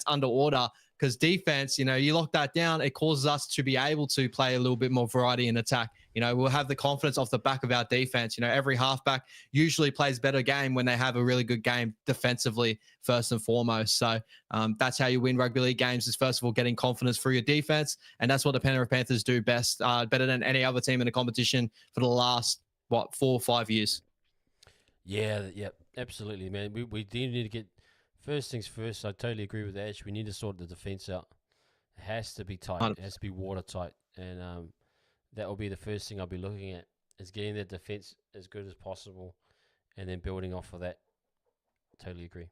under order, because defense, you lock that down, it causes us to be able to play a little bit more variety in attack. We'll have the confidence off the back of our defense. Every halfback usually plays better game when they have a really good game defensively, first and foremost. So that's how you win rugby league games, is first of all getting confidence through your defense, and that's what the Penrith Panthers do best, better than any other team in the competition for the last 4 or 5 years. Yeah, absolutely, man. We do need to get, first things first. I totally agree with Ash. We need to sort the defense out. It has to be tight. It has to be watertight, and that will be the first thing I'll be looking at, is getting the defense as good as possible, and then building off of that. Totally agree.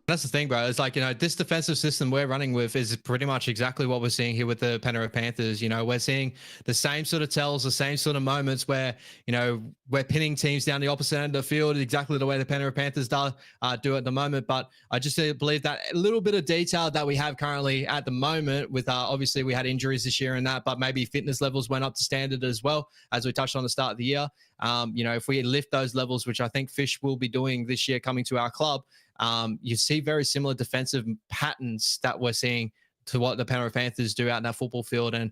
That's the thing, bro. It's like, this defensive system we're running with is pretty much exactly what we're seeing here with the Penrith Panthers. We're seeing the same sort of tells, the same sort of moments where, we're pinning teams down the opposite end of the field, exactly the way the Penrith Panthers do at the moment. But I just believe that a little bit of detail that we have currently at the moment with, obviously we had injuries this year and that, but maybe fitness levels went up to standard as well, as we touched on the start of the year. If we lift those levels, which I think Fish will be doing this year coming to our club, you see very similar defensive patterns that we're seeing to what the Penrith Panthers do out in that football field, and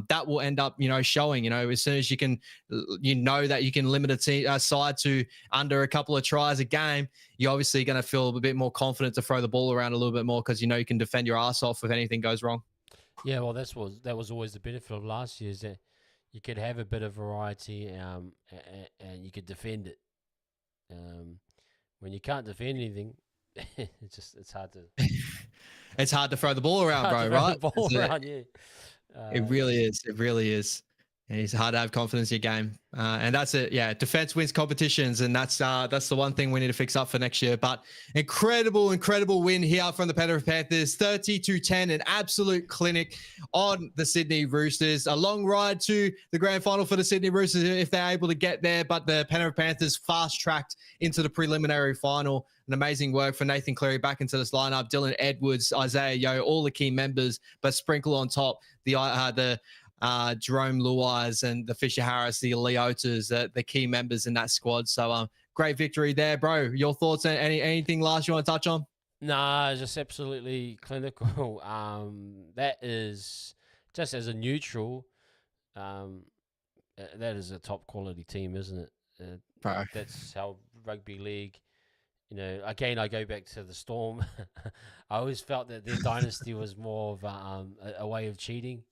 that will end up, showing. As soon as you can, that you can limit a side to under a couple of tries a game, you're obviously going to feel a bit more confident to throw the ball around a little bit more because you can defend your ass off if anything goes wrong. Yeah, well, that was always the benefit of last year, is that you could have a bit of variety, and you could defend it. When you can't defend anything, it's hard to. It's hard to throw the ball around, bro. Right? The ball around, yeah. It really is. It really is. And it's hard to have confidence in your game. And that's it. Yeah. Defense wins competitions. And that's the one thing we need to fix up for next year. But incredible win here from the Penrith Panthers. 30-10, an absolute clinic on the Sydney Roosters. A long ride to the grand final for the Sydney Roosters if they're able to get there. But the Penrith Panthers fast-tracked into the preliminary final. An amazing work for Nathan Cleary back into this lineup. Dylan Edwards, Isaiah Yeo, all the key members. But sprinkle on top the Jerome Luais and the Fisher Harris, the Leotas, the key members in that squad. So great victory there, bro. Your thoughts? Anything last you want to touch on? Nah, just absolutely clinical. That is just as a neutral. That is a top quality team, isn't it? That's how rugby league. Again, I go back to the Storm. I always felt that their dynasty was more of a way of cheating.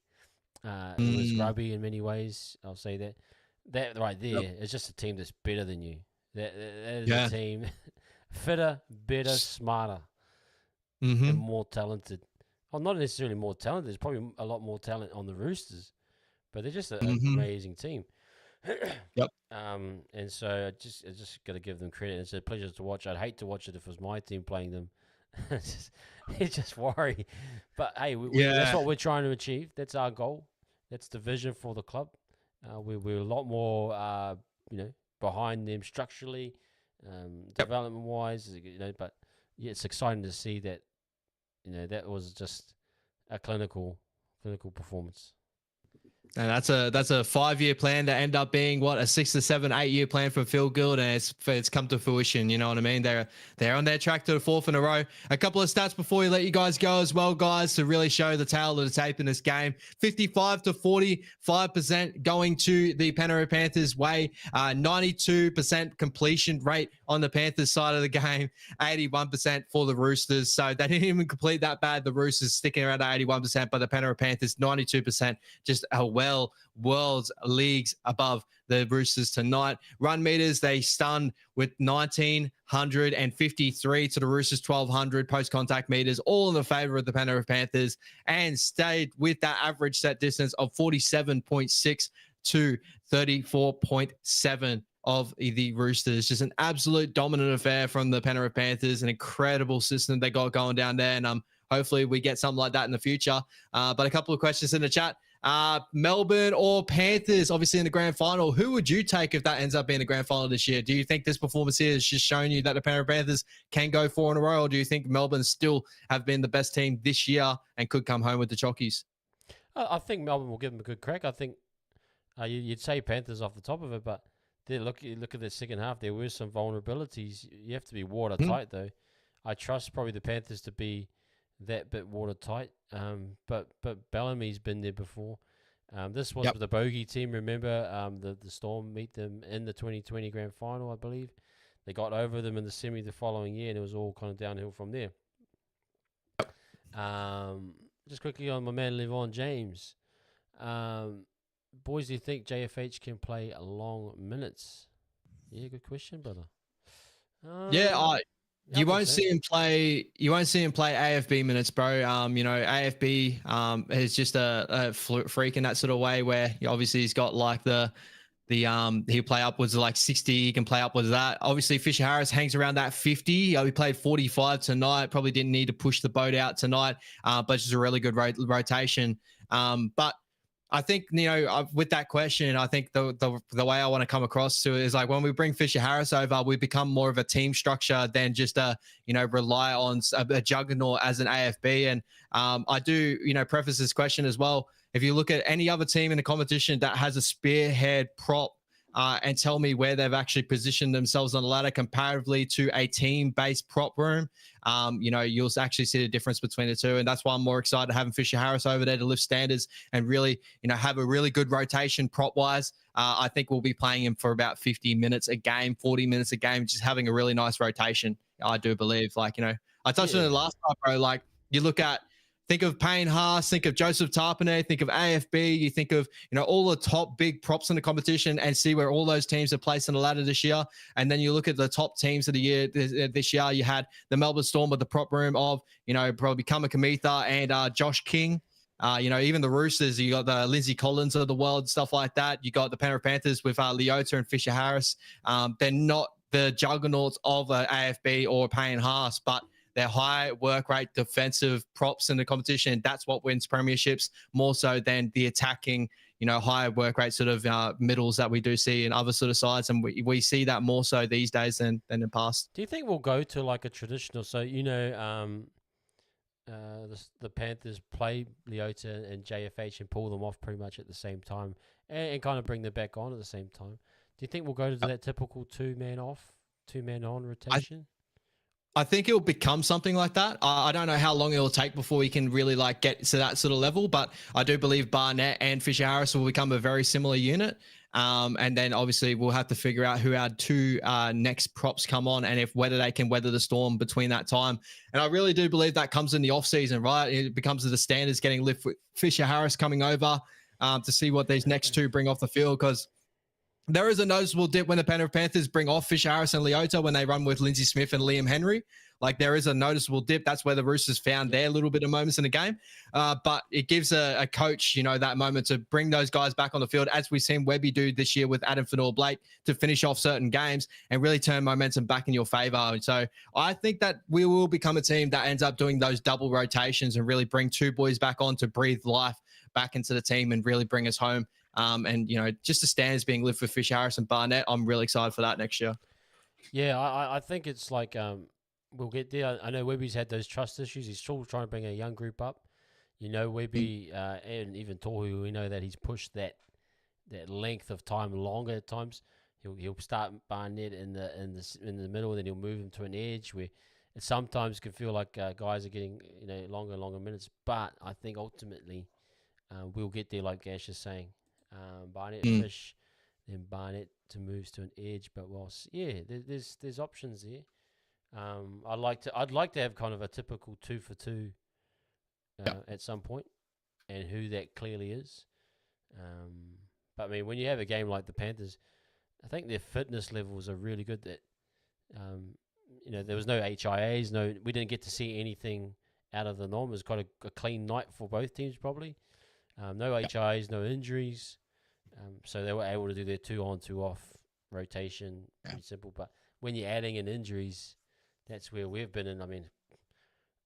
It was grubby in many ways. I'll say that. That right there is just a team that's better than you. That is a team fitter, better, smarter, and more talented. Well, not necessarily more talented. There's probably a lot more talent on the Roosters, but they're just an amazing team. Yep. And so I just got to give them credit. It's a pleasure to watch. I'd hate to watch it if it was my team playing them. It's just worry. But hey, that's what we're trying to achieve. That's our goal. That's the vision for the club. We're a lot more, behind them structurally, development wise. But yeah, it's exciting to see that. That was just a clinical performance. And that's a 5-year plan to end up being a 6 to 7, 8 year plan for Phil Gould, and it's come to fruition. You know what I mean? They're on their track to the 4th in a row. A couple of stats before we let you guys go as well, guys, to really show the tail of the tape in this game. 55 to 45% going to the Penrith Panthers' way. 92% completion rate on the Panthers side of the game. 81% for the Roosters. So they didn't even complete that bad. The Roosters sticking around at 81%, but the Penrith Panthers 92%. Just world's leagues above the Roosters tonight. Run meters, they stunned with 1,953 to the Roosters 1,200. Post-contact meters, all in the favor of the Penrith Panthers, and stayed with that average set distance of 47.6 to 34.7 of the Roosters. Just an absolute dominant affair from the Penrith Panthers. An incredible system they got going down there, and hopefully we get something like that in the future. But a couple of questions in the chat. Melbourne or Panthers, obviously in the grand final. Who would you take if that ends up being the grand final this year? Do you think this performance here has just shown you that the Penrith Panthers can go 4 in a row, or do you think Melbourne still have been the best team this year and could come home with the Chockies? I think Melbourne will give them a good crack. I think you'd say Panthers off the top of it, but look at the second half. There were some vulnerabilities. You have to be watertight, though. I trust probably the Panthers to be that bit watertight. But Bellamy's been there before. This was with the bogey team. Remember, the Storm meet them in the 2020 grand final, I believe. They got over them in the semi the following year, and it was all kind of downhill from there. Just quickly on my man Levon James. Boys, do you think JFH can play long minutes? Yeah, good question, brother. You won't see him play. You won't see him play AFB minutes, bro. AFB is just a freak in that sort of way where obviously he's got like he'll play upwards of like 60. He can play upwards of that. Obviously, Fisher Harris hangs around that 50. He played 45 tonight. Probably didn't need to push the boat out tonight, but it's just a really good rotation. But I think, with that question, I think the way I want to come across to it is like when we bring Fisher Harris over, we become more of a team structure than just rely on a juggernaut as an AFB. And I do, preface this question as well. If you look at any other team in the competition that has a spearhead prop and tell me where they've actually positioned themselves on the ladder comparatively to a team-based prop room, you'll actually see the difference between the two. And that's why I'm more excited having Fisher Harris over there to lift standards and really, have a really good rotation prop-wise. I think we'll be playing him for about 50 minutes a game, 40 minutes a game, just having a really nice rotation. I do believe, I touched on it last time, bro. You think of Payne Haas, think of Joseph Tarpanay, think of AFB, you think of, all the top big props in the competition and see where all those teams are placed on the ladder this year. And then you look at the top teams of the year this year. You had the Melbourne Storm with the prop room of, probably Kama Kamitha and Josh King. Even the Roosters, you got the Lindsay Collins of the world, stuff like that. You got the Penrith Panthers with Leota and Fisher Harris. They're not the juggernauts of AFB or Payne Haas, but they're high work rate defensive props in the competition. That's what wins premierships more so than the attacking, higher work rate sort of middles that we do see in other sort of sides. And we see that more so these days than in the past. Do you think we'll go to a traditional, so, the Panthers play Leota and JFH and pull them off pretty much at the same time and kind of bring them back on at the same time? Do you think we'll go to that typical 2-man off, 2-man on rotation? I think it'll become something like that. I don't know how long it'll take before we can really get to that sort of level, but I do believe Barnett and Fisher Harris will become a very similar unit. And then obviously we'll have to figure out who our two next props come on and whether they can weather the storm between that time. And I really do believe that comes in the off season, right? It becomes the standards getting lift with Fisher Harris coming over to see what these next two bring off the field, because there is a noticeable dip when the Penrith Panthers bring off Fisher Harris and Leota when they run with Lindsay Smith and Liam Henry. There is a noticeable dip. That's where the Roosters found their little bit of moments in the game. But it gives a coach, that moment to bring those guys back on the field, as we've seen Webby do this year with Adam Fanor-Blake, to finish off certain games and really turn momentum back in your favor. So I think that we will become a team that ends up doing those double rotations and really bring two boys back on to breathe life back into the team and really bring us home. Just the standards being lifted for Fisher Harris and Barnett, I'm really excited for that next year. Yeah, I think it's we'll get there. I know Webby's had those trust issues. He's still trying to bring a young group up. Webby and even Tohu, we know that he's pushed that length of time longer at times. He'll start Barnett in the middle, and then he'll move him to an edge where it sometimes can feel like guys are getting longer and longer minutes. But I think ultimately we'll get there, like Ash is saying. Barnett Fish, then Barnett to moves to an edge. But there's options there. I'd like to have kind of a typical 2 for 2 at some point, and who that clearly is. But I mean, when you have a game like the Panthers, I think their fitness levels are really good. That there was no HIAs, we didn't get to see anything out of the norm. It was quite a clean night for both teams, probably. No HIAs, no injuries. So they were able to do their 2-on, 2-off rotation. Pretty simple. But when you're adding in injuries, that's where we've been in. I mean,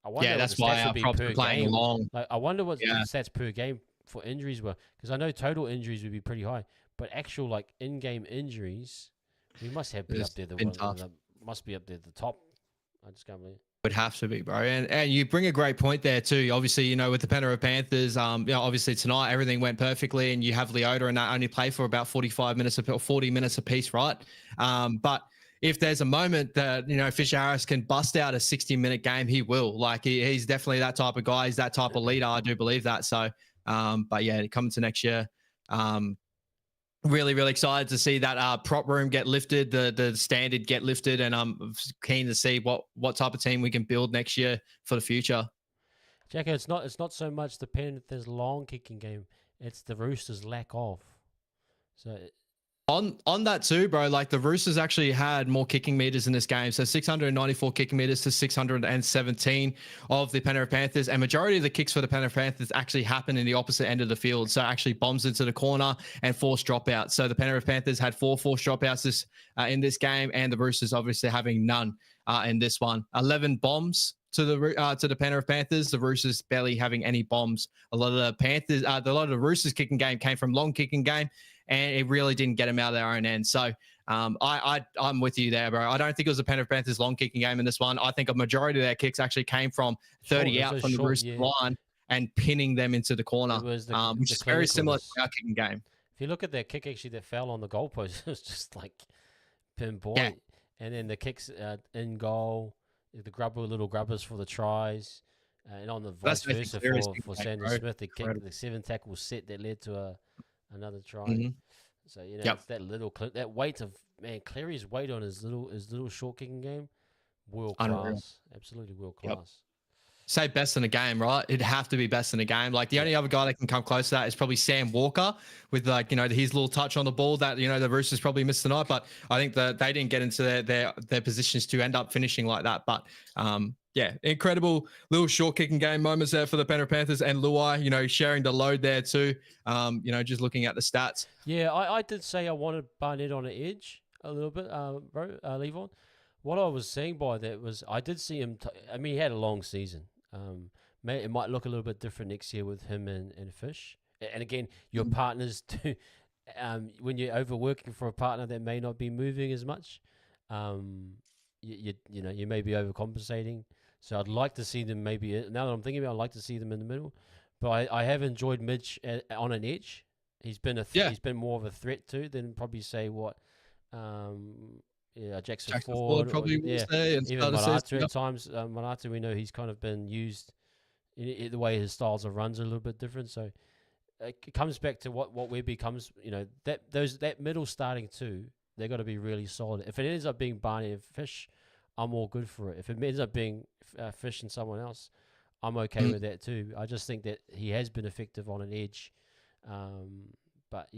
I wonder that's why our props are playing long. I wonder what the stats per game for injuries were, because I know total injuries would be pretty high, but actual in-game injuries, we must have been up there. Must be up there at the top. I just can't believe it. Would have to be, bro. And you bring a great point there too. Obviously, with the Penrith Panthers, obviously tonight everything went perfectly, and you have Leota and that only play for about 45 minutes or 40 minutes a piece, right? But if there's a moment that, Fisher Harris can bust out a 60-minute game, he will. He's definitely that type of guy. He's that type of leader. I do believe that. So, but yeah, coming to next year, really, really excited to see that prop room get lifted, the standard get lifted, and I'm keen to see what type of team we can build next year for the future. Jacko, it's not so much the Panthers' long kicking game; it's the Roosters' lack of. So on that too, bro, the Roosters actually had more kicking meters in this game. So 694 kicking meters to 617 of the Penrith Panthers. And majority of the kicks for the Penrith Panthers actually happen in the opposite end of the field. So actually bombs into the corner and forced dropouts. So the Penrith Panthers had 4 forced dropouts in this game, and the Roosters obviously having none in this one. 11 bombs to the Penrith Panthers. The Roosters barely having any bombs. A lot of the Roosters kicking game came from long kicking game, and it really didn't get them out of their own end. So I'm with you there, bro. I don't think it was the Penrith Panthers' long kicking game in this one. I think a majority of their kicks actually came from 30 out from the Roosters line and pinning them into the corner, which is very similar to our kicking game. you look at that kick actually that fell on the goalpost, it was just like pinpoint. Yeah. And then the kicks in goal, the little grubbers for the tries, and on the That's vice the versa clearest for, kick for game, Sandon bro. Smith, Incredible. the 7 tackle set that led to another try. Hmm. So Yep. it's that weight of Cleary's weight on his little short kicking game, world Unreal. class, absolutely world Yep. class. Say best in the game, right? It'd have to be best in the game. Like the only other guy that can come close to that is probably Sam Walker with his little touch on the ball that the Roosters probably missed tonight. But I think that they didn't get into their positions to end up finishing like that. But yeah, incredible little short kicking game moments there for the Penrith Panthers and Luai, sharing the load there too. Just looking at the stats. Yeah, I did say I wanted Barnett on the edge a little bit, Levon. What I was saying by that was I did see him. He had a long season. It might look a little bit different next year with him and Fish. And again, your partners too. When you're overworking for a partner that may not be moving as much, you may be overcompensating. So I'd like to see them maybe. Now that I'm thinking about it, I'd like to see them in the middle. But I have enjoyed Midge on an edge. He's been he's been more of a threat too than probably say what. Jackson Ford probably will say, and even Manatu at times. Manatu, we know he's kind of been used in the way his styles of runs are a little bit different. So it comes back to what Webb becomes. That middle starting two, they got to be really solid. If it ends up being Barney and Fish, I'm all good for it. If it ends up being Fish and someone else, I'm okay with that too. I just think that he has been effective on an edge. But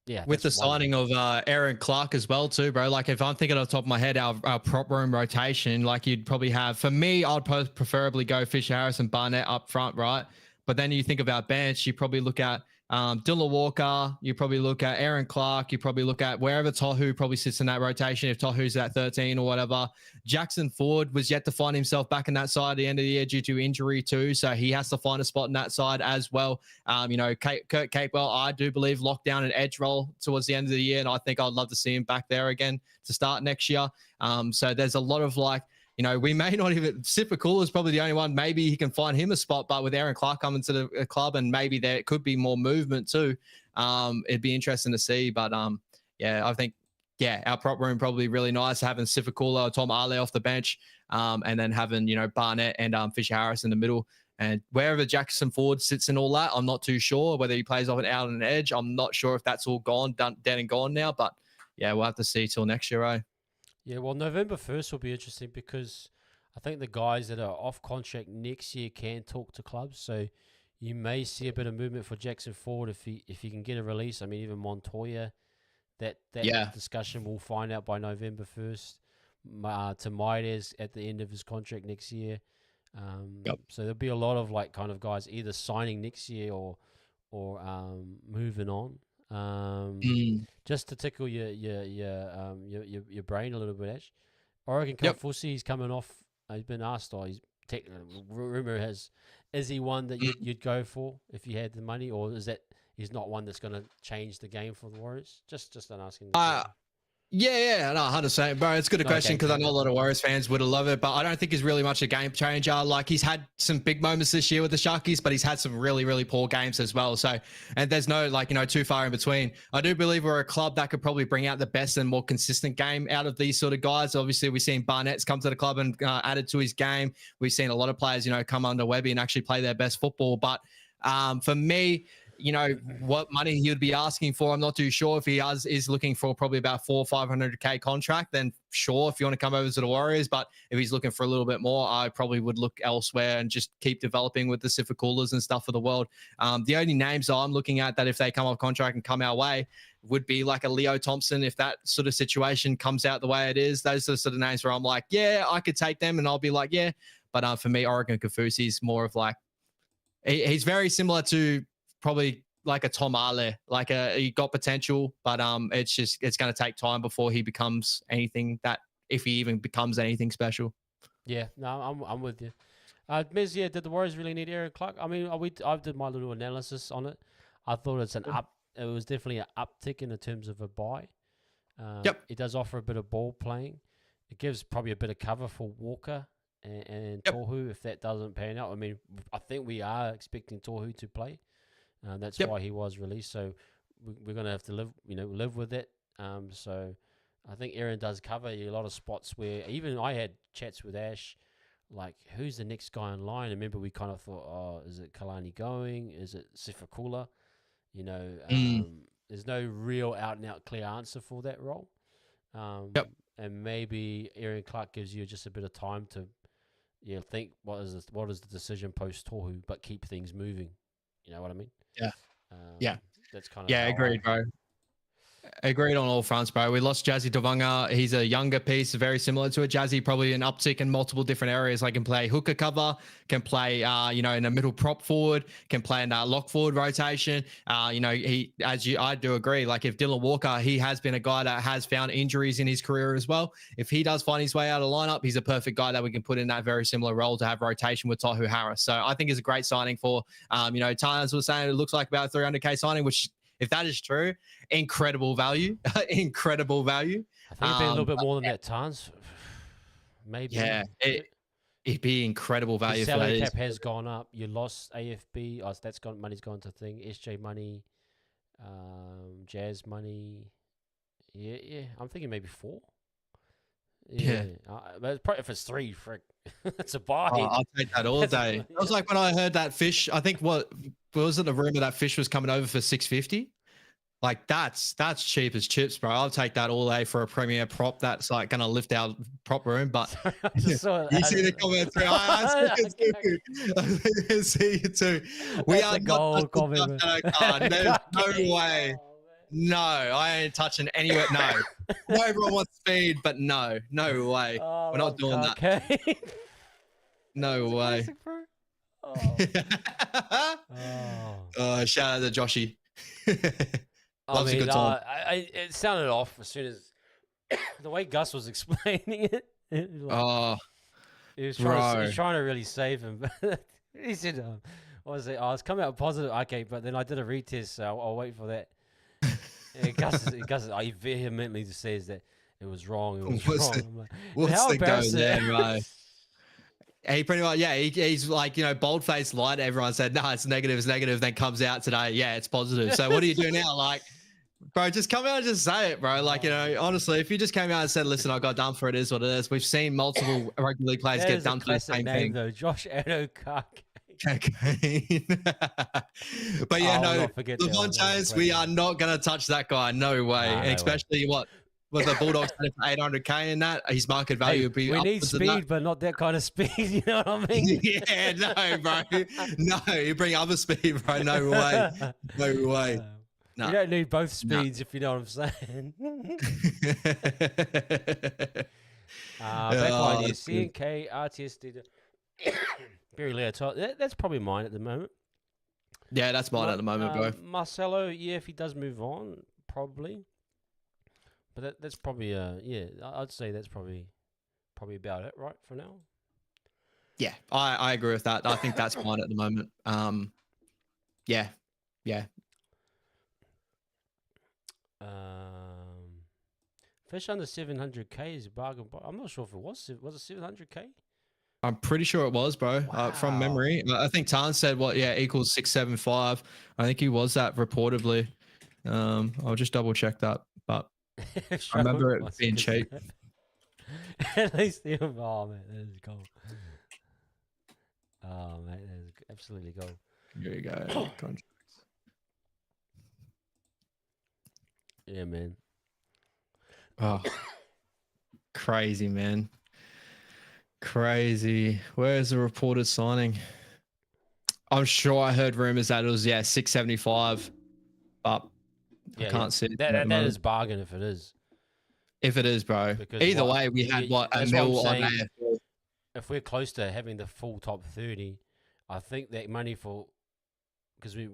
yeah, with the signing of Aaron Clark as well too, bro. Like if I'm thinking off the top of my head, our prop room rotation, like you'd probably have, for me, I'd preferably go Fisher Harris and Barnett up front, right? But then you think about bench, you probably look at Dylan Walker, you probably look at Aaron Clark, you probably look at wherever Tohu probably sits in that rotation, if Tohu's at 13 or whatever. Jackson Ford was yet to find himself back in that side at the end of the year due to injury too, so he has to find a spot in that side as well. Kurt Capewell, I do believe, locked down an edge role towards the end of the year, and I think I'd love to see him back there again to start next year. So there's a lot of we may not even. Sipakula is probably the only one. Maybe he can find him a spot, but with Aaron Clark coming to the club, and maybe there could be more movement too. It'd be interesting to see. But I think our prop room probably really nice having Sipakula or Tom Ale off the bench, and then having Barnett and Fisher Harris in the middle. And wherever Jackson Ford sits in all that, I'm not too sure whether he plays off and out on an edge. I'm not sure if that's all dead and gone now. But yeah, we'll have to see till next year, eh? Yeah, well, November 1st will be interesting because I think the guys that are off contract next year can talk to clubs. So you may see a bit of movement for Jackson Ford if he can get a release. Even Montoya, that discussion we'll find out by November 1st. To Mides at the end of his contract next year. So there'll be a lot of kind of guys either signing next year or moving on. Just to tickle your brain a little bit, Ash. Oregon Kaufusi, he's coming off. He's been asked, rumor is he one that you'd go for if you had the money, or is that he's not one that's going to change the game for the Warriors? Just an asking. Yeah, no, 100%, bro. It's a good question because I know a lot of Warriors fans would love it, but I don't think he's really much a game changer. Like he's had some big moments this year with the Sharkies, but he's had some really, really poor games as well. So, and there's no too far in between. I do believe we're a club that could probably bring out the best and more consistent game out of these sort of guys. Obviously, we've seen Barnett's come to the club and added to his game. We've seen a lot of players, come under Webby and actually play their best football. But for me, what money he would be asking for, I'm not too sure. If he is looking for probably about $400,000 or $500,000 contract, then sure, if you want to come over to the Warriors. But if he's looking for a little bit more, I probably would look elsewhere and just keep developing with the Sifakulas and stuff of the world. The only names I'm looking at that if they come off contract and come our way would be like a Leo Thompson. If that sort of situation comes out the way it is, those are the sort of names where I'm like, yeah, I could take them, and I'll be like, yeah. But for me, Oregon Kaufusi is more of he's very similar to probably like a Tom Ale, he got potential, but it's going to take time before he becomes anything that, if he even becomes anything special. Yeah, no, I'm with you. Miz, did the Warriors really need Aaron Clark? I did my little analysis on it. I thought it was definitely an uptick in the terms of a buy. It does offer a bit of ball playing. It gives probably a bit of cover for Walker and Tohu if that doesn't pan out. I think we are expecting Tohu to play. That's Yep. why he was released. So we're going to have to live with it. So I think Aaron does cover a lot of spots where even I had chats with Ash, like, who's the next guy in line? And remember, we kind of thought, oh, is it Kalani going? Is it Sifakula? There's no real out and out clear answer for that role. Yep. And maybe Aaron Clark gives you just a bit of time to think what is the decision post Tohu, but keep things moving. You know what I mean? Yeah. Yeah. That's kind of Yeah, agreed, bro. Agreed on all fronts, bro. We lost Jazzy Devanga. He's a younger piece, very similar to a Jazzy, probably an uptick in multiple different areas. Like, can play hooker cover, can play, in a middle prop forward, can play in that lock forward rotation. I do agree. Like, if Dylan Walker, he has been a guy that has found injuries in his career as well. If he does find his way out of lineup, he's a perfect guy that we can put in that very similar role to have rotation with Tohu Harris. So I think it's a great signing for, Tynes was saying it looks like about a 300K signing, which, if that is true, incredible value. Incredible value. I think it'd be a little bit more than that, Tans. Maybe. Yeah, it'd be incredible value. The salary cap has gone up. You lost AFB. Oh, that's gone. Money's gone to thing. SJ money, Jazz money. Yeah. I'm thinking maybe 4. Yeah. But probably if it's 3, frick, that's a buy. I'll take that all day. It was like when I heard that Fish. I think what was it? The rumor that Fish was coming over for 650. Like, that's cheap as chips, bro. I'll take that all day for a premier prop. That's like gonna lift our prop room. But you see the comments. I see you too. We are gold comment. There's no way. No, I ain't touching anywhere. No, everyone wants speed, but no way. Oh, we're not doing that. No way. Shout out to Joshy. Loves a good time. It sounded off as soon as the way Gus was explaining it. He was trying to really save him. He said, what was it? It's come out positive. Okay, but then I did a retest, so I'll wait for that. Yeah, Gus he vehemently says that it was wrong. It was wrong. I'm like, what's the go there, right? He pretty much, he's like, bold-faced lied. Everyone said, no, it's negative, then comes out today. Yeah, it's positive. So what do you do now? Like, bro, just come out and just say it, bro. Like, honestly, if you just came out and said, listen, I got done for it, is what it is. We've seen multiple rugby league players get done for the same thing. Though, Josh Adokak. Okay. But the Vontaes, we are not going to touch that guy. No way. Nah, and especially what the Bulldogs had for 800K in that, his market value would be. We need speed, but not that kind of speed. You know what I mean? Yeah, no, bro. No, you bring other speed, bro. No way. No way. No. You don't need both speeds, if you know what I'm saying. Back line here. CNK, RTS data. Barry Leo. That's probably mine at the moment. Yeah, that's mine at the moment, bro. Marcelo, if he does move on, probably. But that's probably I'd say that's probably about it, right, for now. Yeah, I agree with that. I think that's mine at the moment. Yeah. Fish under 700K is a bargain. I'm not sure if it was it 700K. I'm pretty sure it was, bro. Wow. From memory, I think Tan said equals 675. I think he was that reportedly. I'll just double check that, but I remember it being cheap. At least oh man, that is gold. Oh man, that is absolutely gold. Here you go. Contracts. Yeah, man. Oh, crazy, man. Crazy. Where's the reported signing? I'm sure I heard rumors that it was 675, but I can't see it. That is bargain if it is. If it is, bro. Because either way, we had a mil on AFL. If we're close to having the full top 30, I think that money because I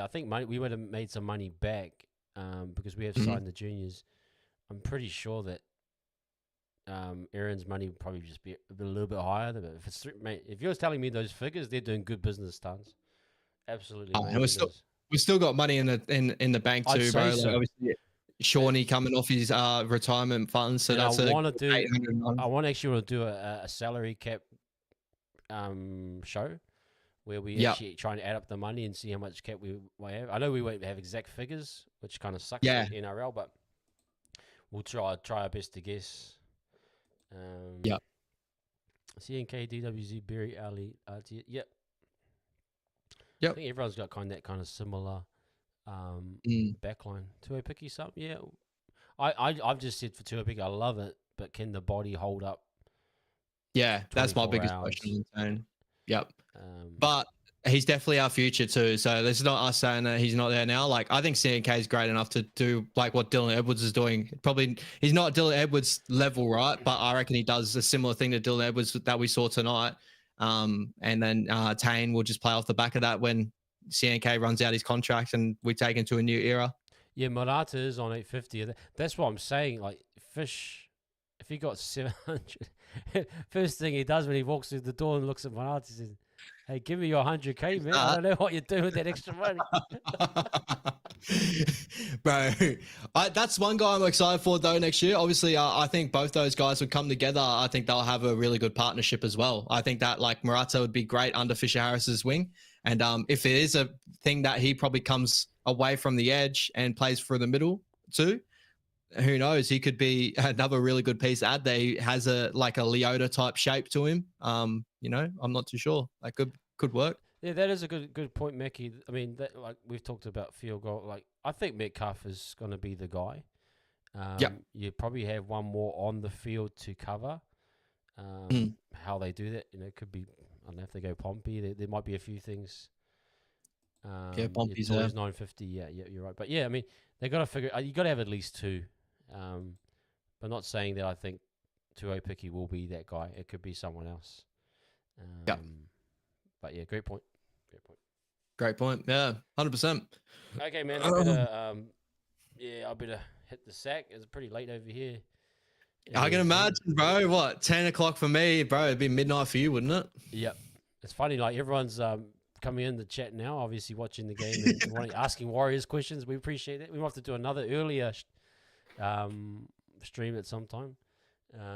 think we would have made some money back because we have signed the juniors. I'm pretty sure that Aaron's money would probably just be a little bit higher. But if you're telling me those figures, they're doing good business, Tons. Absolutely. And we still got money in the bank too, bro. So. Like, obviously, Shawnee coming off his retirement funds, so that's I want to actually do a salary cap show where we Yep. actually try and add up the money and see how much cap we might have. I know we won't have exact figures, which kind of sucks Yeah. in NRL, but we'll try our best to guess. Yep. CNK, DWZ, Berry, Ali, RT. Yep. Yep. I think everyone's got that kind of similar backline. Tuo Picky, something. Yeah. I've just said for Tuo Picky, I love it, but can the body hold up? Yeah, that's my 24 biggest hours? question. And, yep. Um, But he's definitely our future too. So this is not us saying that he's not there now. Like I think CNK is great enough to do like what Dylan Edwards is doing. Probably he's not Dylan Edwards level, right? But I reckon he does a similar thing to Dylan Edwards that we saw tonight. And then Tane will just play off the back of that when CNK runs out his contract and we take him to a new era. Yeah, Morata is on 850. That's what I'm saying. Like Fish, if he got 700, first thing he does when he walks through the door and looks at Morata, he says, "Hey, give me your 100K, man. I don't know what you're doing with that extra money." Bro, that's one guy I'm excited for though next year. Obviously, I think both those guys would come together. I think they'll have a really good partnership as well. I think that like Morata would be great under Fisher Harris's wing. And if it is a thing that he probably comes away from the edge and plays through the middle too, who knows? He could be another really good piece to add there. He has a Leota type shape to him. I'm not too sure. That could work. Yeah, that is a good point, Mackie. I mean, that, like we've talked about field goal. Like I think Metcalf is going to be the guy. You probably have one more on the field to cover. How they do that, it could be. I don't know if they go Pompey. There might be a few things. Pompey's there. 950. Yeah, you're right. But yeah, I mean, they got to figure. You got to have at least two. But not saying that I think Tuo Picky will be that guy. It could be someone else. But yeah, great point. Great point. Yeah, 100%. Okay, man. I better hit the sack. It's pretty late over here. I can imagine, bro. What, 10 o'clock for me, bro? It'd be midnight for you, wouldn't it? Yep. It's funny, like everyone's coming in the chat now, obviously watching the game and asking Warriors questions. We appreciate it. We might have to do another earlier stream at some time.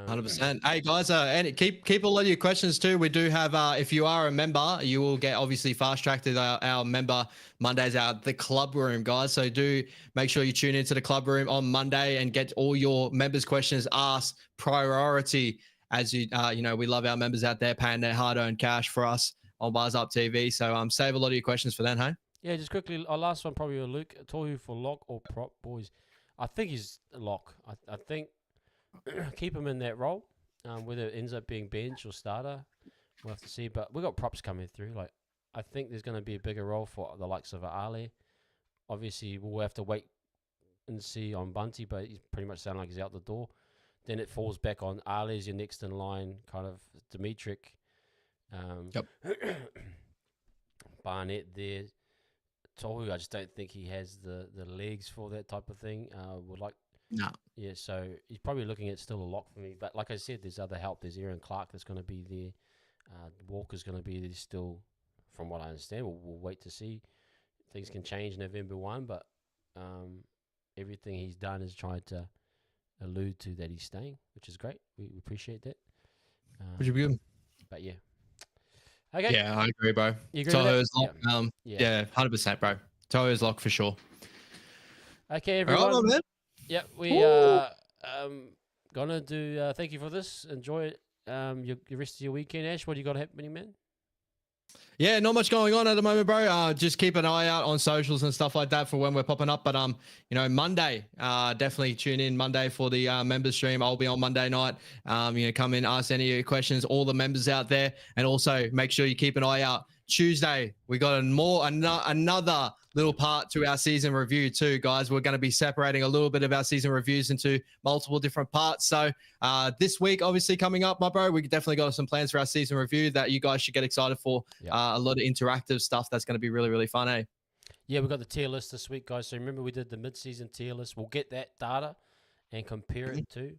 100%. Hey guys, and keep all of your questions too. We do have, if you are a member, you will get obviously fast tracked to our member Mondays out the club room, guys. So do make sure you tune into the club room on Monday and get all your members' questions asked priority. As you we love our members out there paying their hard-earned cash for us on Bars Up TV. So save a lot of your questions for then, hey. Yeah, just quickly, our last one probably with Luke. Tohu for lock or prop, boys. I think he's lock. I think. Keep him in that role. Whether it ends up being bench or starter, we'll have to see. But we've got props coming through. Like I think there's going to be a bigger role for the likes of Ali. Obviously, we'll have to wait and see on Bunty, but he's pretty much sounding like he's out the door. Then it falls back on Ali as your next in line, kind of Dimitrik. Barnett there. Tohu, I just don't think he has the legs for that type of thing. No. Yeah, so he's probably looking at still a lock for me. But like I said, there's other help. There's Aaron Clark that's going to be there. Walker's going to be there still, from what I understand. We'll wait to see. Things can change November 1, but everything he's done is tried to allude to that he's staying, which is great. We appreciate that. Which would be good. But yeah. Okay. Yeah, I agree, bro. You agree Toho's with that? lock. Yeah, 100%, bro. Toho's lock for sure. Okay, everyone. All right, man. Yeah, we are gonna do. Thank you for this. Enjoy it. Your rest of your weekend, Ash. What do you got happening, man? Yeah, not much going on at the moment, bro. Just keep an eye out on socials and stuff like that for when we're popping up. But Monday, definitely tune in Monday for the members stream. I'll be on Monday night. Come in, ask any of your questions, all the members out there, and also make sure you keep an eye out. Tuesday, we got another little part to our season review too, guys. We're going to be separating a little bit of our season reviews into multiple different parts. So this week, obviously coming up, my bro, we definitely got some plans for our season review that you guys should get excited for. Yep. A lot of interactive stuff that's going to be really, really fun, eh? Yeah, we got the tier list this week, guys. So remember we did the mid-season tier list. We'll get that data and compare it to.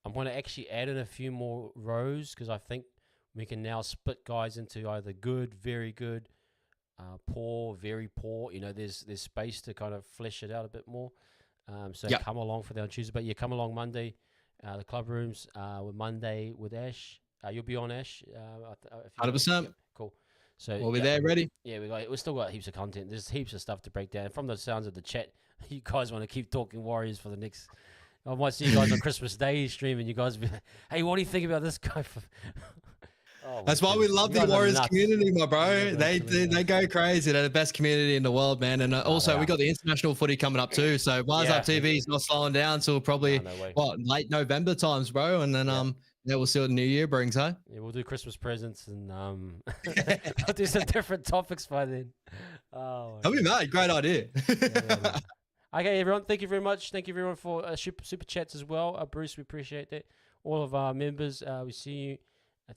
I'm going to actually add in a few more rows because I think we can now split guys into either good, very good, poor, very poor. There's space to kind of flesh it out a bit more. Come along for that on Tuesday. But come along Monday. The club rooms with Monday with Ash. You'll be on, Ash. 100%. Cool. So We'll be there ready. yeah, we still got heaps of content. There's heaps of stuff to break down. From the sounds of the chat, you guys want to keep talking Warriors for the next. I might see you guys on Christmas Day stream, and you guys be like, "Hey, what do you think about this guy?" Oh, That's why we love the Warriors community, my bro. They go crazy. They're the best community in the world, man. And also, we got the international footy coming up too. So Wise Up TV is not slowing down till probably late November times, bro. And then we'll see what the new year brings, huh? Yeah, we'll do Christmas presents and we'll do some different topics by then. Oh, that'd be mad. Great idea. Okay, everyone. Thank you very much. Thank you everyone for super chats as well. Bruce, we appreciate that. All of our members, we see you.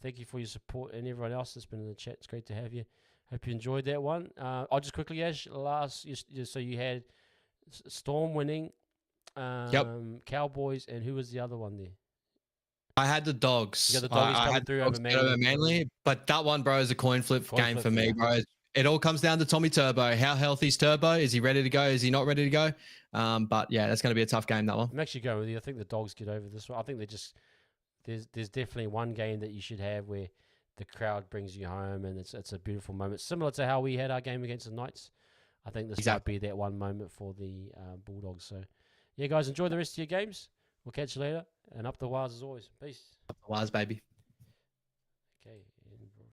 Thank you for your support and everyone else that's been in the chat. It's great to have you. Hope you enjoyed that one. I'll just quickly, Ash, so you had Storm winning, Cowboys, and who was the other one there? I had the Dogs. You got the Doggies coming through over Manly. But that one, bro, is a coin flip game for me, bro. It all comes down to Tommy Turbo. How healthy is Turbo? Is he ready to go? Is he not ready to go? But yeah, that's going to be a tough game, that one. I'm actually going with you. I think the Dogs get over this one. I think there's definitely one game that you should have where the crowd brings you home and it's a beautiful moment. Similar to how we had our game against the Knights. I think this might be that one moment for the Bulldogs. So yeah, guys, enjoy the rest of your games. We'll catch you later. And up the wires as always. Peace. Up the wires, baby. Okay.